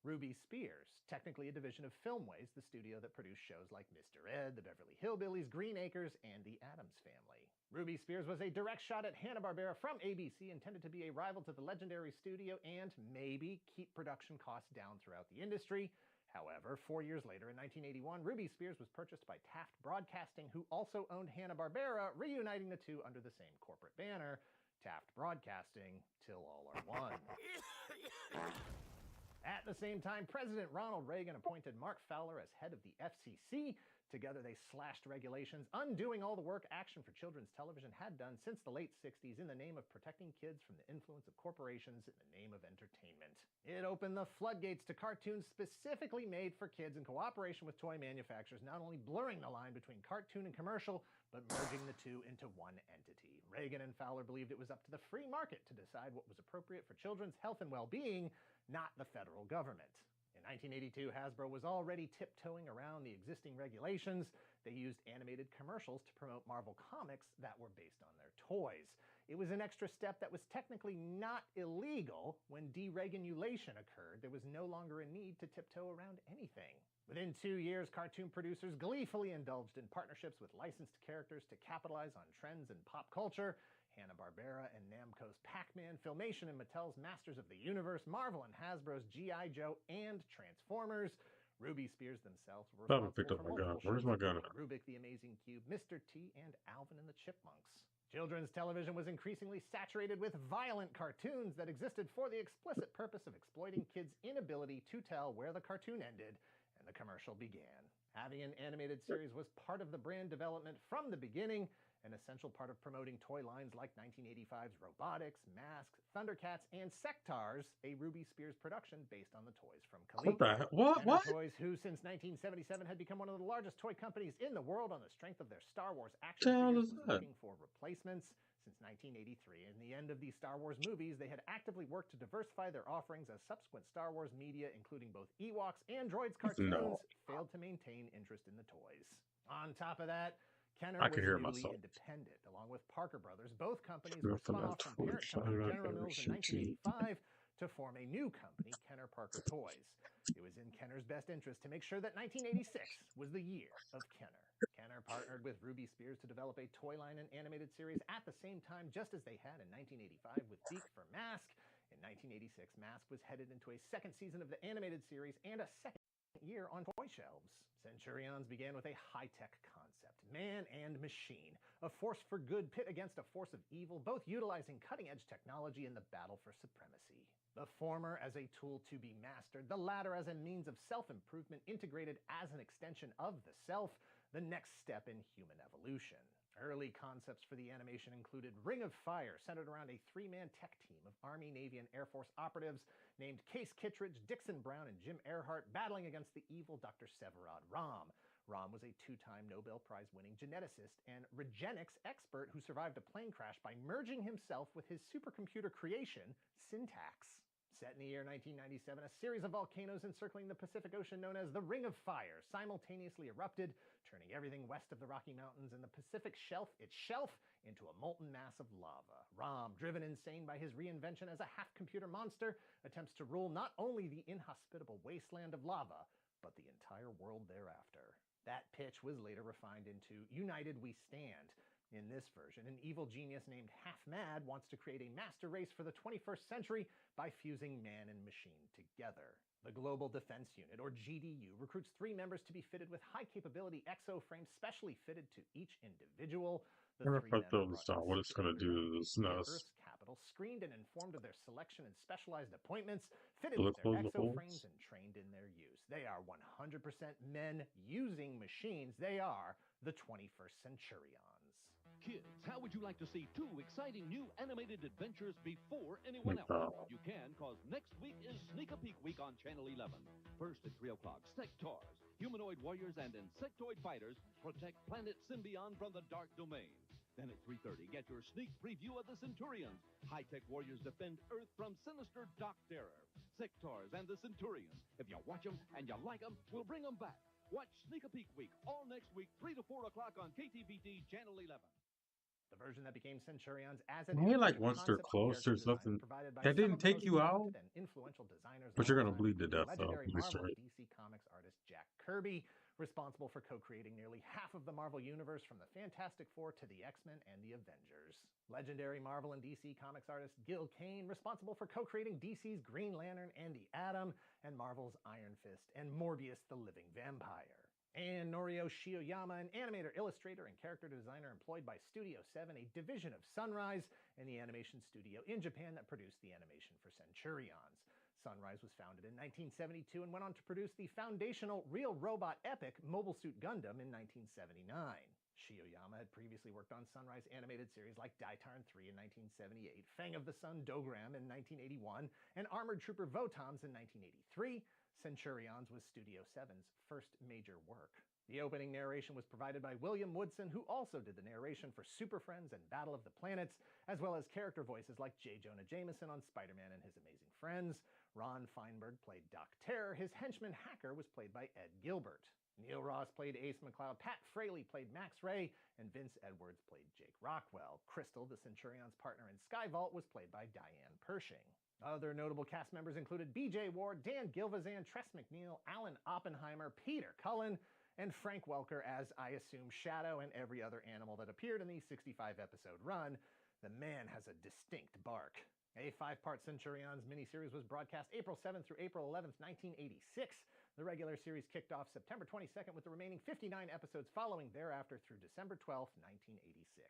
Speaker 8: Ruby Spears, technically a division of Filmways, the studio that produced shows like Mr. Ed, The Beverly Hillbillies, Green Acres, and The Addams Family. Ruby Spears was a direct shot at Hanna-Barbera from ABC, intended to be a rival to the legendary studio and maybe keep production costs down throughout the industry. However, 4 years later, in 1981, Ruby Spears was purchased by Taft Broadcasting, who also owned Hanna-Barbera, reuniting the two under the same corporate banner, Taft Broadcasting, till all are one. At the same time, President Ronald Reagan appointed Mark Fowler as head of the FCC. Together, they slashed regulations, undoing all the work Action for Children's Television had done since the late 60s in the name of protecting kids from the influence of corporations in the name of entertainment. It opened the floodgates to cartoons specifically made for kids in cooperation with toy manufacturers, not only blurring the line between cartoon and commercial, but merging the two into one entity. Reagan and Fowler believed it was up to the free market to decide what was appropriate for children's health and well-being, not the federal government. In 1982, Hasbro was already tiptoeing around the existing regulations. They used animated commercials to promote Marvel Comics that were based on their toys. It was an extra step that was technically not illegal. When deregulation occurred, there was no longer a need to tiptoe around anything. Within 2 years, cartoon producers gleefully indulged in partnerships with licensed characters to capitalize on trends in pop culture. Hanna-Barbera and Namco's Pac-Man, Filmation and Mattel's Masters of the Universe, Marvel and Hasbro's G.I. Joe and Transformers. Ruby Spears themselves were
Speaker 2: I haven't picked
Speaker 8: responsible
Speaker 2: up
Speaker 8: for
Speaker 2: my gun.
Speaker 8: multiple
Speaker 2: Where's
Speaker 8: shows
Speaker 2: my gun
Speaker 8: including
Speaker 2: at?
Speaker 8: Rubik the Amazing Cube, Mr. T, and Alvin and the Chipmunks. Children's television was increasingly saturated with violent cartoons that existed for the explicit purpose of exploiting kids' inability to tell where the cartoon ended and the commercial began. Having an animated series was part of the brand development from the beginning, an essential part of promoting toy lines like 1985's Robotics, Mask, Thundercats, and Sectars, a Ruby Spears production based on the toys from
Speaker 2: What
Speaker 8: Coleco.
Speaker 2: the heck? What?
Speaker 8: Kenner
Speaker 2: What?
Speaker 8: Toys, who since 1977 had become one of the largest toy companies in the world on the strength of their Star Wars action
Speaker 2: The hell
Speaker 8: figures,
Speaker 2: is
Speaker 8: was
Speaker 2: that?
Speaker 8: looking for replacements. Since 1983 and the end of the Star Wars movies, they had actively worked to diversify their offerings as subsequent Star Wars media, including both Ewoks and Droids cartoons, failed to maintain interest in the toys. On top of that, Kenner
Speaker 2: I
Speaker 8: was
Speaker 2: can hear
Speaker 8: newly
Speaker 2: myself.
Speaker 8: independent. Along with Parker Brothers, both companies
Speaker 2: Go
Speaker 8: were
Speaker 2: for
Speaker 8: spun
Speaker 2: that
Speaker 8: off from parent
Speaker 2: Twitch.
Speaker 8: company
Speaker 2: I
Speaker 8: General
Speaker 2: gotta
Speaker 8: Mills in
Speaker 2: shoot you.
Speaker 8: 1985 to form a new company, Kenner Parker Toys. It was in Kenner's best interest to make sure that 1986 was the year of Kenner. Kenner partnered with Ruby Spears to develop a toy line and animated series at the same time, just as they had in 1985 with Beak for Mask. In 1986, Mask was headed into a second season of the animated series and a second year on toy shelves. Centurions began with a high-tech concept, man and machine, a force for good pit against a force of evil, both utilizing cutting-edge technology in the battle for supremacy. The former as a tool to be mastered, the latter as a means of self-improvement integrated as an extension of the self, the next step in human evolution. Early concepts for the animation included Ring of Fire, centered around a three-man tech team of Army, Navy, and Air Force operatives named Case Kittredge, Dixon Brown, and Jim Earhart, battling against the evil Dr. Severod Rom. Rom was a two-time Nobel Prize-winning geneticist and Regenics expert who survived a plane crash by merging himself with his supercomputer creation, Syntax. Set in the year 1997, a series of volcanoes encircling the Pacific Ocean known as the Ring of Fire simultaneously erupted, turning everything west of the Rocky Mountains and the Pacific shelf itself into a molten mass of lava. Rom, driven insane by his reinvention as a half-computer monster, attempts to rule not only the inhospitable wasteland of lava, but the entire world thereafter. That pitch was later refined into United We Stand. In this version, an evil genius named Half Mad wants to create a master race for the 21st century by fusing man and machine together. The Global Defense Unit, or GDU, recruits 3 members to be fitted with high-capability exo-frames specially fitted to each individual. The 3 men are brought to
Speaker 2: what it's gonna do is
Speaker 8: Earth's capital, screened and informed of their selection and specialized appointments, fitted with their
Speaker 2: close the
Speaker 8: exo-frames
Speaker 2: holes.
Speaker 8: and trained in their use. They are 100% men using machines. They are the 21st Centurions.
Speaker 9: Kids, how would you like to see 2 exciting new animated adventures before anyone else? You can, cause next week is Sneak a Peek Week on Channel 11. First at 3 o'clock, Sectars, humanoid warriors and insectoid fighters protect planet Symbion from the dark domain. Then at 3:30, get your sneak preview of the Centurions. High-tech warriors defend Earth from sinister Doc Terror. Sectars and the Centurions. If you watch them and you like them, we'll bring them back. Watch Sneak a Peek Week all next week, 3 to 4 o'clock on KTVT Channel 11.
Speaker 8: The version that became Centurions as an
Speaker 2: once they're close, there's nothing that didn't take you out, but you're gonna bleed to death though.
Speaker 8: Legendary Marvel and DC Comics artist Jack Kirby, responsible for co-creating nearly half of the Marvel Universe from the Fantastic Four to the X-Men and the Avengers. Legendary Marvel and DC Comics artist Gil Kane, responsible for co-creating DC's Green Lantern and the Atom, and Marvel's Iron Fist and Morbius the Living Vampire. And Norio Shioyama, an animator, illustrator, and character designer employed by Studio 7, a division of Sunrise, and the animation studio in Japan that produced the animation for Centurions. Sunrise was founded in 1972 and went on to produce the foundational real robot epic Mobile Suit Gundam in 1979. Shioyama had previously worked on Sunrise animated series like Daitarn 3 in 1978, Fang of the Sun Dogram in 1981, and Armored Trooper Votams in 1983. Centurions was Studio 7's first major work. The opening narration was provided by William Woodson, who also did the narration for Super Friends and Battle of the Planets, as well as character voices like J. Jonah Jameson on Spider-Man and His Amazing Friends. Ron Feinberg played Doc Terror. His henchman Hacker was played by Ed Gilbert. Neil Ross played Ace McCloud, Pat Fraley played Max Ray, and Vince Edwards played Jake Rockwell. Crystal, the Centurion's partner in Skyvault, was played by Diane Pershing. Other notable cast members included B.J. Ward, Dan Gilvezan, Tress McNeil, Alan Oppenheimer, Peter Cullen, and Frank Welker as, I assume, Shadow and every other animal that appeared in the 65-episode run. The man has a distinct bark. A 5-part Centurions miniseries was broadcast April 7th through April 11th, 1986. The regular series kicked off September 22nd with the remaining 59 episodes following thereafter through December 12th, 1986.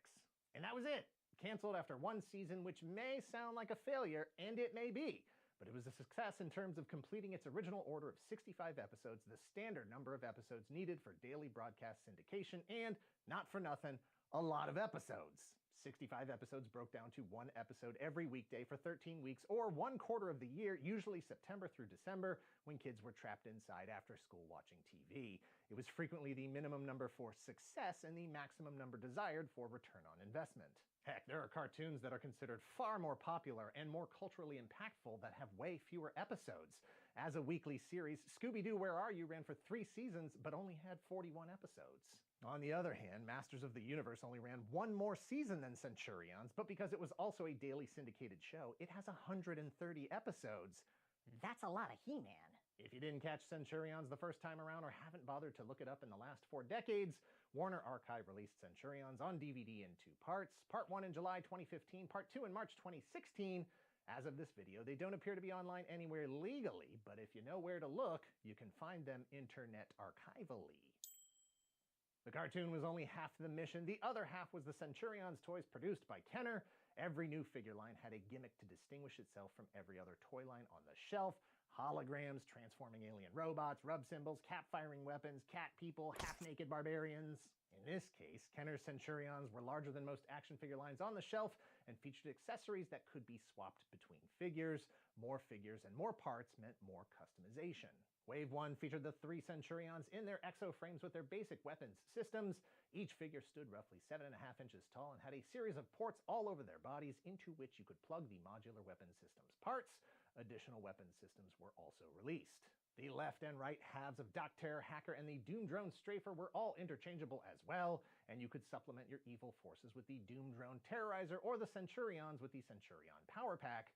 Speaker 8: And that was it. Canceled after 1 season, which may sound like a failure, and it may be, but it was a success in terms of completing its original order of 65 episodes, the standard number of episodes needed for daily broadcast syndication, and, not for nothing, a lot of episodes. 65 episodes broke down to 1 episode every weekday for 13 weeks, or 1/4 of the year, usually September through December, when kids were trapped inside after school watching TV. It was frequently the minimum number for success and the maximum number desired for return on investment. Heck, there are cartoons that are considered far more popular and more culturally impactful that have way fewer episodes. As a weekly series, Scooby-Doo Where Are You ran for 3 seasons but only had 41 episodes. On the other hand, Masters of the Universe only ran 1 more season than Centurions, but because it was also a daily syndicated show, it has 130 episodes.
Speaker 10: That's a lot of He-Man.
Speaker 8: If you didn't catch Centurions the first time around or haven't bothered to look it up in the last 4 decades, Warner Archive released Centurions on DVD in 2 parts. Part 1 in July 2015, Part 2 in March 2016. As of this video, they don't appear to be online anywhere legally, but if you know where to look, you can find them internet archivally. The cartoon was only half the mission. The other half was the Centurions toys produced by Kenner. Every new figure line had a gimmick to distinguish itself from every other toy line on the shelf. Holograms, transforming alien robots, rub symbols, cap-firing weapons, cat people, half-naked barbarians. In this case, Kenner's Centurions were larger than most action figure lines on the shelf and featured accessories that could be swapped between figures. More figures and more parts meant more customization. Wave 1 featured the 3 Centurions in their exo frames with their basic weapons systems. Each figure stood roughly 7.5 inches tall and had a series of ports all over their bodies into which you could plug the modular weapon system's parts. Additional weapon systems were also released. The left and right halves of Doc Terror, Hacker, and the Doom Drone Strafer were all interchangeable as well, and you could supplement your evil forces with the Doom Drone Terrorizer or the Centurions with the Centurion Power Pack.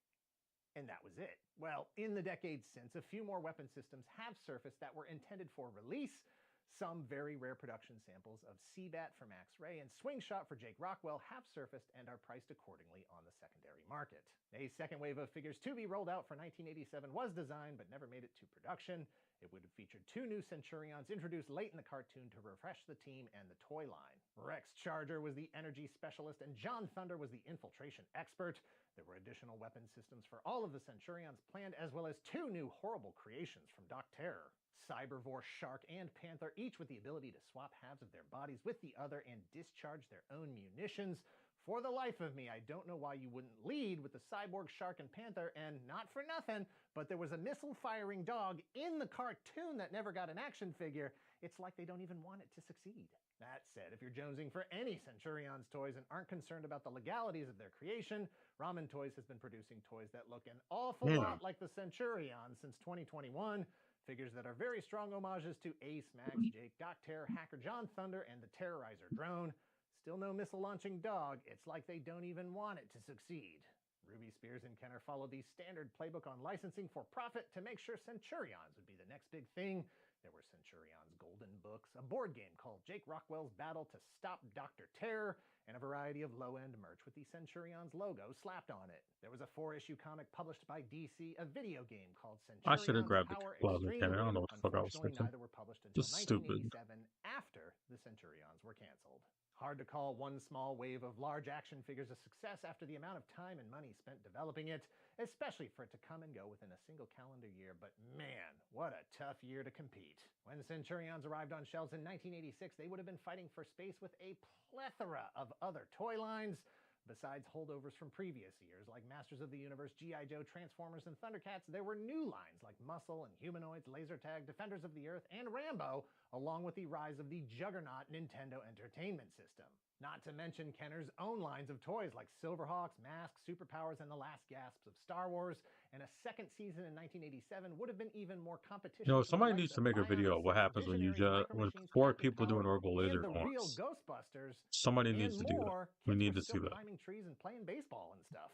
Speaker 8: And that was it. Well, in the decades since, a few more weapon systems have surfaced that were intended for release. Some very rare production samples of Seabat for Max Ray and Swing Shot for Jake Rockwell have surfaced and are priced accordingly on the secondary market. A second wave of figures to be rolled out for 1987 was designed but never made it to production. It would have featured 2 new Centurions introduced late in the cartoon to refresh the team and the toy line. Rex Charger was the energy specialist and John Thunder was the infiltration expert. There were additional weapon systems for all of the Centurions planned, as well as 2 new horrible creations from Doc Terror. Cybervore, Shark, and Panther, each with the ability to swap halves of their bodies with the other and discharge their own munitions. For the life of me, I don't know why you wouldn't lead with the Cyborg, Shark, and Panther, and not for nothing, but there was a missile-firing dog in the cartoon that never got an action figure. It's like they don't even want it to succeed. That said, if you're jonesing for any Centurions toys and aren't concerned about the legalities of their creation, Ramen Toys has been producing toys that look an awful lot like the Centurions since 2021. Figures that are very strong homages to Ace, Max, Jake, Doc Terror, Hacker John Thunder, and the Terrorizer drone. Still no missile-launching dog. It's like they don't even want it to succeed. Ruby Spears and Kenner followed the standard playbook on licensing for profit to make sure Centurions would be the next big thing. There were Centurions Golden Books, a board game called Jake Rockwell's Battle to Stop Dr. Terror, and a variety of low-end merch with the Centurions logo slapped on it. There was a 4-issue comic published by DC, a video game called
Speaker 2: I should have
Speaker 8: Centurions
Speaker 2: grabbed the
Speaker 8: Power
Speaker 2: plasma
Speaker 8: Extreme.
Speaker 2: cannon. I don't know what the fuck I was
Speaker 8: Unfortunately,
Speaker 2: thinking.
Speaker 8: neither were published until
Speaker 2: Just stupid.
Speaker 8: 1987, after the Centurions were canceled. Hard to call one small wave of large action figures a success after the amount of time and money spent developing it, especially for it to come and go within a single calendar year, but man, what a tough year to compete. When Centurions arrived on shelves in 1986, they would have been fighting for space with a plethora of other toy lines. Besides holdovers from previous years, like Masters of the Universe, G.I. Joe, Transformers, and Thundercats, there were new lines like Muscle and Humanoids, Laser Tag, Defenders of the Earth, and Rambo, along with the rise of the juggernaut Nintendo Entertainment System. Not to mention Kenner's own lines of toys like Silverhawks, Mask, Superpowers, and the last gasps of Star Wars, and a second season in 1987 would have been even more competition.
Speaker 2: You know,
Speaker 8: for the
Speaker 2: somebody
Speaker 8: rights
Speaker 2: needs to
Speaker 8: of
Speaker 2: make a
Speaker 8: Bionic
Speaker 2: video of what
Speaker 8: 6,
Speaker 2: happens when you
Speaker 8: Visionaries,
Speaker 2: just when
Speaker 8: Micro Machines,
Speaker 2: 4
Speaker 8: Captain
Speaker 2: people doing
Speaker 8: Power,
Speaker 2: orbital
Speaker 8: and
Speaker 2: laser
Speaker 8: the
Speaker 2: at
Speaker 8: real
Speaker 2: once.
Speaker 8: Ghostbusters.
Speaker 2: Somebody
Speaker 8: And
Speaker 2: needs to do that.
Speaker 8: more.
Speaker 2: We
Speaker 8: Kids
Speaker 2: need
Speaker 8: were
Speaker 2: to see
Speaker 8: still
Speaker 2: that.
Speaker 8: climbing trees and playing baseball and stuff.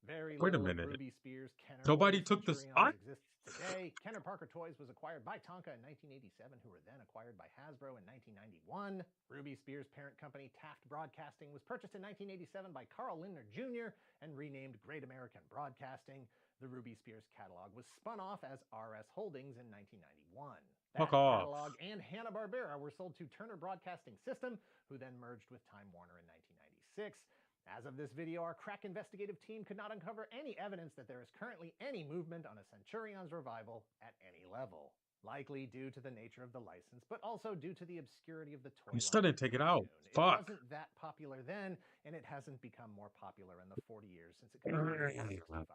Speaker 8: Very
Speaker 2: Wait a
Speaker 8: little of
Speaker 2: minute.
Speaker 8: Ruby Spears, Kenner,
Speaker 2: Nobody
Speaker 8: or
Speaker 2: took this.
Speaker 8: Centurions exists today. Kenner Parker Toys was acquired by Tonka in 1987, who were then acquired by Hasbro in 1991. Ruby Spears' parent company, Taft Broadcasting, was purchased in 1987 by Carl Lindner Jr. and renamed Great American Broadcasting. The Ruby Spears catalog was spun off as RS Holdings in 1991.
Speaker 2: Fuck
Speaker 8: That
Speaker 2: off.
Speaker 8: catalog and Hanna-Barbera were sold to Turner Broadcasting System, who then merged with Time Warner in 1996. As of this video, our crack investigative team could not uncover any evidence that there is currently any movement on a Centurions revival at any level. Likely due to the nature of the license, but also due to the obscurity of the toy
Speaker 2: You still
Speaker 8: line
Speaker 2: didn't take it out.
Speaker 8: cartoon.
Speaker 2: Fuck.
Speaker 8: It wasn't that popular then, and it hasn't become more popular in the 40 years since it completed its 65-episode run.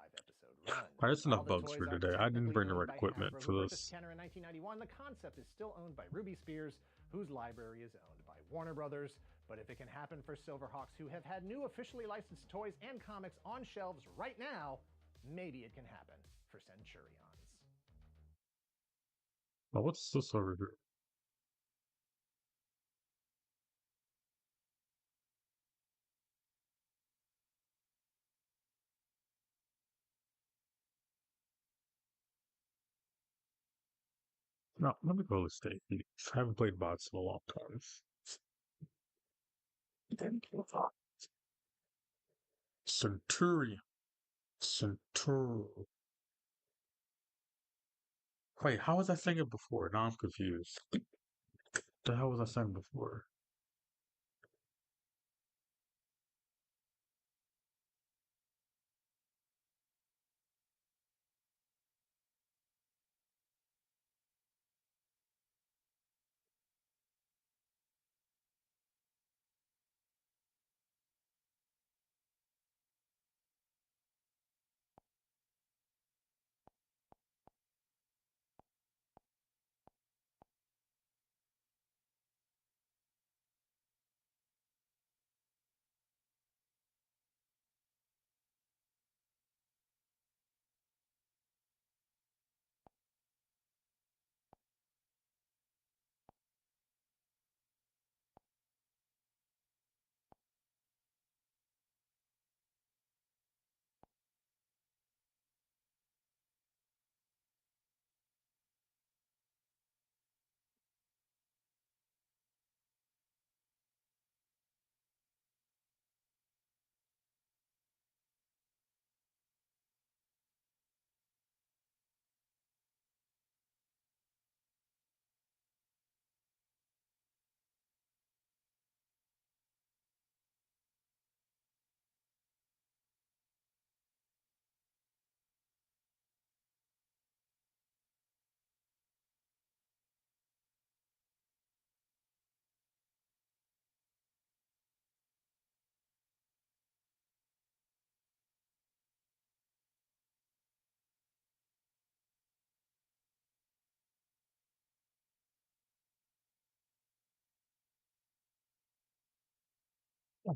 Speaker 2: Alright, that's enough
Speaker 8: While the
Speaker 2: bugs
Speaker 8: toys
Speaker 2: for
Speaker 8: are
Speaker 2: today. I didn't
Speaker 8: technically
Speaker 2: bring the
Speaker 8: owned
Speaker 2: right
Speaker 8: by
Speaker 2: equipment
Speaker 8: Hasbro,
Speaker 2: for
Speaker 8: who
Speaker 2: this.
Speaker 8: purchased Kenner in 1991, the concept is still owned by Ruby Spears, whose library is owned by Warner Brothers. But if it can happen for Silverhawks, who have had new officially licensed toys and comics on shelves right now, maybe it can happen for Centurions.
Speaker 2: Well, what's this over here? No, let me go to state. I haven't played bots in a long time. Centurion. Centurion. Wait, how was I saying it before? Now I'm confused. The hell was I saying before?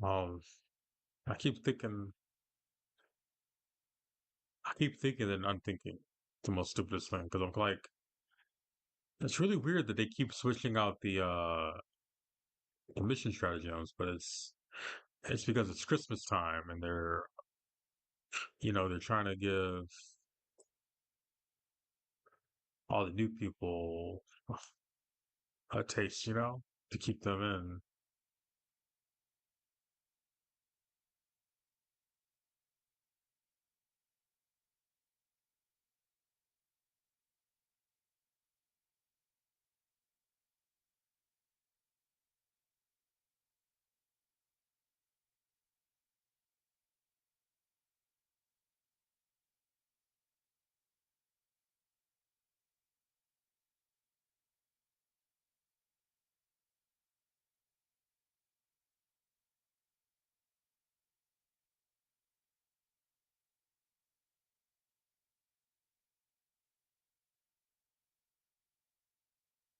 Speaker 2: I keep thinking, and unthinking the most stupidest thing because I'm like, it's really weird that they keep switching out the mission stratagems, but it's because it's Christmas time and they're trying to give all the new people a taste, to keep them in.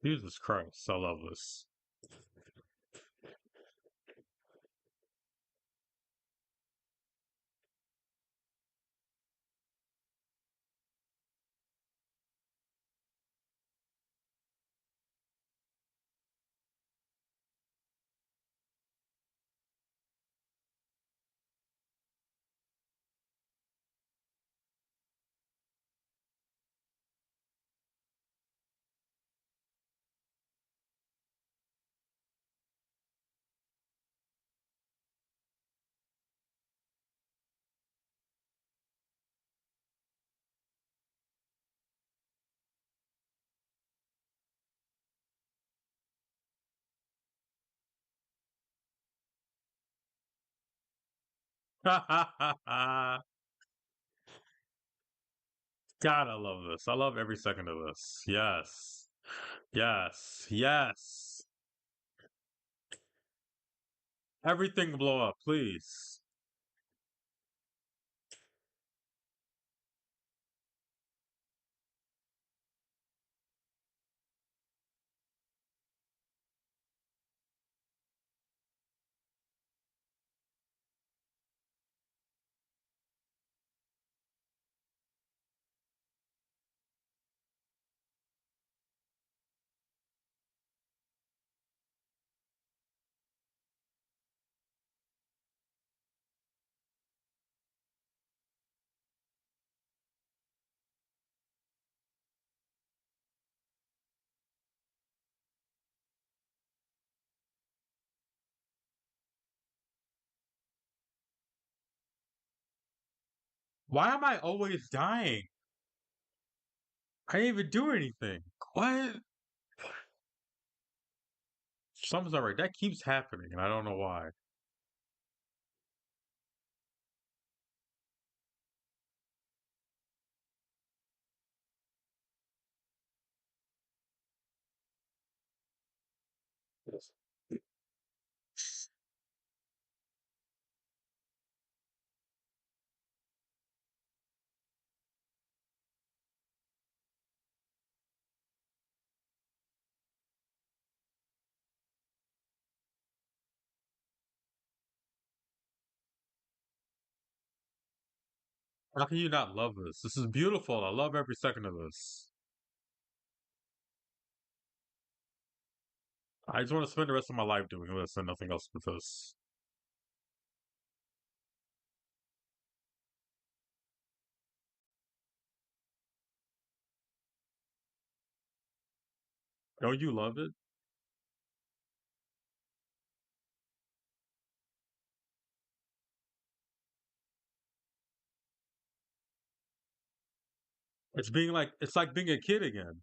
Speaker 2: Jesus Christ, I love this. God, I love this. I love every second of this. Yes. Yes. Yes. Everything blow up, please. Why am I always dying? I didn't even do anything. What? Something's not right. That keeps happening, and I don't know why. How can you not love this? This is beautiful. I love every second of this. I just want to spend the rest of my life doing this and nothing else with this. Don't you love it? It's like being a kid again.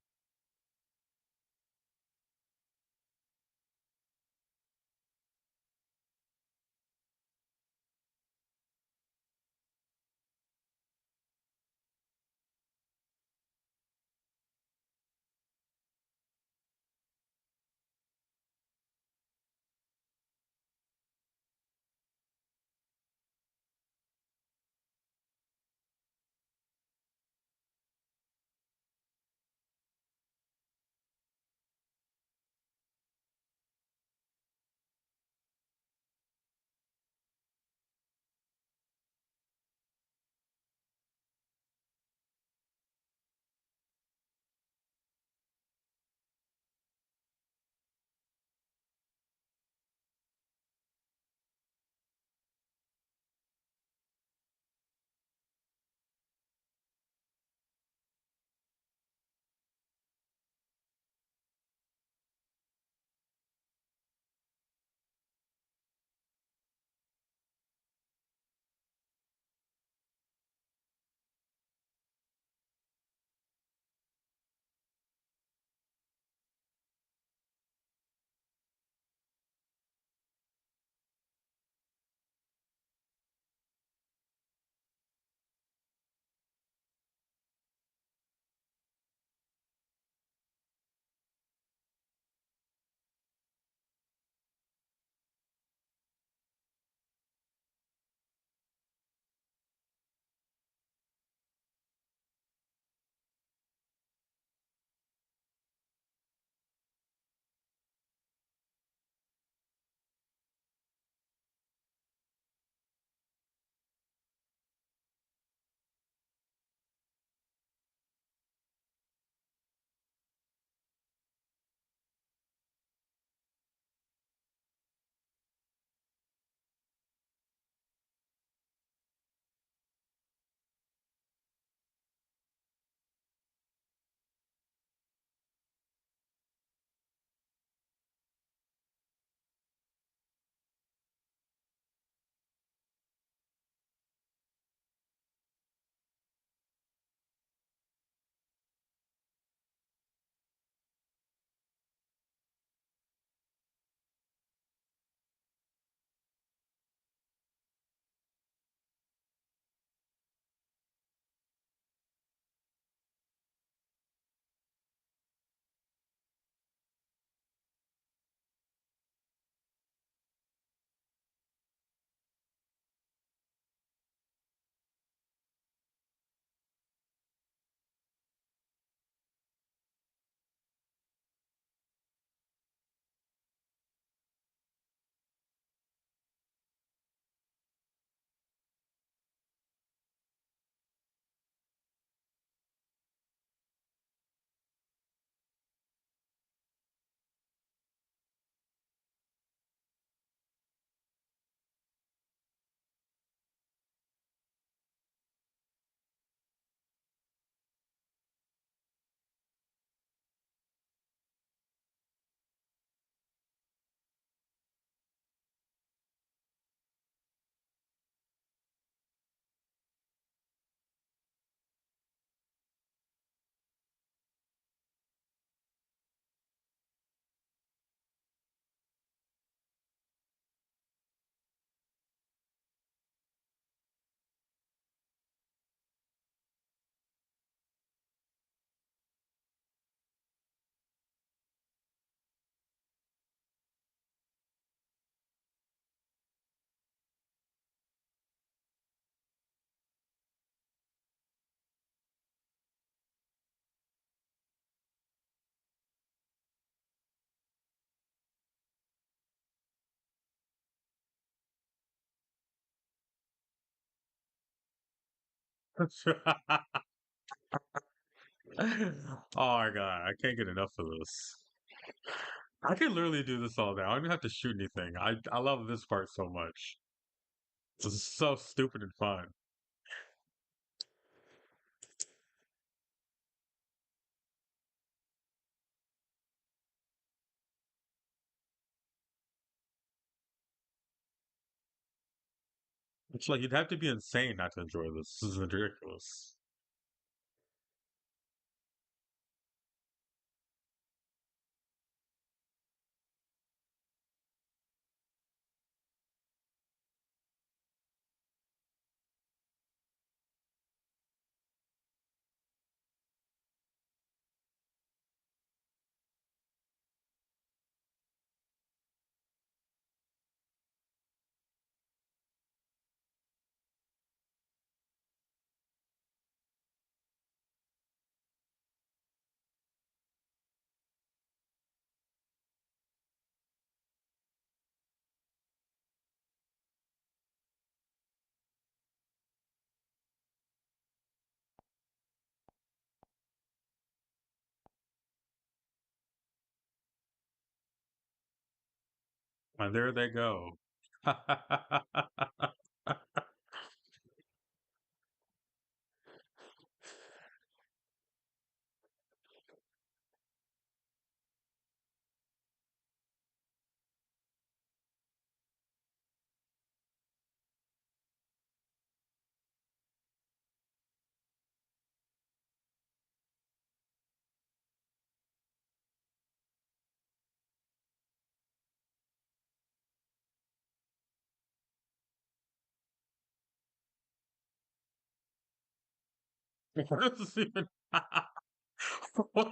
Speaker 2: Oh my god, I can't get enough of this. I can literally do this all day. I don't even have to shoot anything. I love this part so much. It's so stupid and fun. It's like you'd have to be insane not to enjoy this. This is ridiculous. And there they go. What is this even? What?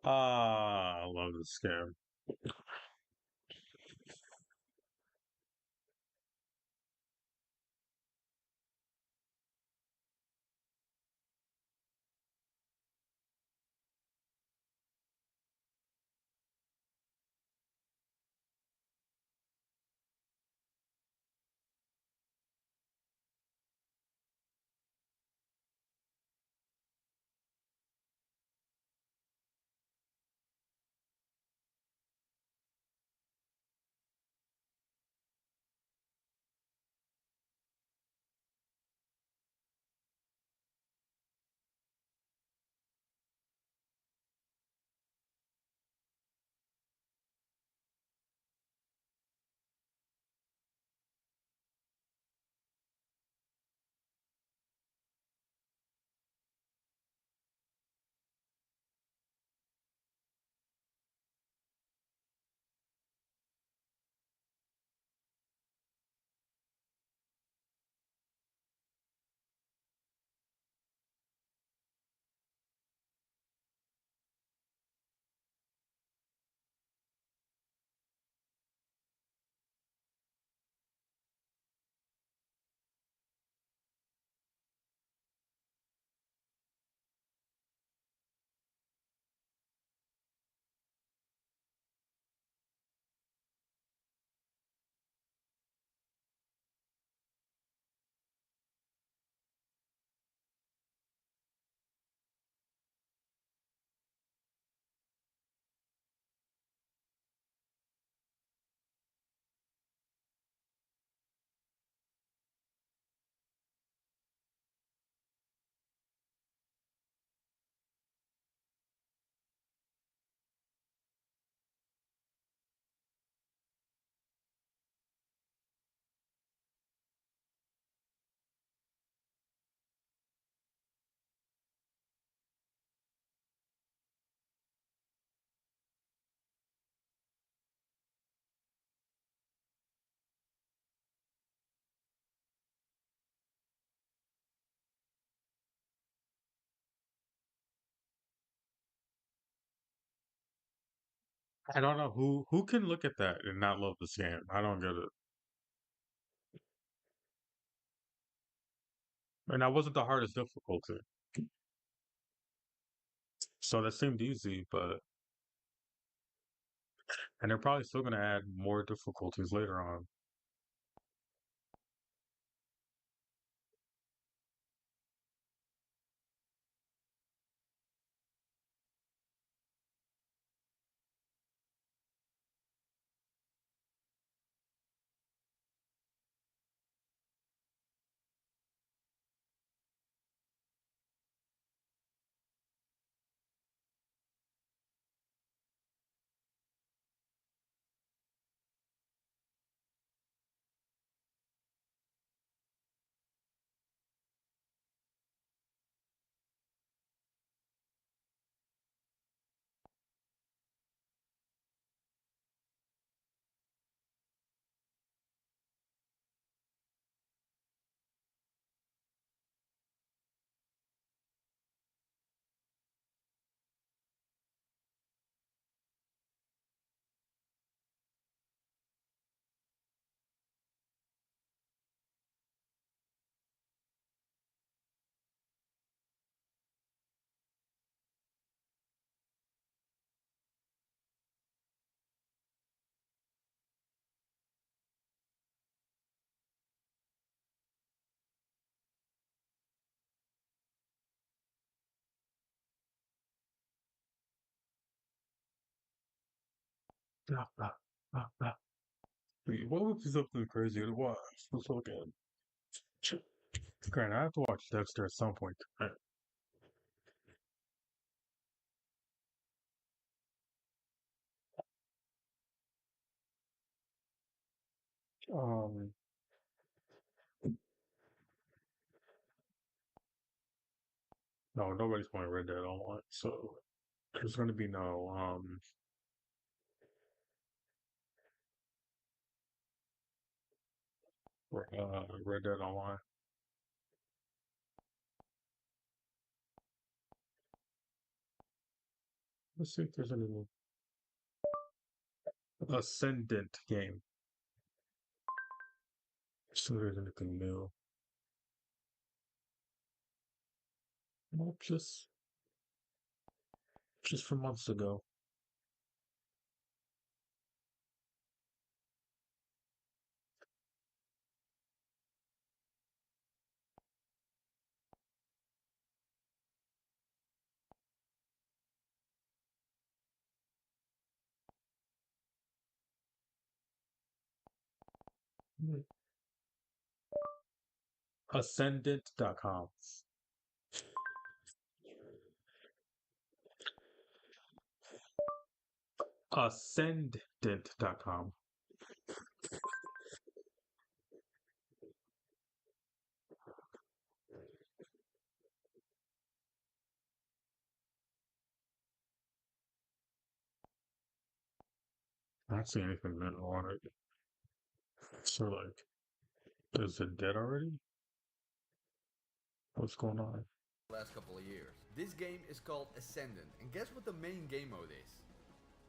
Speaker 2: Ah, I love this game. I don't know who can look at that and not love this game. I don't get it. And that wasn't the hardest difficulty, so that seemed easy. But and they're probably still gonna add more difficulties later on. Ah, ah, ah, ah. Wait, what would be something crazy to watch? Let's look at. Granted, I have to watch Dexter at some point. Um, no, nobody's playing Red Dead Online, so there's gonna be no Red Dead Online. Let's see if there's any Ascendant game. See if there's anything new. Nope, just from months ago. Ascendant.com. Ascendant.com. I don't see anything new on it. So, like, is it dead already? What's going on?
Speaker 11: Last couple of years. This game is called Ascendant, and guess what the main game mode is?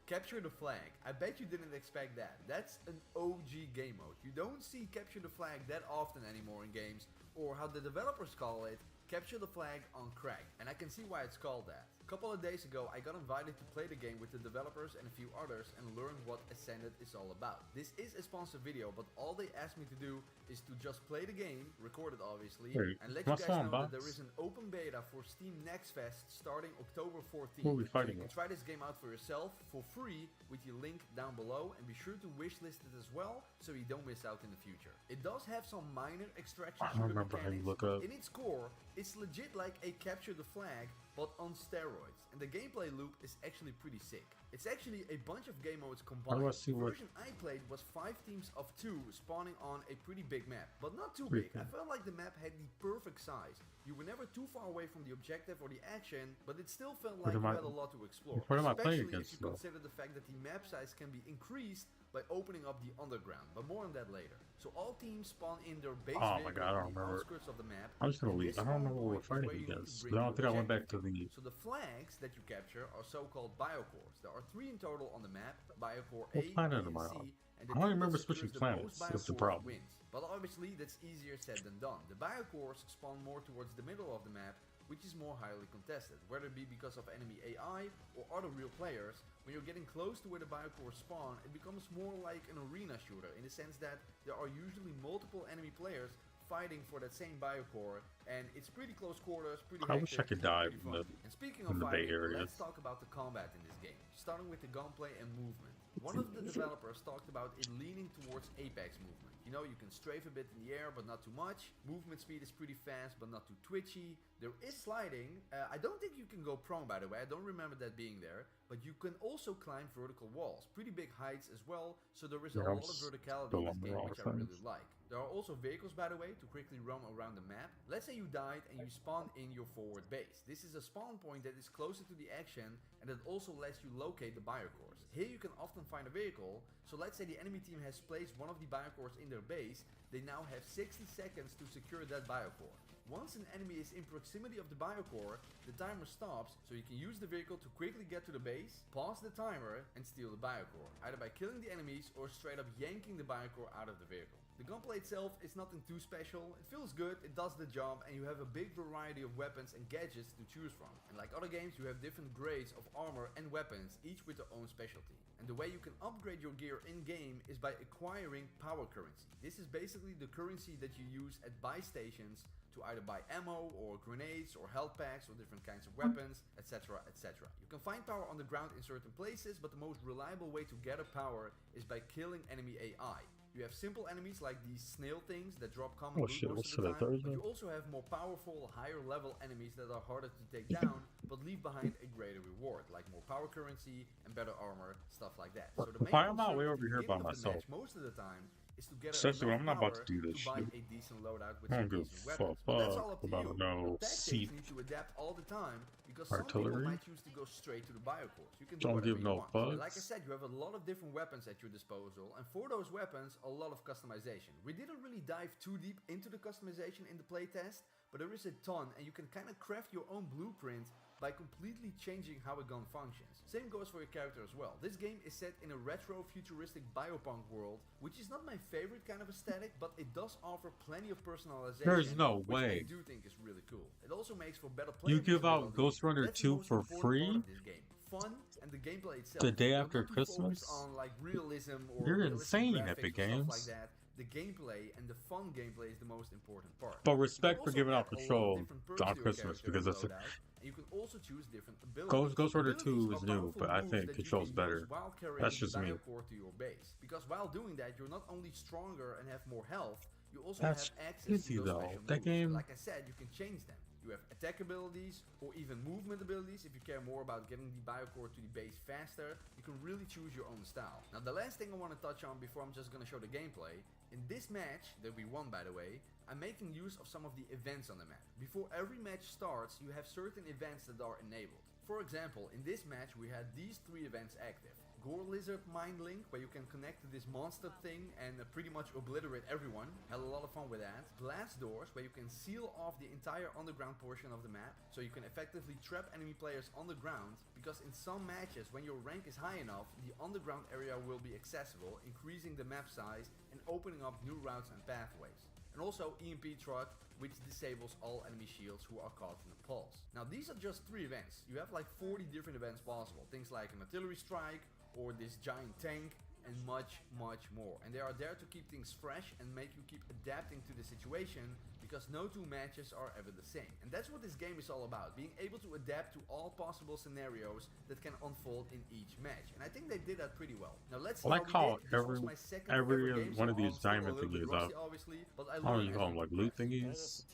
Speaker 11: Capture the flag. I bet you didn't expect that. That's an OG game mode. You don't see capture the flag that often anymore in games, or how the developers call it, capture the flag on crack. And I can see why it's called that. A couple of days ago, I got invited to play the game with the developers and a few others and learn what Ascendant is all about. This is a sponsored video, but all they asked me to do is to just play the game, record it obviously, and let you guys know that there is an open beta for Steam Next Fest starting October 14th. So you can try this game out for yourself for free with the link down below, and be sure to wishlist it as well so you don't miss out in the future. It does have some minor extraction mechanics, but in its core, it's legit like a capture the flag, but on steroids, and the gameplay loop is actually pretty sick. It's actually a bunch of game modes combined. The version I played was 5 teams of 2 spawning on a pretty big map, but not too big. I felt like the map had the perfect size. You were never too far away from the objective or the action, but it still felt like you had a lot to explore. Especially if you consider the fact that the map size can be increased by opening up the underground, but more on that later. So all teams spawn in their base vehicle on the outskirts of the map.
Speaker 2: I'm just gonna leave. I don't remember what we're fighting against. I don't think I went back to the...
Speaker 11: So the flags that you capture are so-called biocores. There are are 3 in total on the map, Biocore
Speaker 2: What
Speaker 11: A,
Speaker 2: planet
Speaker 11: B,
Speaker 2: am
Speaker 11: and
Speaker 2: I
Speaker 11: C,
Speaker 2: on?
Speaker 11: and
Speaker 2: I
Speaker 11: the
Speaker 2: don't
Speaker 11: team
Speaker 2: remember
Speaker 11: that
Speaker 2: switching
Speaker 11: secures the most
Speaker 2: planets. That's the
Speaker 11: Biocores
Speaker 2: problem.
Speaker 11: wins. But obviously that's easier said than done. The Biocores spawn more towards the middle of the map, which is more highly contested, whether it be because of enemy AI or other real players. When you're getting close to where the Biocores spawn, it becomes more like an arena shooter, in the sense that there are usually multiple enemy players fighting for that same Biocore, and it's pretty close quarters, pretty
Speaker 2: I wish I
Speaker 11: hectic,
Speaker 2: could die
Speaker 11: pretty
Speaker 2: from
Speaker 11: fun. And speaking
Speaker 2: in
Speaker 11: of
Speaker 2: the Bay
Speaker 11: fighting,
Speaker 2: Area.
Speaker 11: let's talk about the combat in this game, starting with the gunplay and movement. One of the developers talked about it leaning towards Apex movement. You know, you can strafe a bit in the air, but not too much. Movement speed is pretty fast, but not too twitchy. There is sliding. I don't think you can go prone, by the way. I don't remember that being there. But you can also climb vertical walls. Pretty big heights as well. So there is a lot of verticality in this game, which I really like. There are also vehicles, by the way, to quickly roam around the map. Let's say you died and you spawn in your forward base. This is a spawn point that is closer to the action, and that also lets you locate the Biocores. Here you can often find a vehicle. So let's say the enemy team has placed one of the Biocores in their base. They now have 60 seconds to secure that Biocore. Once an enemy is in proximity of the Biocore, the timer stops, so you can use the vehicle to quickly get to the base, pause the timer, and steal the Biocore, either by killing the enemies or straight up yanking the Biocore out of the vehicle. The gunplay itself is nothing too special, it feels good, it does the job, and you have a big variety of weapons and gadgets to choose from. And like other games, you have different grades of armor and weapons, each with their own specialty. And the way you can upgrade your gear in-game is by acquiring power currency. This is basically the currency that you use at buy stations to either buy ammo or grenades or health packs or different kinds of weapons, etc, etc. You can find power on the ground in certain places, but the most reliable way to gather power is by killing enemy AI. You have simple enemies like these snail things that drop common loot most of the time, but you also have more powerful, higher level enemies that are harder to take down, but leave behind a greater reward, like more power currency and better armor, stuff like that. So the main
Speaker 2: I'm not way
Speaker 11: concern
Speaker 2: over
Speaker 11: at the
Speaker 2: here by
Speaker 11: beginning of the
Speaker 2: myself.
Speaker 11: match, most of the time, is to get
Speaker 2: Especially when I'm not
Speaker 11: enough
Speaker 2: about to
Speaker 11: power
Speaker 2: do this
Speaker 11: to buy
Speaker 2: shit.
Speaker 11: a decent loadout with
Speaker 2: I
Speaker 11: some
Speaker 2: don't give
Speaker 11: decent
Speaker 2: a
Speaker 11: weapons. But that's all up to
Speaker 2: about
Speaker 11: you.
Speaker 2: no
Speaker 11: Your tactics
Speaker 2: seat
Speaker 11: need to adapt all the time, because some
Speaker 2: artillery.
Speaker 11: people might choose to go straight to the Biocores. You can do
Speaker 2: Don't
Speaker 11: whatever
Speaker 2: give
Speaker 11: you
Speaker 2: no
Speaker 11: want. And like I
Speaker 2: fucks.
Speaker 11: said, you have a lot of different weapons at your disposal, and for those weapons, a lot of customization. We didn't really dive too deep into the customization in the playtest, but there is a ton, and you can kind of craft your own blueprint by completely changing how a gun functions. Same goes for your character as well. This game is set in a retro futuristic biopunk world, which is not my favorite kind of aesthetic, but it does offer plenty of personalization.
Speaker 2: There's no
Speaker 11: which
Speaker 2: way.
Speaker 11: I do think is really cool. It also makes for better
Speaker 2: You
Speaker 11: playability.
Speaker 2: give out Ghost Runner
Speaker 11: That's the
Speaker 2: 2
Speaker 11: most
Speaker 2: for
Speaker 11: important
Speaker 2: free?
Speaker 11: part of this game. Fun and the gameplay itself.
Speaker 2: The day
Speaker 11: Now,
Speaker 2: after
Speaker 11: not to focus
Speaker 2: Christmas?
Speaker 11: on like realism or
Speaker 2: You're
Speaker 11: realistic
Speaker 2: insane,
Speaker 11: graphics
Speaker 2: Epic
Speaker 11: or stuff
Speaker 2: Games.
Speaker 11: like that. The gameplay and the fun gameplay is the most important part.
Speaker 2: But
Speaker 11: You
Speaker 2: respect
Speaker 11: can
Speaker 2: for
Speaker 11: also
Speaker 2: giving
Speaker 11: add
Speaker 2: out
Speaker 11: a lot of
Speaker 2: control
Speaker 11: different perks
Speaker 2: on
Speaker 11: to your
Speaker 2: Christmas,
Speaker 11: character
Speaker 2: because
Speaker 11: and
Speaker 2: that's
Speaker 11: loadout, and you can also choose different abilities.
Speaker 2: Ghost Runner 2
Speaker 11: Abilities
Speaker 2: is
Speaker 11: are
Speaker 2: new,
Speaker 11: powerful
Speaker 2: but I
Speaker 11: moves
Speaker 2: think
Speaker 11: that you
Speaker 2: control's
Speaker 11: can
Speaker 2: better.
Speaker 11: use while carrying
Speaker 2: That's
Speaker 11: the
Speaker 2: just me.
Speaker 11: Biocore to your base. Because while doing that, you're not only stronger and have more health, you also
Speaker 2: That's
Speaker 11: have access
Speaker 2: easy
Speaker 11: to those
Speaker 2: though.
Speaker 11: special
Speaker 2: That
Speaker 11: moves.
Speaker 2: game-
Speaker 11: Like I said, you can change them. You have attack abilities or even movement abilities if you care more about getting the Biocore to the base faster. You can really choose your own style. Now the last thing I want to touch on before I'm just going to show the gameplay, in this match, that we won by the way, I'm making use of some of the events on the map. Before every match starts, you have certain events that are enabled. For example, in this match we had these 3 events active. Gore Lizard Mind Link, where you can connect to this monster thing and pretty much obliterate everyone. Had a lot of fun with that. Blast Doors, where you can seal off the entire underground portion of the map, so you can effectively trap enemy players on the ground, because in some matches, when your rank is high enough, the underground area will be accessible, increasing the map size and opening up new routes and pathways. And also EMP Truck, which disables all enemy shields who are caught in the pulse. Now these are just 3 events. You have like 40 different events possible. Things like an artillery strike, or this giant tank, and much, much more. And they are there to keep things fresh and make you keep adapting to the situation, because no 2 matches are ever the same. And that's what this game is all about, being able to adapt to all possible scenarios that can unfold in each match. And I think they did that pretty well. Now let's see
Speaker 2: I like
Speaker 11: how we
Speaker 2: how
Speaker 11: did. This was
Speaker 2: every
Speaker 11: my second
Speaker 2: every
Speaker 11: ever game,
Speaker 2: one
Speaker 11: so
Speaker 2: of these
Speaker 11: I'm still a
Speaker 2: diamond
Speaker 11: little bit
Speaker 2: thingies
Speaker 11: rusty,
Speaker 2: up.
Speaker 11: obviously, but I
Speaker 2: I don't know,
Speaker 11: learned
Speaker 2: you
Speaker 11: as
Speaker 2: call
Speaker 11: we
Speaker 2: them like
Speaker 11: progressed.
Speaker 2: loot thingies,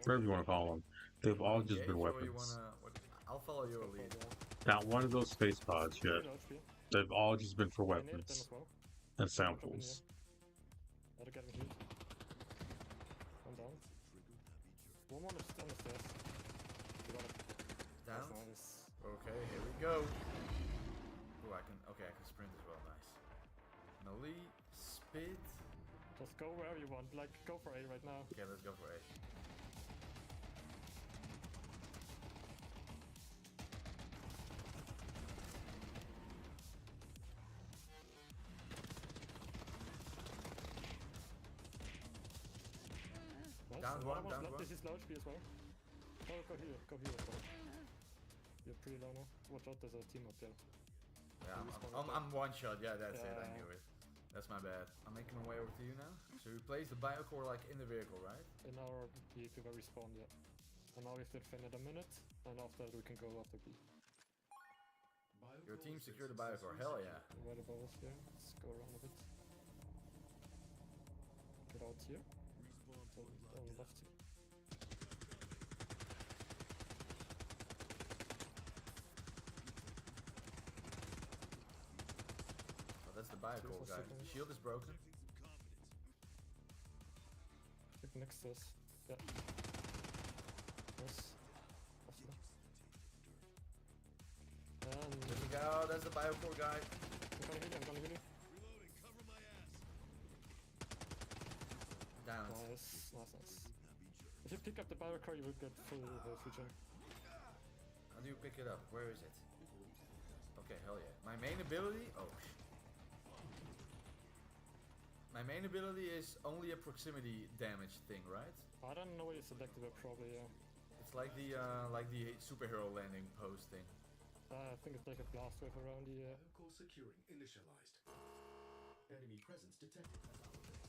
Speaker 2: whatever you want to call them. They've all just been
Speaker 11: Okay, so
Speaker 2: weapons.
Speaker 11: I'll follow your lead.
Speaker 2: Not one of those space pods yet. They've all just been for weapons and samples.
Speaker 12: One more on the stairs.
Speaker 11: Down?
Speaker 12: Nice.
Speaker 11: Okay, here we go. Oh, I can sprint as well, nice. Melee, spit.
Speaker 12: Just go wherever you want, like go for A right now.
Speaker 11: Okay, let's go for A. Down one, down one.
Speaker 12: This is low HP as well. Oh, go here as well. You're pretty low now. Watch out, there's a team up there.
Speaker 11: Yeah, I'm one shot. Yeah, that's it. I knew it. That's my bad. I'm making my way over to you now. So we place the biocore like in the vehicle, right?
Speaker 12: In our vehicle where we spawned, yeah. And now we have to defend it a minute, and after that we can go after B.
Speaker 11: Your team secured the biocore. Hell yeah.
Speaker 12: Right above us here. Let's go around a bit. Get out here. On left here.
Speaker 11: Oh, that's the biocore, guys. The shield is broken.
Speaker 12: Keep next to us. Yeah. Nice. Awesome. And
Speaker 11: There we go. That's the biocore guy.
Speaker 12: I'm gonna heal you.
Speaker 11: Down.
Speaker 12: Nice. If you pick up the biocore, you will get full health regen.
Speaker 11: How do you pick it up? Where is it? Okay, hell yeah. My main ability... Oh, my main ability is only a proximity damage thing, right?
Speaker 12: I don't know what you selected, but probably, yeah.
Speaker 11: It's like the superhero landing pose thing.
Speaker 12: I think it's like a blast wave around the...
Speaker 13: Biocore securing initialized. Enemy presence detected at our base.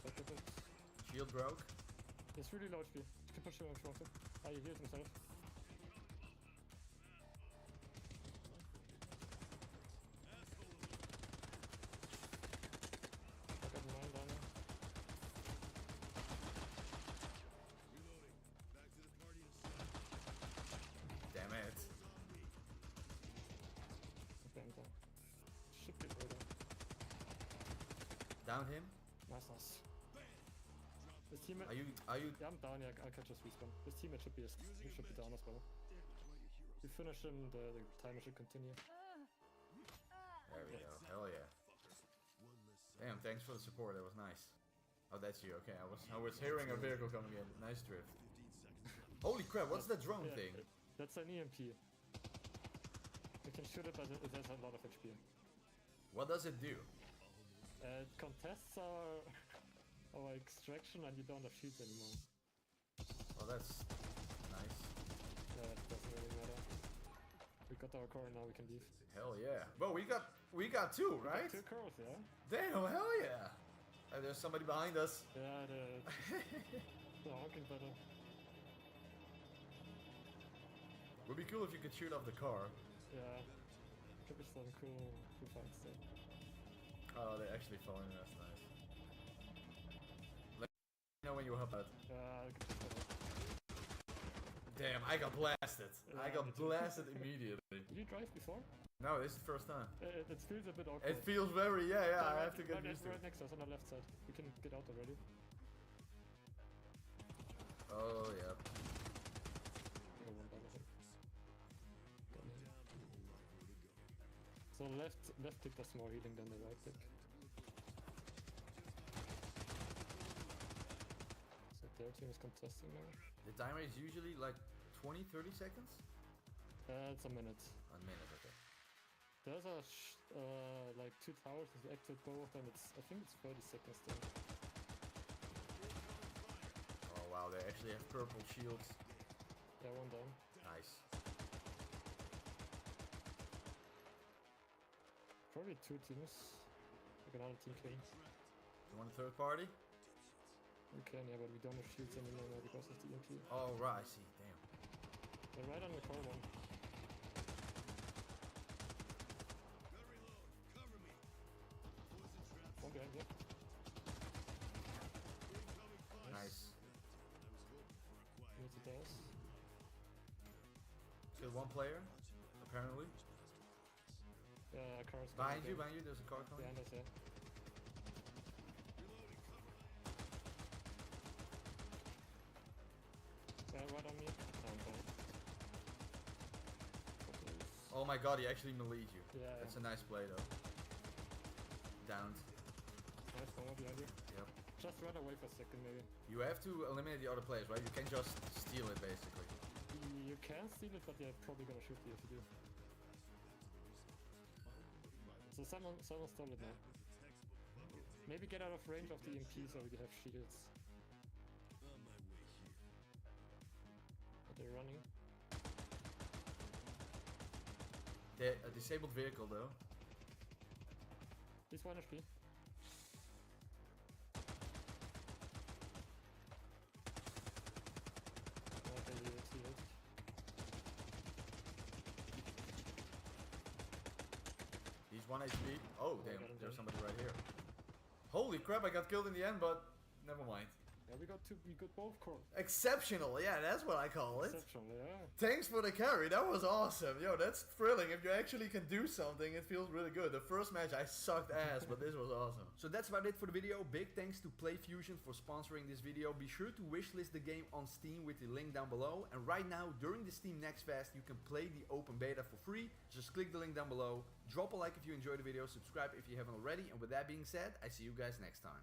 Speaker 12: Back a bit.
Speaker 11: Shield broke.
Speaker 12: It's really low HP. You can push him if you want to. He healed himself. I got 9 down there.
Speaker 11: Damn it.
Speaker 12: Okay, I'm down. Should be right down.
Speaker 11: Down him.
Speaker 12: Nice. His teammate...
Speaker 11: Are you...
Speaker 12: Yeah, I'm down, yeah, I can just respawn. His teammate should be down as well. You finish him, the timer should continue.
Speaker 11: There we go. Hell yeah. Damn, thanks for the support. That was nice. Oh, that's you. Okay, I was hearing a vehicle coming in. Nice drift. Holy crap! What's that drone thing?
Speaker 12: That's an EMP. You can shoot it, but it has a lot of HP.
Speaker 11: What does it do?
Speaker 12: It contests our extraction, and you don't have shields anymore.
Speaker 11: Oh, that's nice.
Speaker 12: Yeah, it doesn't really matter. We got our core, now we can leave.
Speaker 11: Hell yeah! Well, we got two, right?
Speaker 12: We got 2 cores, yeah.
Speaker 11: Damn! Hell yeah! There's somebody behind us.
Speaker 12: Yeah, the honking better.
Speaker 11: Would be cool if you could shoot off the car.
Speaker 12: Yeah, could be some cool fights there.
Speaker 11: Oh, they actually fall in. That's nice. Let me know when you help out.
Speaker 12: I could just
Speaker 11: Damn, I got blasted.
Speaker 12: Yeah,
Speaker 11: I got blasted immediately.
Speaker 12: Did you drive before?
Speaker 11: No, this is the first time.
Speaker 12: It feels a bit awkward.
Speaker 11: It feels very, yeah, I have to get used to
Speaker 12: right
Speaker 11: it.
Speaker 12: next to us on the left side. We can get out already.
Speaker 11: Oh, yeah.
Speaker 12: So left click does more healing than the right click. So their team is contesting now.
Speaker 11: The timer is usually like 20-30 seconds?
Speaker 12: It's a minute.
Speaker 11: A minute, okay.
Speaker 12: There's a like 2 towers. If you activate both, and I think it's 30 seconds then.
Speaker 11: Oh wow, they actually have purple shields.
Speaker 12: Yeah, 1 down.
Speaker 11: Nice.
Speaker 12: Probably 2 teams. Like another team came.
Speaker 11: You want a third party?
Speaker 12: We can, yeah, but we don't have shields anymore now because of the EMP.
Speaker 11: Oh right, I see. Damn.
Speaker 12: They're right on the core one. One behind you.
Speaker 11: Nice.
Speaker 12: Needs a dash.
Speaker 11: Still 1 player, apparently.
Speaker 12: Yeah, car's
Speaker 11: Behind you, there's a car coming.
Speaker 12: Behind us, yeah. Right on me. No, I'm fine.
Speaker 11: Oh my god, he actually meleeed you.
Speaker 12: Yeah.
Speaker 11: That's a nice play though. Downed.
Speaker 12: Nice one behind you.
Speaker 11: Yep.
Speaker 12: Just run away for a second, maybe.
Speaker 11: You have to eliminate the other players, right? You can't just steal it, basically.
Speaker 12: You can steal it, but they're probably gonna shoot you if you do. So someone stole it now. Maybe get out of range of the EMP so we have shields. Are they running?
Speaker 11: A disabled vehicle though.
Speaker 12: He's 1 HP. Okay, he healed.
Speaker 11: He's 1 HP. Oh damn, there's somebody right here. Holy crap, I got killed in the end, but never mind.
Speaker 12: Yeah, we got both core.
Speaker 11: Exceptional, yeah, that's what I call it.
Speaker 12: Exceptional, yeah.
Speaker 11: Thanks for the carry, that was awesome. Yo, that's thrilling. If you actually can do something, it feels really good. The first match I sucked ass, but this was awesome. So that's about it for the video. Big thanks to PlayFusion for sponsoring this video. Be sure to wishlist the game on Steam with the link down below. And right now, during the Steam Next Fest, you can play the open beta for free. Just click the link down below. Drop a like if you enjoyed the video, subscribe if you haven't already. And with that being said, I see you guys next time.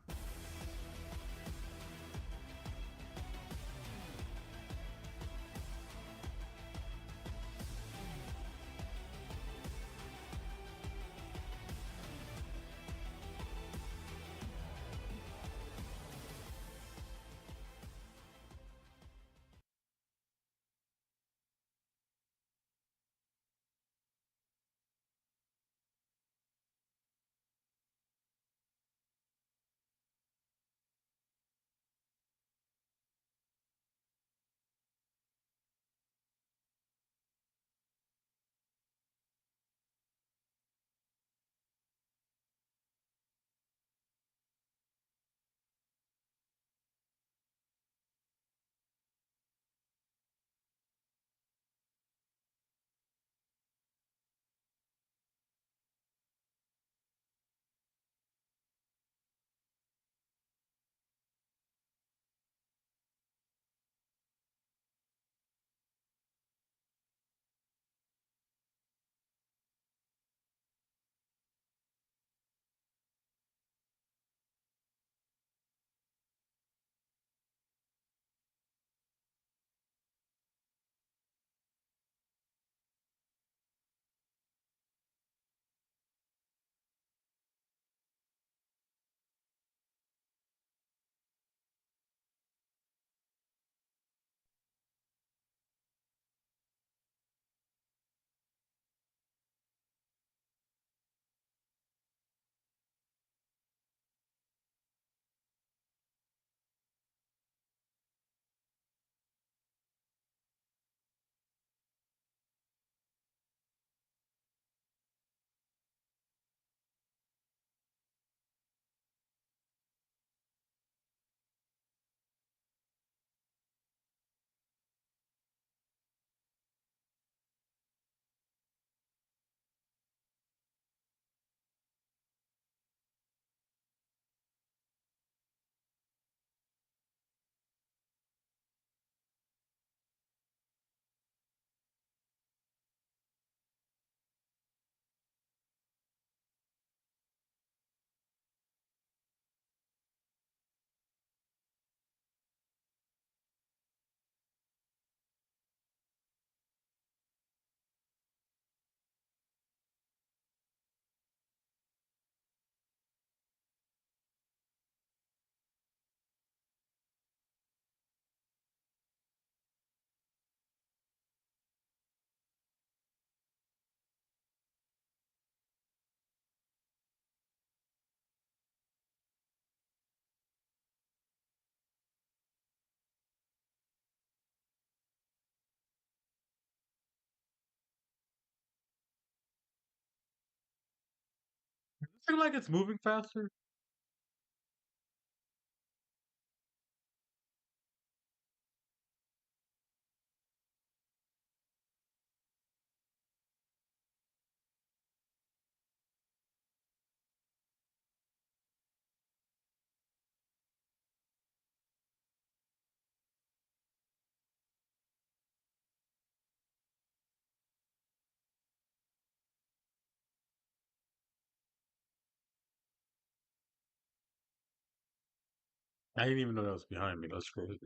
Speaker 2: Does it look like it's moving faster? I didn't even know that was behind me. That's crazy.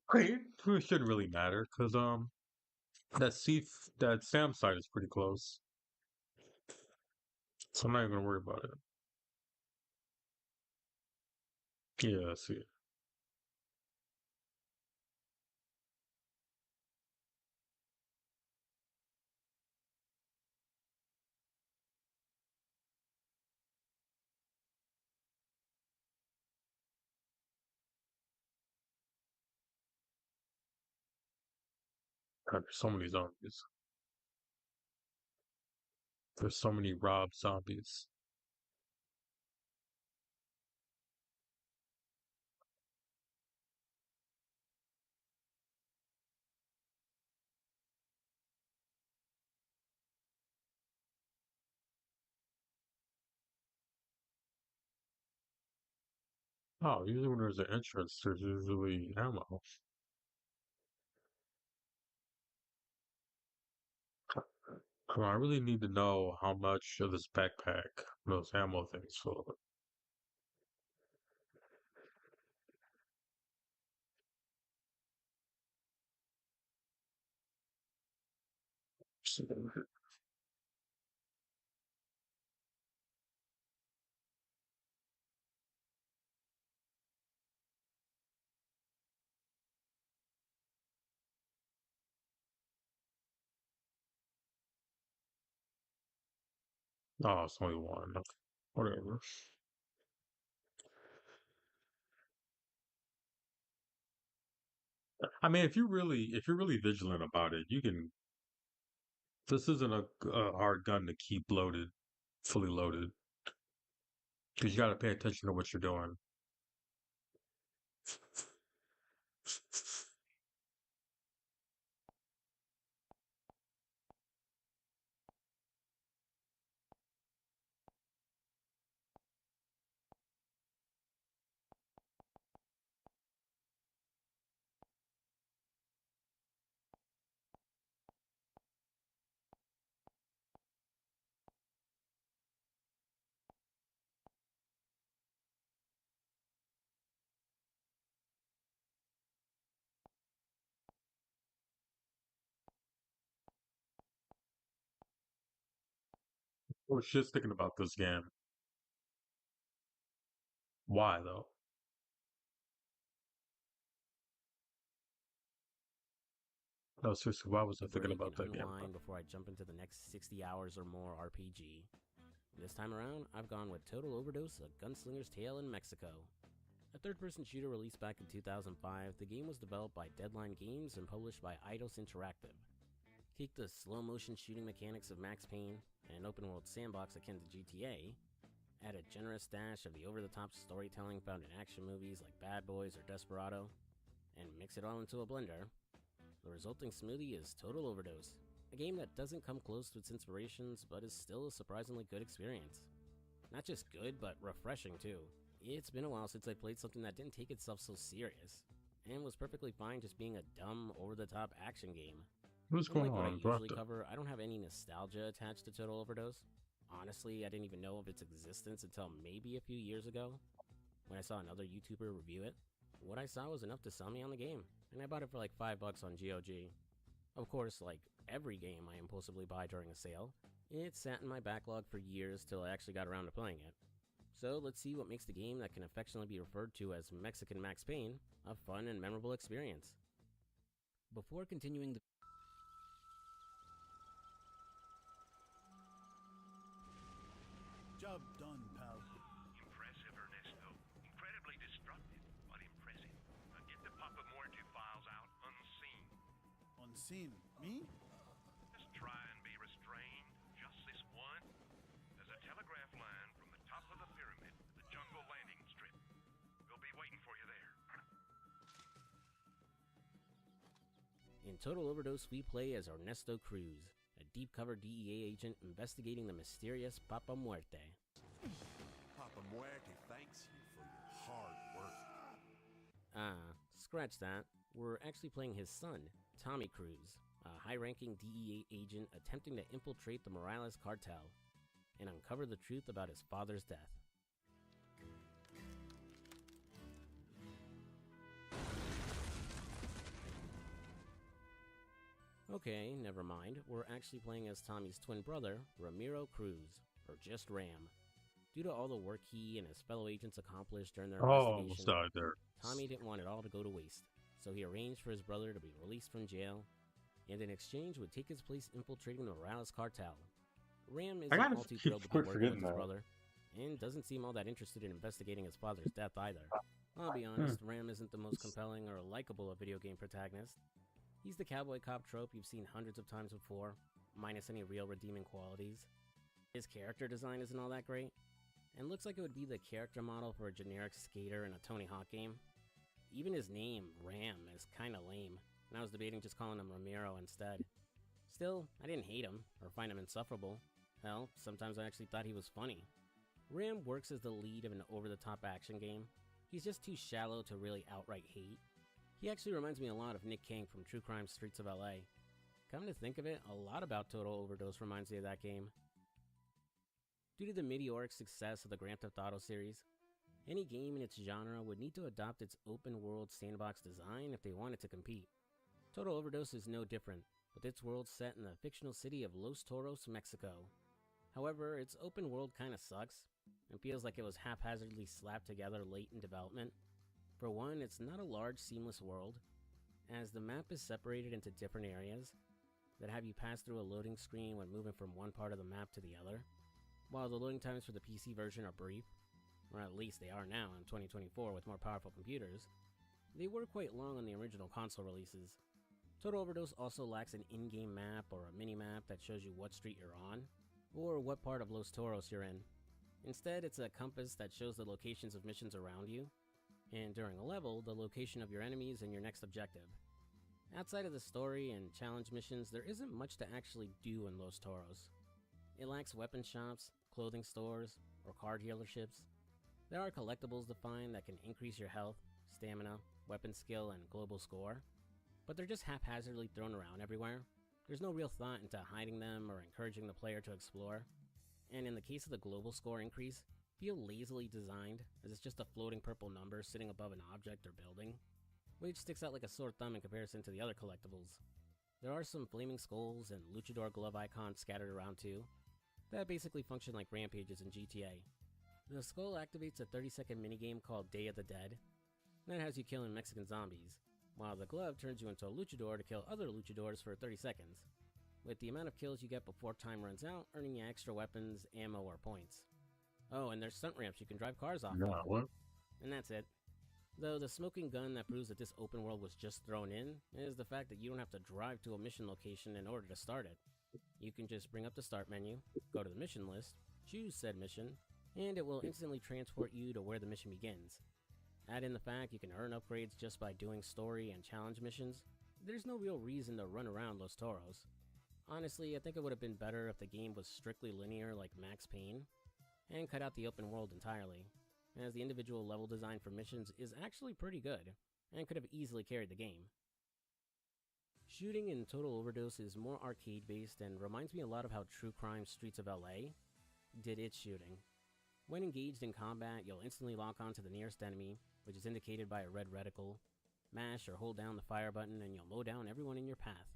Speaker 2: Great. It shouldn't really matter because that Sam site is pretty close, so I'm not even gonna worry about it. Yeah, I see it. God, there's so many zombies. There's so many Rob zombies. Oh, usually when there's an entrance, there's usually ammo. Come on, I really need to know how much of this backpack those ammo things for. Oh, it's only one. Whatever. I mean, if you're really vigilant about it, you can. This isn't a hard gun to keep loaded, fully loaded, because you got to pay attention to what you're doing. I was just thinking about this game. Why though? No, seriously, why was I thinking
Speaker 14: break
Speaker 2: about
Speaker 14: and
Speaker 2: that game?
Speaker 14: unwind before I jump into the next 60 hours or more RPG. This time around, I've gone with Total Overdose, A Gunslinger's Tale in Mexico. A third-person shooter released back in 2005, the game was developed by Deadline Games and published by Eidos Interactive. Keep the slow-motion shooting mechanics of Max Payne and an open-world sandbox akin to GTA, add a generous dash of the over-the-top storytelling found in action movies like Bad Boys or Desperado, and mix it all into a blender. The resulting smoothie is Total Overdose, a game that doesn't come close to its inspirations, but is still a surprisingly good experience. Not just good, but refreshing too. It's been a while since I played something that didn't take itself so serious, and was perfectly fine just being a dumb, over-the-top action game.
Speaker 2: What's going
Speaker 14: Unlike what I
Speaker 2: on?
Speaker 14: usually cover, I don't have any nostalgia attached to Total Overdose. Honestly, I didn't even know of its existence until maybe a few years ago, when I saw another YouTuber review it. What I saw was enough to sell me on the game, and I bought it for like $5 on GOG. Of course, like every game I impulsively buy during a sale, it sat in my backlog for years till I actually got around to playing it. So let's see what makes the game that can affectionately be referred to as Mexican Max Payne a fun and memorable experience. Before continuing the
Speaker 15: Job done, pal.
Speaker 16: Impressive, Ernesto. Incredibly destructive, but impressive. Now get the Papa Muerte files out unseen.
Speaker 15: Unseen? Me?
Speaker 16: Just try and be restrained. Just this one. There's a telegraph line from the top of the pyramid to the jungle landing strip. We'll be waiting for you there.
Speaker 14: In Total Overdose, we play as Ernesto Cruz, a deep-cover DEA agent investigating the mysterious Papa Muerte.
Speaker 13: Papa Muerte thanks you for your hard work.
Speaker 14: Scratch that. We're actually playing his son, Tommy Cruz, a high-ranking DEA agent attempting to infiltrate the Morales cartel and uncover the truth about his father's death. Okay, never mind. We're actually playing as Tommy's twin brother, Ramiro Cruz, or just Ram. Due to all the work he and his fellow agents accomplished during their
Speaker 2: almost
Speaker 14: investigation,
Speaker 2: died there.
Speaker 14: Tommy didn't want it all to go to waste, so he arranged for his brother to be released from jail, and in exchange would take his place infiltrating the Morales cartel. Ram isn't all too thrilled to be working with his brother, and doesn't seem all that interested in investigating his father's death either. I'll be honest, Ram isn't the most compelling or likable of video game protagonists. He's the cowboy cop trope you've seen hundreds of times before, minus any real redeeming qualities. His character design isn't all that great, and looks like it would be the character model for a generic skater in a Tony Hawk game. Even his name, Ram, is kinda lame, and I was debating just calling him Ramiro instead. Still, I didn't hate him, or find him insufferable. Hell, sometimes I actually thought he was funny. Ram works as the lead of an over-the-top action game. He's just too shallow to really outright hate. He actually reminds me a lot of Nick King from True Crime Streets of LA. Come to think of it, a lot about Total Overdose reminds me of that game. Due to the meteoric success of the Grand Theft Auto series, any game in its genre would need to adopt its open-world sandbox design if they wanted to compete. Total Overdose is no different, with its world set in the fictional city of Los Toros, Mexico. However, its open world kinda sucks, and feels like it was haphazardly slapped together late in development. For one, it's not a large, seamless world, as the map is separated into different areas that have you pass through a loading screen when moving from one part of the map to the other. While the loading times for the PC version are brief, or at least they are now in 2024 with more powerful computers, they were quite long on the original console releases. Total Overdose also lacks an in-game map or a mini-map that shows you what street you're on, or what part of Los Toros you're in. Instead, it's a compass that shows the locations of missions around you, and during a level, the location of your enemies and your next objective. Outside of the story and challenge missions, there isn't much to actually do in Los Toros. It lacks weapon shops, clothing stores, or car dealerships. There are collectibles to find that can increase your health, stamina, weapon skill, and global score, but they're just haphazardly thrown around everywhere. There's no real thought into hiding them or encouraging the player to explore, and in the case of the global score increase, feel lazily designed, as it's just a floating purple number sitting above an object or building, which sticks out like a sore thumb in comparison to the other collectibles. There are some flaming skulls and luchador glove icons scattered around too, that basically function like rampages in GTA. The skull activates a 30-second minigame called Day of the Dead, that has you killing Mexican zombies, while the glove turns you into a luchador to kill other luchadors for 30 seconds, with the amount of kills you get before time runs out earning you extra weapons, ammo, or points. Oh, and there's stunt ramps you can drive cars off of.
Speaker 2: What?
Speaker 14: And that's it. Though the smoking gun that proves that this open world was just thrown in is the fact that you don't have to drive to a mission location in order to start it. You can just bring up the start menu, go to the mission list, choose said mission, and it will instantly transport you to where the mission begins. Add in the fact you can earn upgrades just by doing story and challenge missions. There's no real reason to run around Los Toros. Honestly, I think it would have been better if the game was strictly linear like Max Payne, and cut out the open world entirely, as the individual level design for missions is actually pretty good, and could have easily carried the game. Shooting in Total Overdose is more arcade-based and reminds me a lot of how True Crime Streets of LA did its shooting. When engaged in combat, you'll instantly lock onto the nearest enemy, which is indicated by a red reticle. Mash or hold down the fire button and you'll mow down everyone in your path.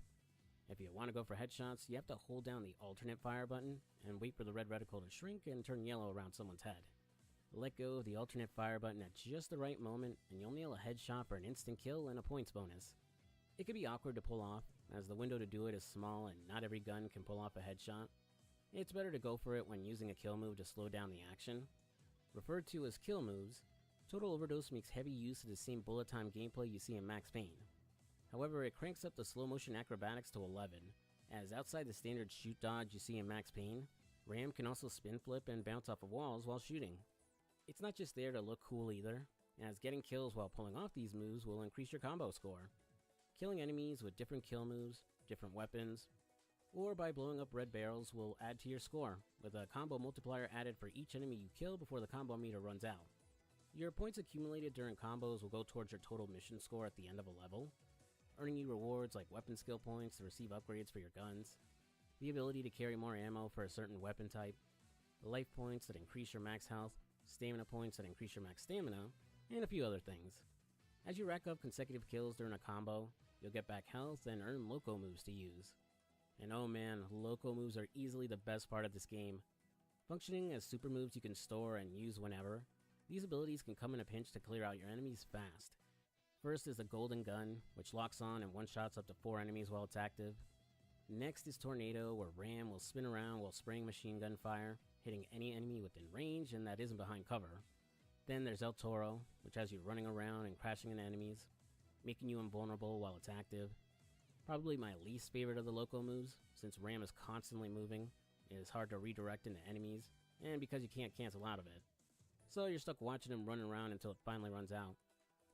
Speaker 14: If you want to go for headshots, you have to hold down the alternate fire button and wait for the red reticle to shrink and turn yellow around someone's head. Let go of the alternate fire button at just the right moment and you'll nail a headshot for an instant kill and a points bonus. It can be awkward to pull off, as the window to do it is small and not every gun can pull off a headshot. It's better to go for it when using a kill move to slow down the action. Referred to as kill moves, Total Overdose makes heavy use of the same bullet time gameplay you see in Max Payne. However, it cranks up the slow motion acrobatics to 11, as outside the standard shoot dodge you see in Max Payne, Ram can also spin flip and bounce off of walls while shooting. It's not just there to look cool either, as getting kills while pulling off these moves will increase your combo score. Killing enemies with different kill moves, different weapons, or by blowing up red barrels will add to your score, with a combo multiplier added for each enemy you kill before the combo meter runs out. Your points accumulated during combos will go towards your total mission score at the end of a level, earning you rewards like weapon skill points to receive upgrades for your guns, the ability to carry more ammo for a certain weapon type, life points that increase your max health, stamina points that increase your max stamina, and a few other things. As you rack up consecutive kills during a combo, You'll get back health and earn loco moves to use. And oh man, loco moves are easily the best part of this game. Functioning as super moves you can store and use whenever, these abilities can come in a pinch to clear out your enemies fast. First is the Golden Gun, which locks on and one-shots up to 4 enemies while it's active. Next is Tornado, where Ram will spin around while spraying machine gun fire, hitting any enemy within range and that isn't behind cover. Then there's El Toro, which has you running around and crashing into enemies, making you invulnerable while it's active. Probably my least favorite of the loco moves, since Ram is constantly moving, it is hard to redirect into enemies, and because you can't cancel out of it. So you're stuck watching him run around until it finally runs out.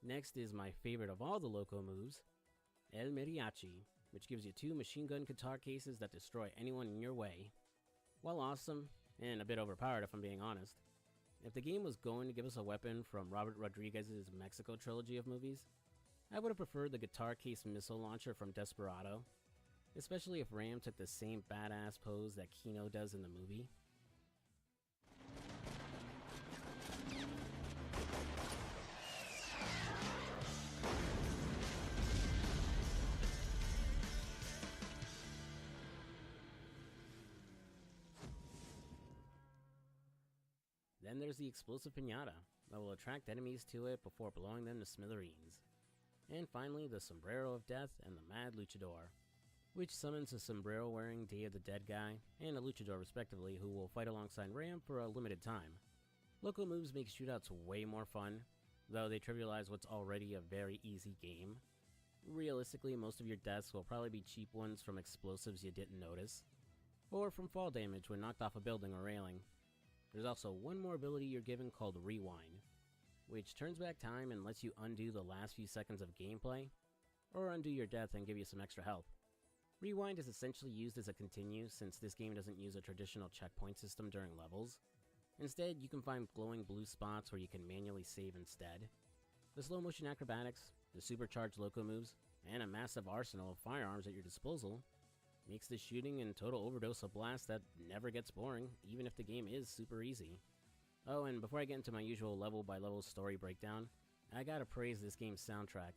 Speaker 14: Next is my favorite of all the loco moves, El Mariachi, which gives you 2 machine gun guitar cases that destroy anyone in your way. While awesome, and a bit overpowered if I'm being honest, if the game was going to give us a weapon from Robert Rodriguez's Mexico trilogy of movies, I would have preferred the guitar case missile launcher from Desperado, especially if Ram took the same badass pose that Kino does in the movie. Then there's the explosive piñata that will attract enemies to it before blowing them to smithereens. And finally, the Sombrero of Death and the Mad Luchador, which summons a sombrero-wearing Day of the Dead guy and a luchador respectively who will fight alongside Ram for a limited time. Loco moves make shootouts way more fun, though they trivialize what's already a very easy game. Realistically, most of your deaths will probably be cheap ones from explosives you didn't notice, or from fall damage when knocked off a building or railing. There's also one more ability you're given called Rewind, which turns back time and lets you undo the last few seconds of gameplay, or undo your death and give you some extra health. Rewind is essentially used as a continue since this game doesn't use a traditional checkpoint system during levels. Instead, you can find glowing blue spots where you can manually save instead. The slow motion acrobatics, the supercharged loco moves, and a massive arsenal of firearms at your disposal makes the shooting and total overdose a blast that never gets boring, even if the game is super easy. Oh, and before I get into my usual level-by-level story breakdown, I gotta praise this game's soundtrack.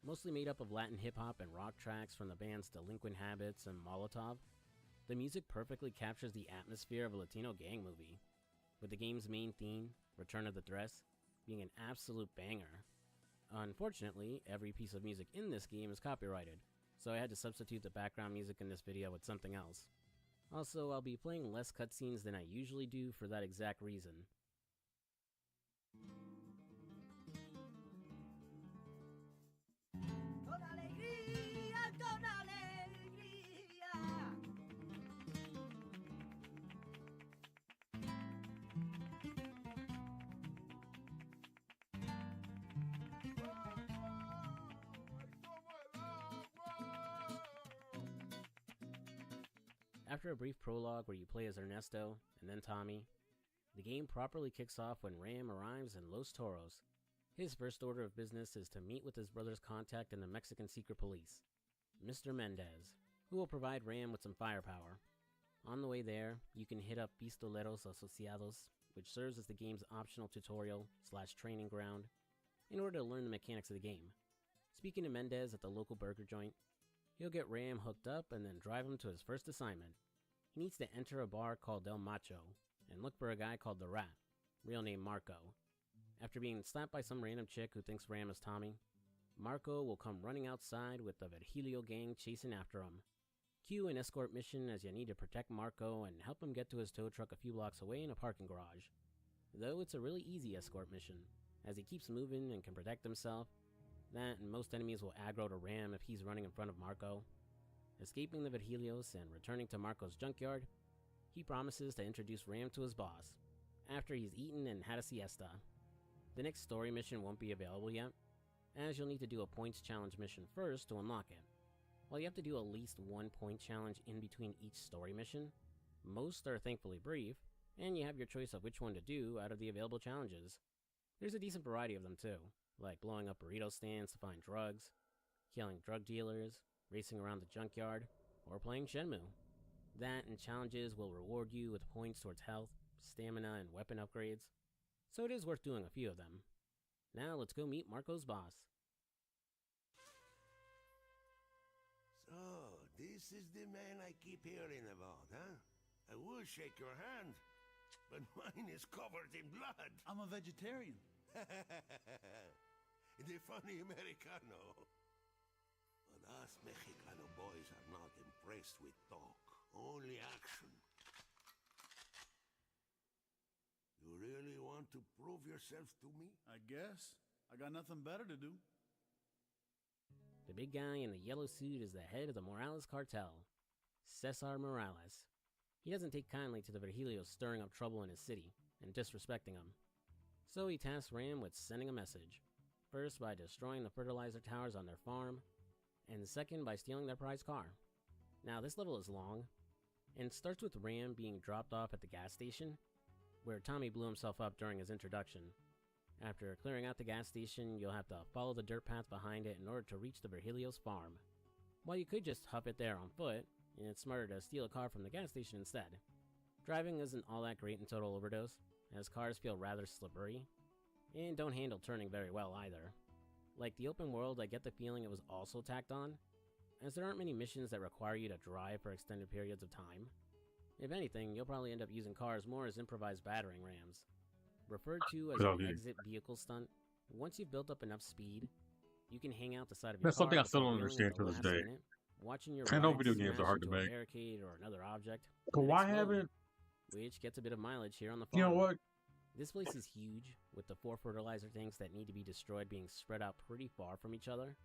Speaker 14: Mostly made up of Latin hip-hop and rock tracks from the bands Delinquent Habits and Molotov, the music perfectly captures the atmosphere of a Latino gang movie, with the game's main theme, Return of the Dress, being an absolute banger. Unfortunately, every piece of music in this game is copyrighted, so I had to substitute the background music in this video with something else. Also, I'll be playing less cutscenes than I usually do for that exact reason. After a brief prologue where you play as Ernesto, and then Tommy, the game properly kicks off when Ram arrives in Los Toros. His first order of business is to meet with his brother's contact in the Mexican secret police, Mr. Mendez, who will provide Ram with some firepower. On the way there, you can hit up Pistoleros Asociados, which serves as the game's optional tutorial/training ground, in order to learn the mechanics of the game. Speaking to Mendez at the local burger joint, he'll get Ram hooked up and then drive him to his first assignment. He needs to enter a bar called El Macho and look for a guy called the Rat, real name Marco. After being slapped by some random chick who thinks Ram is Tommy, Marco will come running outside with the Virgilio gang chasing after him. Cue an escort mission as you need to protect Marco and help him get to his tow truck a few blocks away in a parking garage. Though it's a really easy escort mission, as he keeps moving and can protect himself. That and most enemies will aggro to Ram if he's running in front of Marco. Escaping the Virgilios and returning to Marco's junkyard, he promises to introduce Ram to his boss, after he's eaten and had a siesta. The next story mission won't be available yet, as you'll need to do a points challenge mission first to unlock it. While you have to do at least one point challenge in between each story mission, most are thankfully brief, and you have your choice of which one to do out of the available challenges. There's a decent variety of them too, like blowing up burrito stands to find drugs, killing drug dealers, racing around the junkyard, or playing Shenmue. That and challenges will reward you with points towards health, stamina, and weapon upgrades, so it is worth doing a few of them. Now let's go meet Marco's boss.
Speaker 17: Oh, this is the man I keep hearing about, huh? I would shake your hand, but mine is covered in blood.
Speaker 15: I'm a vegetarian.
Speaker 17: The funny Americano. But us Mexicano boys are not impressed with talk, only action. You really want to prove yourself to me?
Speaker 15: I guess. I got nothing better to do.
Speaker 14: The big guy in the yellow suit is the head of the Morales cartel, Cesar Morales. He doesn't take kindly to the Virgilios stirring up trouble in his city and disrespecting him. So he tasks Ram with sending a message. First by destroying the fertilizer towers on their farm, and second by stealing their prized car. Now this level is long, and starts with Ram being dropped off at the gas station, where Tommy blew himself up during his introduction. After clearing out the gas station, you'll have to follow the dirt path behind it in order to reach the Virgilios farm. While you could just huff it there on foot, it's smarter to steal a car from the gas station instead. Driving isn't all that great in Total Overdose, as cars feel rather slippery, and don't handle turning very well either. Like the open world, I get the feeling it was also tacked on, as there aren't many missions that require you to drive for extended periods of time. If anything, you'll probably end up using cars more as improvised battering rams. Referred to as an exit vehicle stunt, once you've built up enough speed, you can hang out the side of your car.
Speaker 2: That's something I still don't understand to this day.
Speaker 14: Watching your
Speaker 2: I know video games are hard to make.
Speaker 14: Barricade or another object,
Speaker 2: But why haven't...
Speaker 14: which gets a bit of mileage here on the farm.
Speaker 2: You know what?
Speaker 14: This place is huge, with the 4 fertilizer tanks that need to be destroyed being spread out pretty far from each other.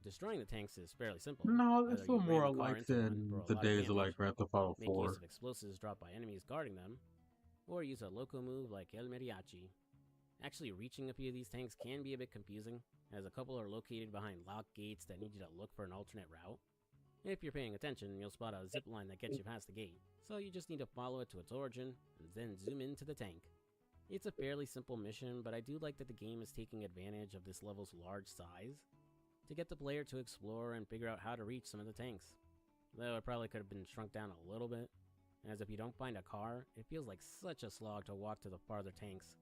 Speaker 14: Destroying the tanks is fairly simple.
Speaker 2: No, that's a little more alike than the days of like Grand Theft Auto 4.
Speaker 14: Make use of explosives dropped by enemies guarding them, or use a loco move like El Mariachi. Actually reaching a few of these tanks can be a bit confusing, as a couple are located behind locked gates that need you to look for an alternate route. If you're paying attention, you'll spot a zip line that gets you past the gate, so you just need to follow it to its origin, and then zoom into the tank. It's a fairly simple mission, but I do like that the game is taking advantage of this level's large size to get the player to explore and figure out how to reach some of the tanks. Though it probably could have been shrunk down a little bit, as if you don't find a car, it feels like such a slog to walk to the farther tanks.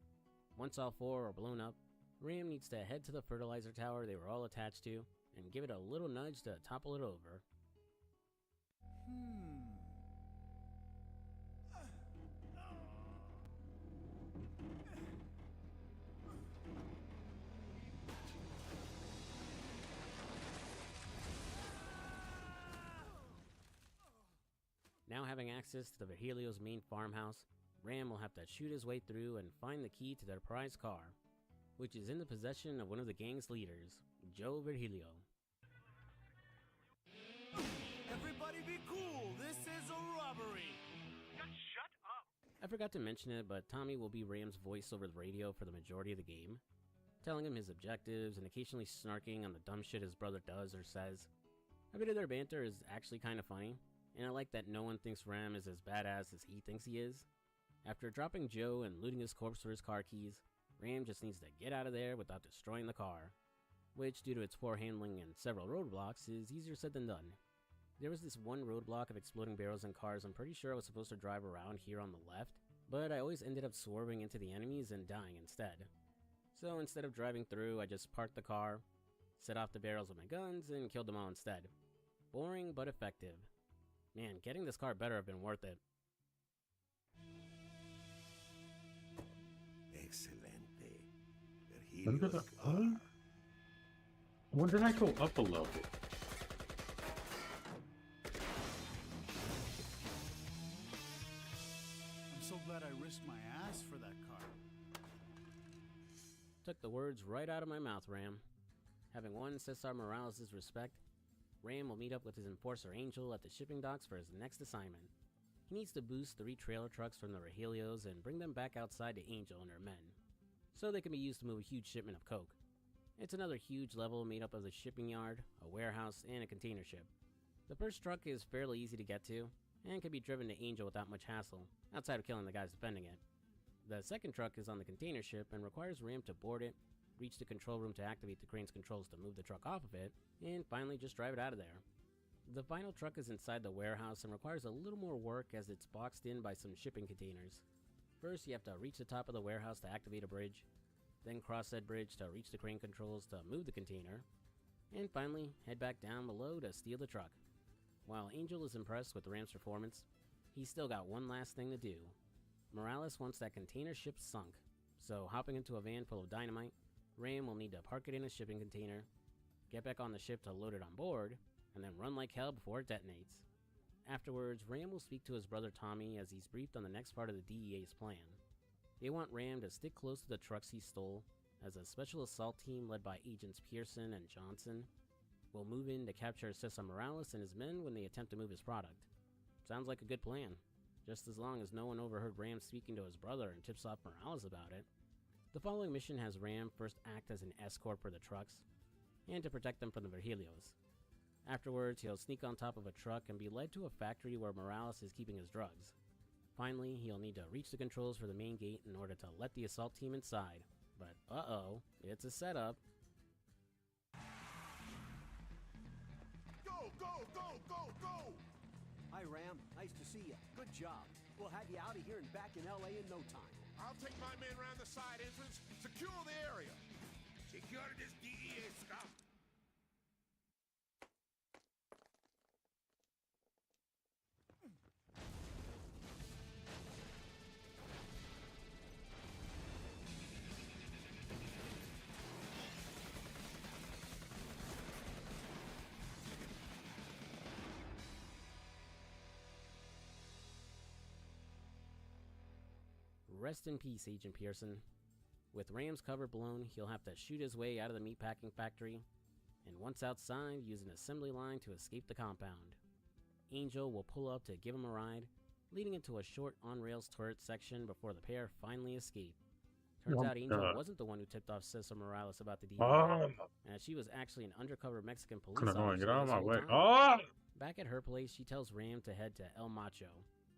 Speaker 14: Once all 4 are blown up, Ram needs to head to the fertilizer tower they were all attached to, and give it a little nudge to topple it over. Now having access to the Virgilio's main farmhouse, Ram will have to shoot his way through and find the key to their prized car, which is in the possession of one of the gang's leaders, Joe Virgilio.
Speaker 15: Everybody be cool! This is a robbery!
Speaker 16: Just shut up!
Speaker 14: I forgot to mention it, but Tommy will be Ram's voice over the radio for the majority of the game, telling him his objectives and occasionally snarking on the dumb shit his brother does or says. A bit of their banter is actually kind of funny, and I like that no one thinks Ram is as badass as he thinks he is. After dropping Joe and looting his corpse for his car keys, Ram just needs to get out of there without destroying the car, which, due to its poor handling and several roadblocks, is easier said than done. There was this one roadblock of exploding barrels and cars I'm pretty sure I was supposed to drive around here on the left, but I always ended up swerving into the enemies and dying instead. So instead of driving through, I just parked the car, set off the barrels with my guns, and killed them all instead. Boring, but effective. Man, getting this car better have been worth it.
Speaker 17: Excelente.
Speaker 2: Look at the... When did I go up a level?
Speaker 15: I'm so glad I risked my ass for that car.
Speaker 14: Took the words right out of my mouth, Ram. Having won Cesar Morales' respect, Ram will meet up with his enforcer Angel at the shipping docks for his next assignment. He needs to boost 3 trailer trucks from the Virgilios and bring them back outside to Angel and her men, so they can be used to move a huge shipment of coke. It's another huge level made up of the shipping yard, a warehouse, and a container ship. The first truck is fairly easy to get to, and can be driven to Angel without much hassle, outside of killing the guys defending it. The second truck is on the container ship and requires Ram to board it, reach the control room to activate the crane's controls to move the truck off of it, and finally just drive it out of there. The final truck is inside the warehouse and requires a little more work as it's boxed in by some shipping containers. First, you have to reach the top of the warehouse to activate a bridge, then cross said bridge to reach the crane controls to move the container, and finally head back down below to steal the truck. While Angel is impressed with Ram's performance, he's still got one last thing to do. Morales wants that container ship sunk, so hopping into a van full of dynamite, Ram will need to park it in a shipping container, get back on the ship to load it on board, and then run like hell before it detonates. Afterwards, Ram will speak to his brother Tommy as he's briefed on the next part of the DEA's plan. They want Ram to stick close to the trucks he stole, as a special assault team led by Agents Pearson and Johnson will move in to capture Cesar Morales and his men when they attempt to move his product. Sounds like a good plan, just as long as no one overheard Ram speaking to his brother and tips off Morales about it. The following mission has Ram first act as an escort for the trucks, and to protect them from the Virgilios. Afterwards, he'll sneak on top of a truck and be led to a factory where Morales is keeping his drugs. Finally, he'll need to reach the controls for the main gate in order to let the assault team inside. But uh-oh, it's a setup.
Speaker 15: Go, go, go, go, go!
Speaker 18: Hi, Ram. Nice to see you. Good job. We'll have you out of here and back in LA in no time.
Speaker 17: I'll take my men around the side entrance. Secure the area. Secure this DEA scum.
Speaker 14: Rest in peace, Agent Pearson. With Ram's cover blown, he'll have to shoot his way out of the meatpacking factory, and once outside, use an assembly line to escape the compound. Angel will pull up to give him a ride, leading into a short on-rails turret section before the pair finally escape. Turns out Angel wasn't the one who tipped off Cesar Morales about the DEA, as she was actually an undercover Mexican police officer.
Speaker 2: Get out of my way.
Speaker 14: Back at her place, she tells Ram to head to El Macho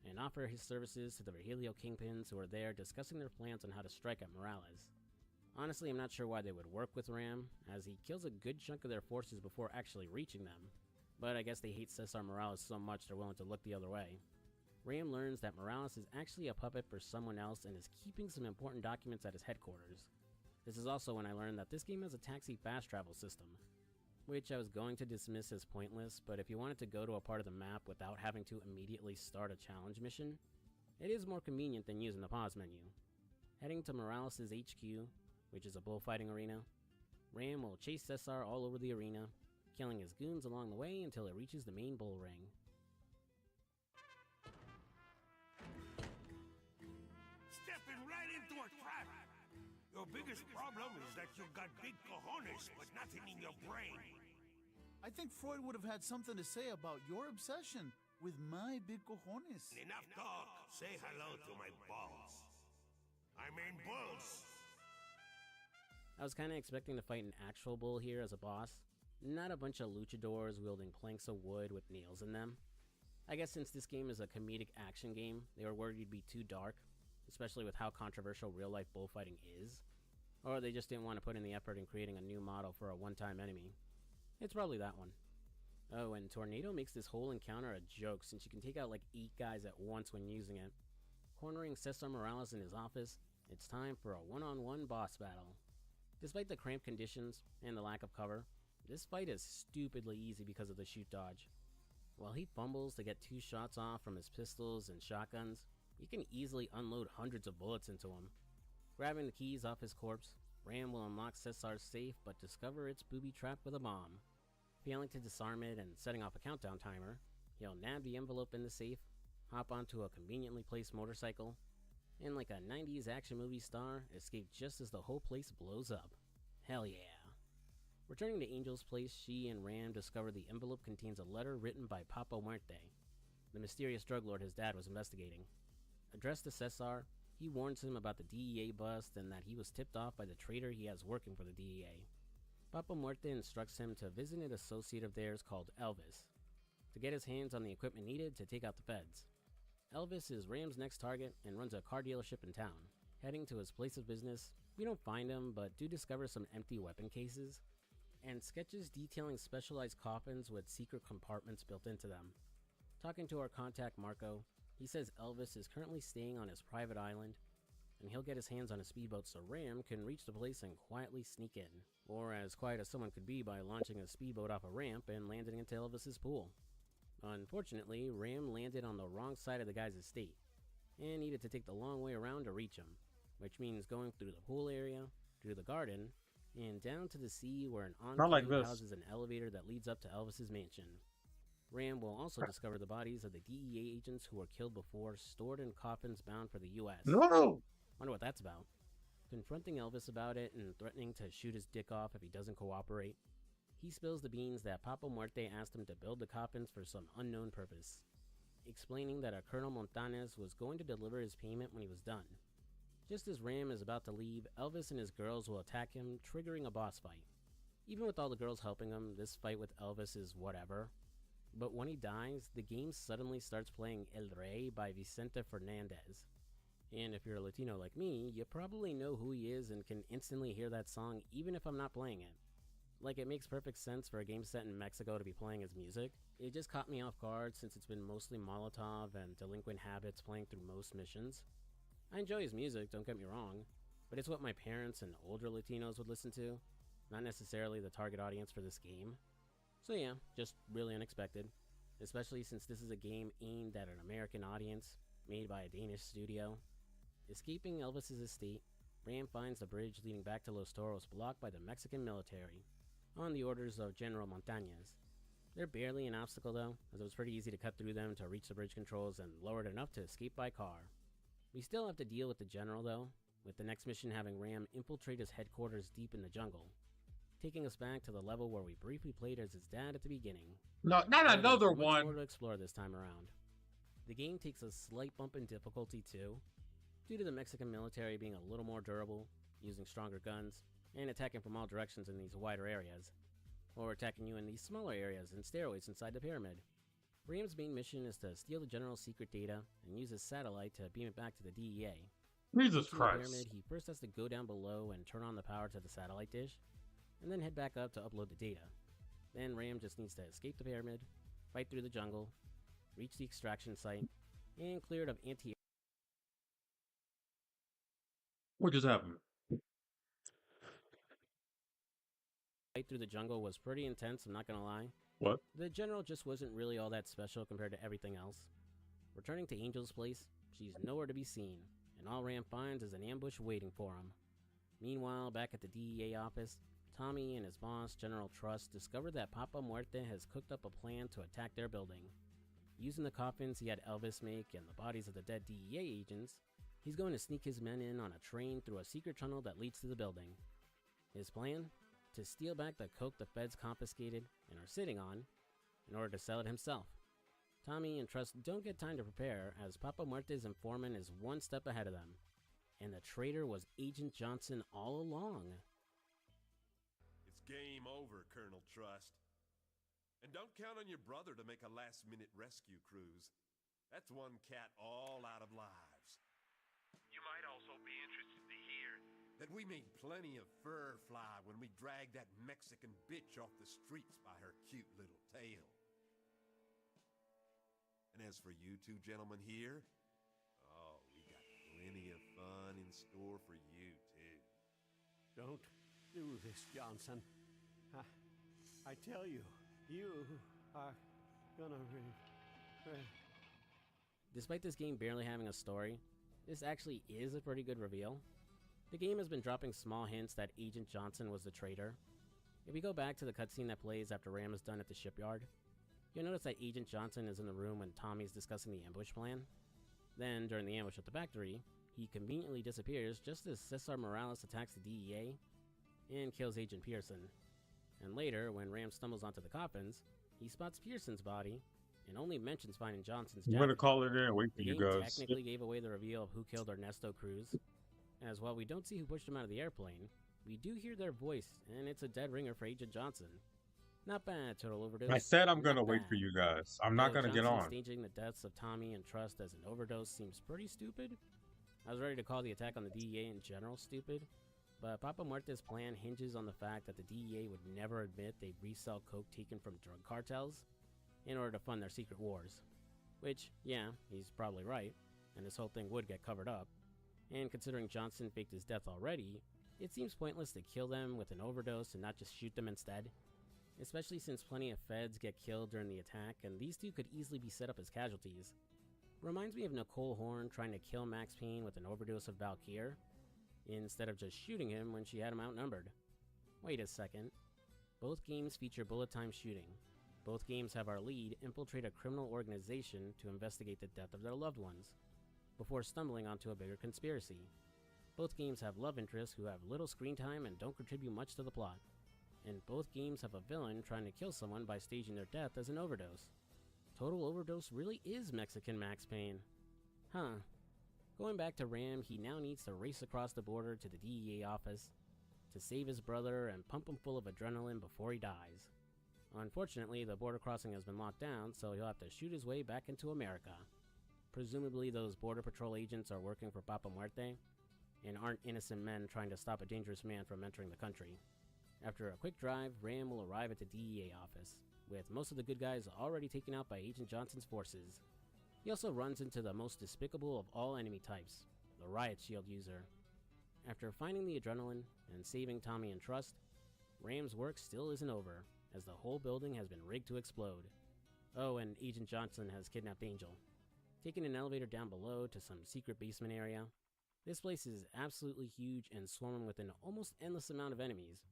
Speaker 14: and offer his services to the Virgilio kingpins who are there discussing their plans on how to strike at Morales. Honestly, I'm not sure why they would work with Ram, as he kills a good chunk of their forces before actually reaching them, but I guess they hate Cesar Morales so much they're willing to look the other way. Ram learns that Morales is actually a puppet for someone else and is keeping some important documents at his headquarters. This is also when I learned that this game has a taxi fast travel system, which I was going to dismiss as pointless, but if you wanted to go to a part of the map without having to immediately start a challenge mission, it is more convenient than using the pause menu. Heading to Morales' HQ, which is a bullfighting arena, Ram will chase Cesar all over the arena, killing his goons along the way until it reaches the main bull ring.
Speaker 17: Stepping right into a trap. Your biggest problem is that you've got big cojones, but nothing in your brain.
Speaker 19: I think Freud would have had something to say about your obsession with my big cojones.
Speaker 17: Enough talk. Say hello to my balls. I mean bulls.
Speaker 14: I was kinda expecting to fight an actual bull here as a boss, not a bunch of luchadors wielding planks of wood with nails in them. I guess since this game is a comedic action game, they were worried you'd be too dark, especially with how controversial real-life bullfighting is. Or they just didn't want to put in the effort in creating a new model for a one-time enemy. It's probably that one. Oh, and Tornado makes this whole encounter a joke since you can take out like 8 guys at once when using it. Cornering Cesar Morales in his office, it's time for a one-on-one boss battle. Despite the cramped conditions and the lack of cover, this fight is stupidly easy because of the shoot dodge. While he fumbles to get 2 shots off from his pistols and shotguns, you can easily unload hundreds of bullets into him. Grabbing the keys off his corpse, Ram will unlock Cesar's safe but discover it's booby-trapped with a bomb. Failing to disarm it and setting off a countdown timer, he'll nab the envelope in the safe, hop onto a conveniently placed motorcycle, and like a 90s action movie star, escape just as the whole place blows up. Hell yeah. Returning to Angel's place, she and Ram discover the envelope contains a letter written by Papa Muerte, the mysterious drug lord his dad was investigating. Addressed to Cesar, he warns him about the DEA bust and that he was tipped off by the traitor he has working for the DEA. Papa Muerte instructs him to visit an associate of theirs called Elvis, to get his hands on the equipment needed to take out the feds. Elvis is Ram's next target and runs a car dealership in town. Heading to his place of business, we don't find him but do discover some empty weapon cases, and sketches detailing specialized coffins with secret compartments built into them. Talking to our contact Marco, he says Elvis is currently staying on his private island, and he'll get his hands on a speedboat so Ram can reach the place and quietly sneak in. Or as quiet as someone could be by launching a speedboat off a ramp and landing into Elvis's pool. Unfortunately, Ram landed on the wrong side of the guy's estate, and needed to take the long way around to reach him, which means going through the pool area, through the garden, and down to the sea where an enclave houses an elevator that leads up to Elvis's mansion. Ram will also discover the bodies of the DEA agents who were killed before, stored in coffins bound for the U.S.
Speaker 2: No!
Speaker 14: Wonder what that's about. Confronting Elvis about it and threatening to shoot his dick off if he doesn't cooperate, he spills the beans that Papa Muerte asked him to build the coffins for some unknown purpose, explaining that a Colonel Montañez was going to deliver his payment when he was done. Just as Ram is about to leave, Elvis and his girls will attack him, triggering a boss fight. Even with all the girls helping him, this fight with Elvis is whatever. But when he dies, the game suddenly starts playing El Rey by Vicente Fernandez. And if you're a Latino like me, you probably know who he is and can instantly hear that song even if I'm not playing it. Like, it makes perfect sense for a game set in Mexico to be playing his music. It just caught me off guard since it's been mostly Molotov and Delinquent Habits playing through most missions. I enjoy his music, don't get me wrong, but it's what my parents and older Latinos would listen to, not necessarily the target audience for this game. So yeah, just really unexpected, especially since this is a game aimed at an American audience, made by a Danish studio. Escaping Elvis's estate, Ram finds the bridge leading back to Los Toros blocked by the Mexican military, on the orders of General Montañez. They're barely an obstacle though, as it was pretty easy to cut through them to reach the bridge controls and lower it enough to escape by car. We still have to deal with the General though, with the next mission having Ram infiltrate his headquarters deep in the jungle, taking us back to the level where we briefly played as his dad at the beginning.
Speaker 2: No, not another one!
Speaker 14: Much more to explore this time around. The game takes a slight bump in difficulty too, due to the Mexican military being a little more durable, using stronger guns, and attacking from all directions in these wider areas, or attacking you in these smaller areas and stairways inside the pyramid. Ram's main mission is to steal the General's secret data and use his satellite to beam it back to the DEA.
Speaker 2: Jesus Christ.
Speaker 14: In the pyramid, he first has to go down below and turn on the power to the satellite dish, and then head back up to upload the data. Then Ram just needs to escape the pyramid, fight through the jungle, reach the extraction site, and clear it of anti-
Speaker 2: What just happened?
Speaker 14: Fight through the jungle was pretty intense, I'm not gonna lie.
Speaker 2: What?
Speaker 14: The General just wasn't really all that special compared to everything else. Returning to Angel's place, she's nowhere to be seen, and all Ram finds is an ambush waiting for him. Meanwhile, back at the DEA office, Tommy and his boss, General Trust, discover that Papa Muerte has cooked up a plan to attack their building. Using the coffins he had Elvis make and the bodies of the dead DEA agents, he's going to sneak his men in on a train through a secret tunnel that leads to the building. His plan? To steal back the coke the feds confiscated and are sitting on, in order to sell it himself. Tommy and Trust don't get time to prepare, as Papa Muerte's informant is one step ahead of them. And the traitor was Agent Johnson all along.
Speaker 17: It's game over, Colonel Trust. And don't count on your brother to make a last-minute rescue cruise. That's one cat all out of lives.
Speaker 16: You might also be interested to hear
Speaker 17: that we made plenty of fur fly when we dragged that Mexican bitch off the streets by her cute little tail. And as for you two gentlemen here, oh, we got plenty of fun in store for you too.
Speaker 18: Don't do this, Johnson. I tell you, you are gonna
Speaker 14: Despite this game barely having a story, this actually is a pretty good reveal. The game has been dropping small hints that Agent Johnson was the traitor. If we go back to the cutscene that plays after Ram is done at the shipyard, you'll notice that Agent Johnson is in the room when Tommy's discussing the ambush plan. Then, during the ambush at the factory, he conveniently disappears just as Cesar Morales attacks the DEA and kills Agent Pearson. And later, when Ram stumbles onto the coffins, he spots Pearson's body and only mentions finding Johnson's jacket.
Speaker 2: I'm gonna call it in and wait for you
Speaker 14: The game
Speaker 2: guys.
Speaker 14: technically gave away the reveal of who killed Ernesto Cruz, as while we don't see who pushed him out of the airplane, we do hear their voice, and it's a dead ringer for Agent Johnson. Not bad, Total Overdose.
Speaker 2: I said I'm gonna wait for you guys. I'm not gonna get on.
Speaker 14: Staging the deaths of Tommy and Trust as an overdose seems pretty stupid. I was ready to call the attack on the DEA in general stupid, but Papa Muerte's plan hinges on the fact that the DEA would never admit they resell coke taken from drug cartels in order to fund their secret wars. Which, yeah, he's probably right, and this whole thing would get covered up. And considering Johnson faked his death already, it seems pointless to kill them with an overdose and not just shoot them instead. especially since plenty of feds get killed during the attack, and these two could easily be set up as casualties. Reminds me of Nicole Horn trying to kill Max Payne with an overdose of Valkyr, instead of just shooting him when she had him outnumbered. Wait a second. Both games feature bullet time shooting. Both games have our lead infiltrate a criminal organization to investigate the death of their loved ones, before stumbling onto a bigger conspiracy. Both games have love interests who have little screen time and don't contribute much to the plot. And both games have a villain trying to kill someone by staging their death as an overdose. Total Overdose really is Mexican Max Payne. Huh. Going back to Ram, he now needs to race across the border to the DEA office to save his brother and pump him full of adrenaline before he dies. Unfortunately, the border crossing has been locked down, so he'll have to shoot his way back into America. Presumably those Border Patrol agents are working for Papa Muerte, and aren't innocent men trying to stop a dangerous man from entering the country. After a quick drive, Ram will arrive at the DEA office, with most of the good guys already taken out by Agent Johnson's forces. He also runs into the most despicable of all enemy types, the riot shield user. After finding the adrenaline and saving Tommy and Trust, Ram's work still isn't over, as the whole building has been rigged to explode. Oh, and Agent Johnson has kidnapped Angel. Taking an elevator down below to some secret basement area. This place is absolutely huge and swarming with an almost endless amount of enemies,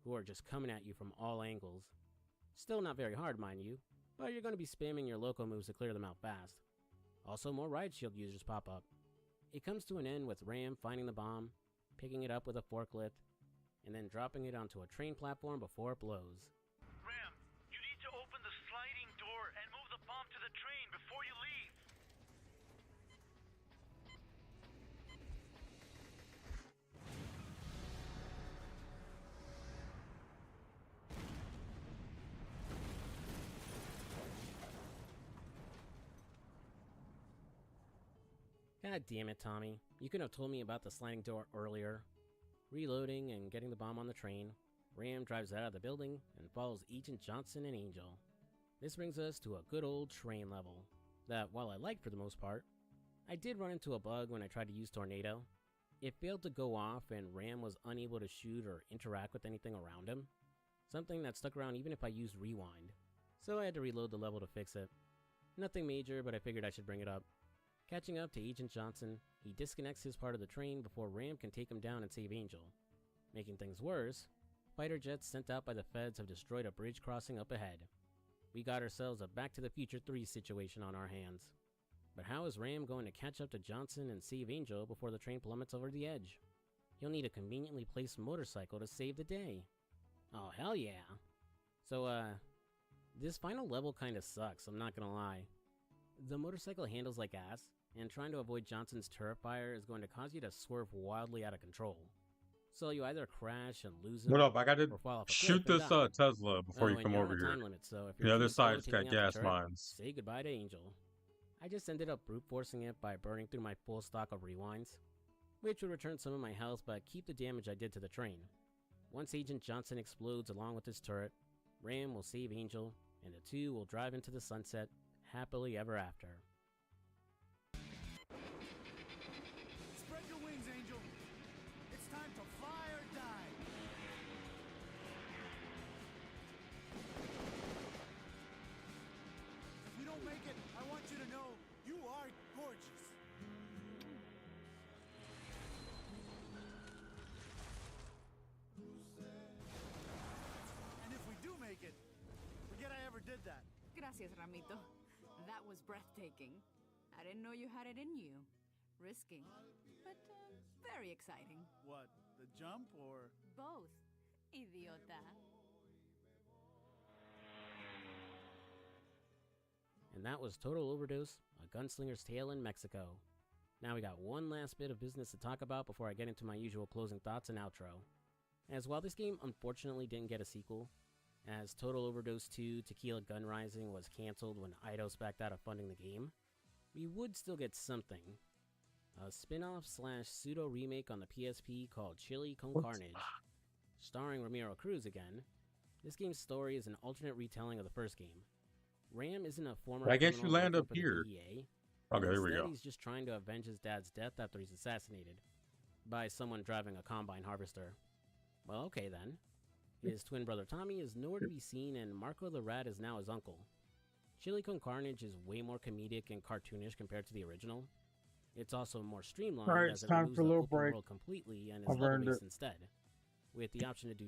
Speaker 14: who are just coming at you from all angles. Still not very hard, mind you, but you're going to be spamming your loco moves to clear them out fast. Also, more riot shield users pop up. It comes to an end with Ram finding the bomb, picking it up with a forklift, and then dropping it onto a train platform before it blows.
Speaker 15: Ram, you need to open the sliding door and move the bomb to the train before you leave.
Speaker 14: God damn it, Tommy. You could have told me about the sliding door earlier. Reloading and getting the bomb on the train, Ram drives out of the building and follows Agent Johnson and Angel. This brings us to a good old train level, that while I liked for the most part, I did run into a bug when I tried to use Tornado. It failed to go off and Ram was unable to shoot or interact with anything around him, something that stuck around even if I used Rewind, so I had to reload the level to fix it. Nothing major, but I figured I should bring it up. Catching up to Agent Johnson, he disconnects his part of the train before Ram can take him down and save Angel. Making things worse, fighter jets sent out by the feds have destroyed a bridge crossing up ahead. We got ourselves a Back to the Future 3 situation on our hands. But how is Ram going to catch up to Johnson and save Angel before the train plummets over the edge? He'll need a conveniently placed motorcycle to save the day. Oh, hell yeah. So, this final level kinda sucks, I'm not gonna lie. The motorcycle handles like ass, and trying to avoid Johnson's turret fire is going to cause you to swerve wildly out of control. So you either crash and lose him,
Speaker 2: What up? I gotta
Speaker 14: or fall off a
Speaker 2: shoot
Speaker 14: cliff
Speaker 2: this
Speaker 14: and die.
Speaker 2: Tesla before you
Speaker 14: and
Speaker 2: come
Speaker 14: you're
Speaker 2: over
Speaker 14: on a
Speaker 2: here.
Speaker 14: time limit, so if
Speaker 2: The
Speaker 14: you're
Speaker 2: other
Speaker 14: too slow
Speaker 2: side's got
Speaker 14: taking out the
Speaker 2: gas
Speaker 14: turret,
Speaker 2: mines.
Speaker 14: say goodbye to Angel. I just ended up brute forcing it by burning through my full stock of rewinds, which would return some of my health but keep the damage I did to the train. Once Agent Johnson explodes along with his turret, Ram will save Angel, and the two will drive into the sunset, happily ever after.
Speaker 19: Spread your wings, Angel. It's time to fly or die. If we don't make it, I want you to know you are gorgeous. And if we do make it, forget I ever did that.
Speaker 20: Gracias, Ramito. That was breathtaking. I didn't know you had it in you. Risky, but very exciting.
Speaker 19: What, the jump or?
Speaker 20: Both. Idiota.
Speaker 14: And that was Total Overdose, A Gunslinger's Tale in Mexico. Now we got one last bit of business to talk about before I get into my usual closing thoughts and outro. As while this game unfortunately didn't get a sequel, as Total Overdose 2 Tequila Gun Rising was cancelled when Eidos backed out of funding the game, we would still get something. A spin-off / pseudo remake on the PSP called Chili Con Carnage. Starring Ramiro Cruz again, this game's story is an alternate retelling of the first game. Ram isn't a former
Speaker 2: I guess you
Speaker 14: criminal
Speaker 2: land
Speaker 14: working
Speaker 2: up
Speaker 14: for the
Speaker 2: here.
Speaker 14: DEA.
Speaker 2: Okay, here we
Speaker 14: Instead,
Speaker 2: go.
Speaker 14: he's just trying to avenge his dad's death after he's assassinated by someone driving a combine harvester. Well, okay then. His twin brother Tommy is nowhere to be seen, and Marco the Rat is now his uncle. Chili Con Carnage is way more comedic and cartoonish compared to the original. It's also more streamlined
Speaker 21: Alright,
Speaker 14: as
Speaker 21: it's
Speaker 14: it
Speaker 21: time
Speaker 14: removes
Speaker 21: for a
Speaker 14: the
Speaker 21: little
Speaker 14: open
Speaker 21: break.
Speaker 14: world completely and is
Speaker 21: I've earned
Speaker 14: level-based
Speaker 21: it.
Speaker 14: instead, with the option to do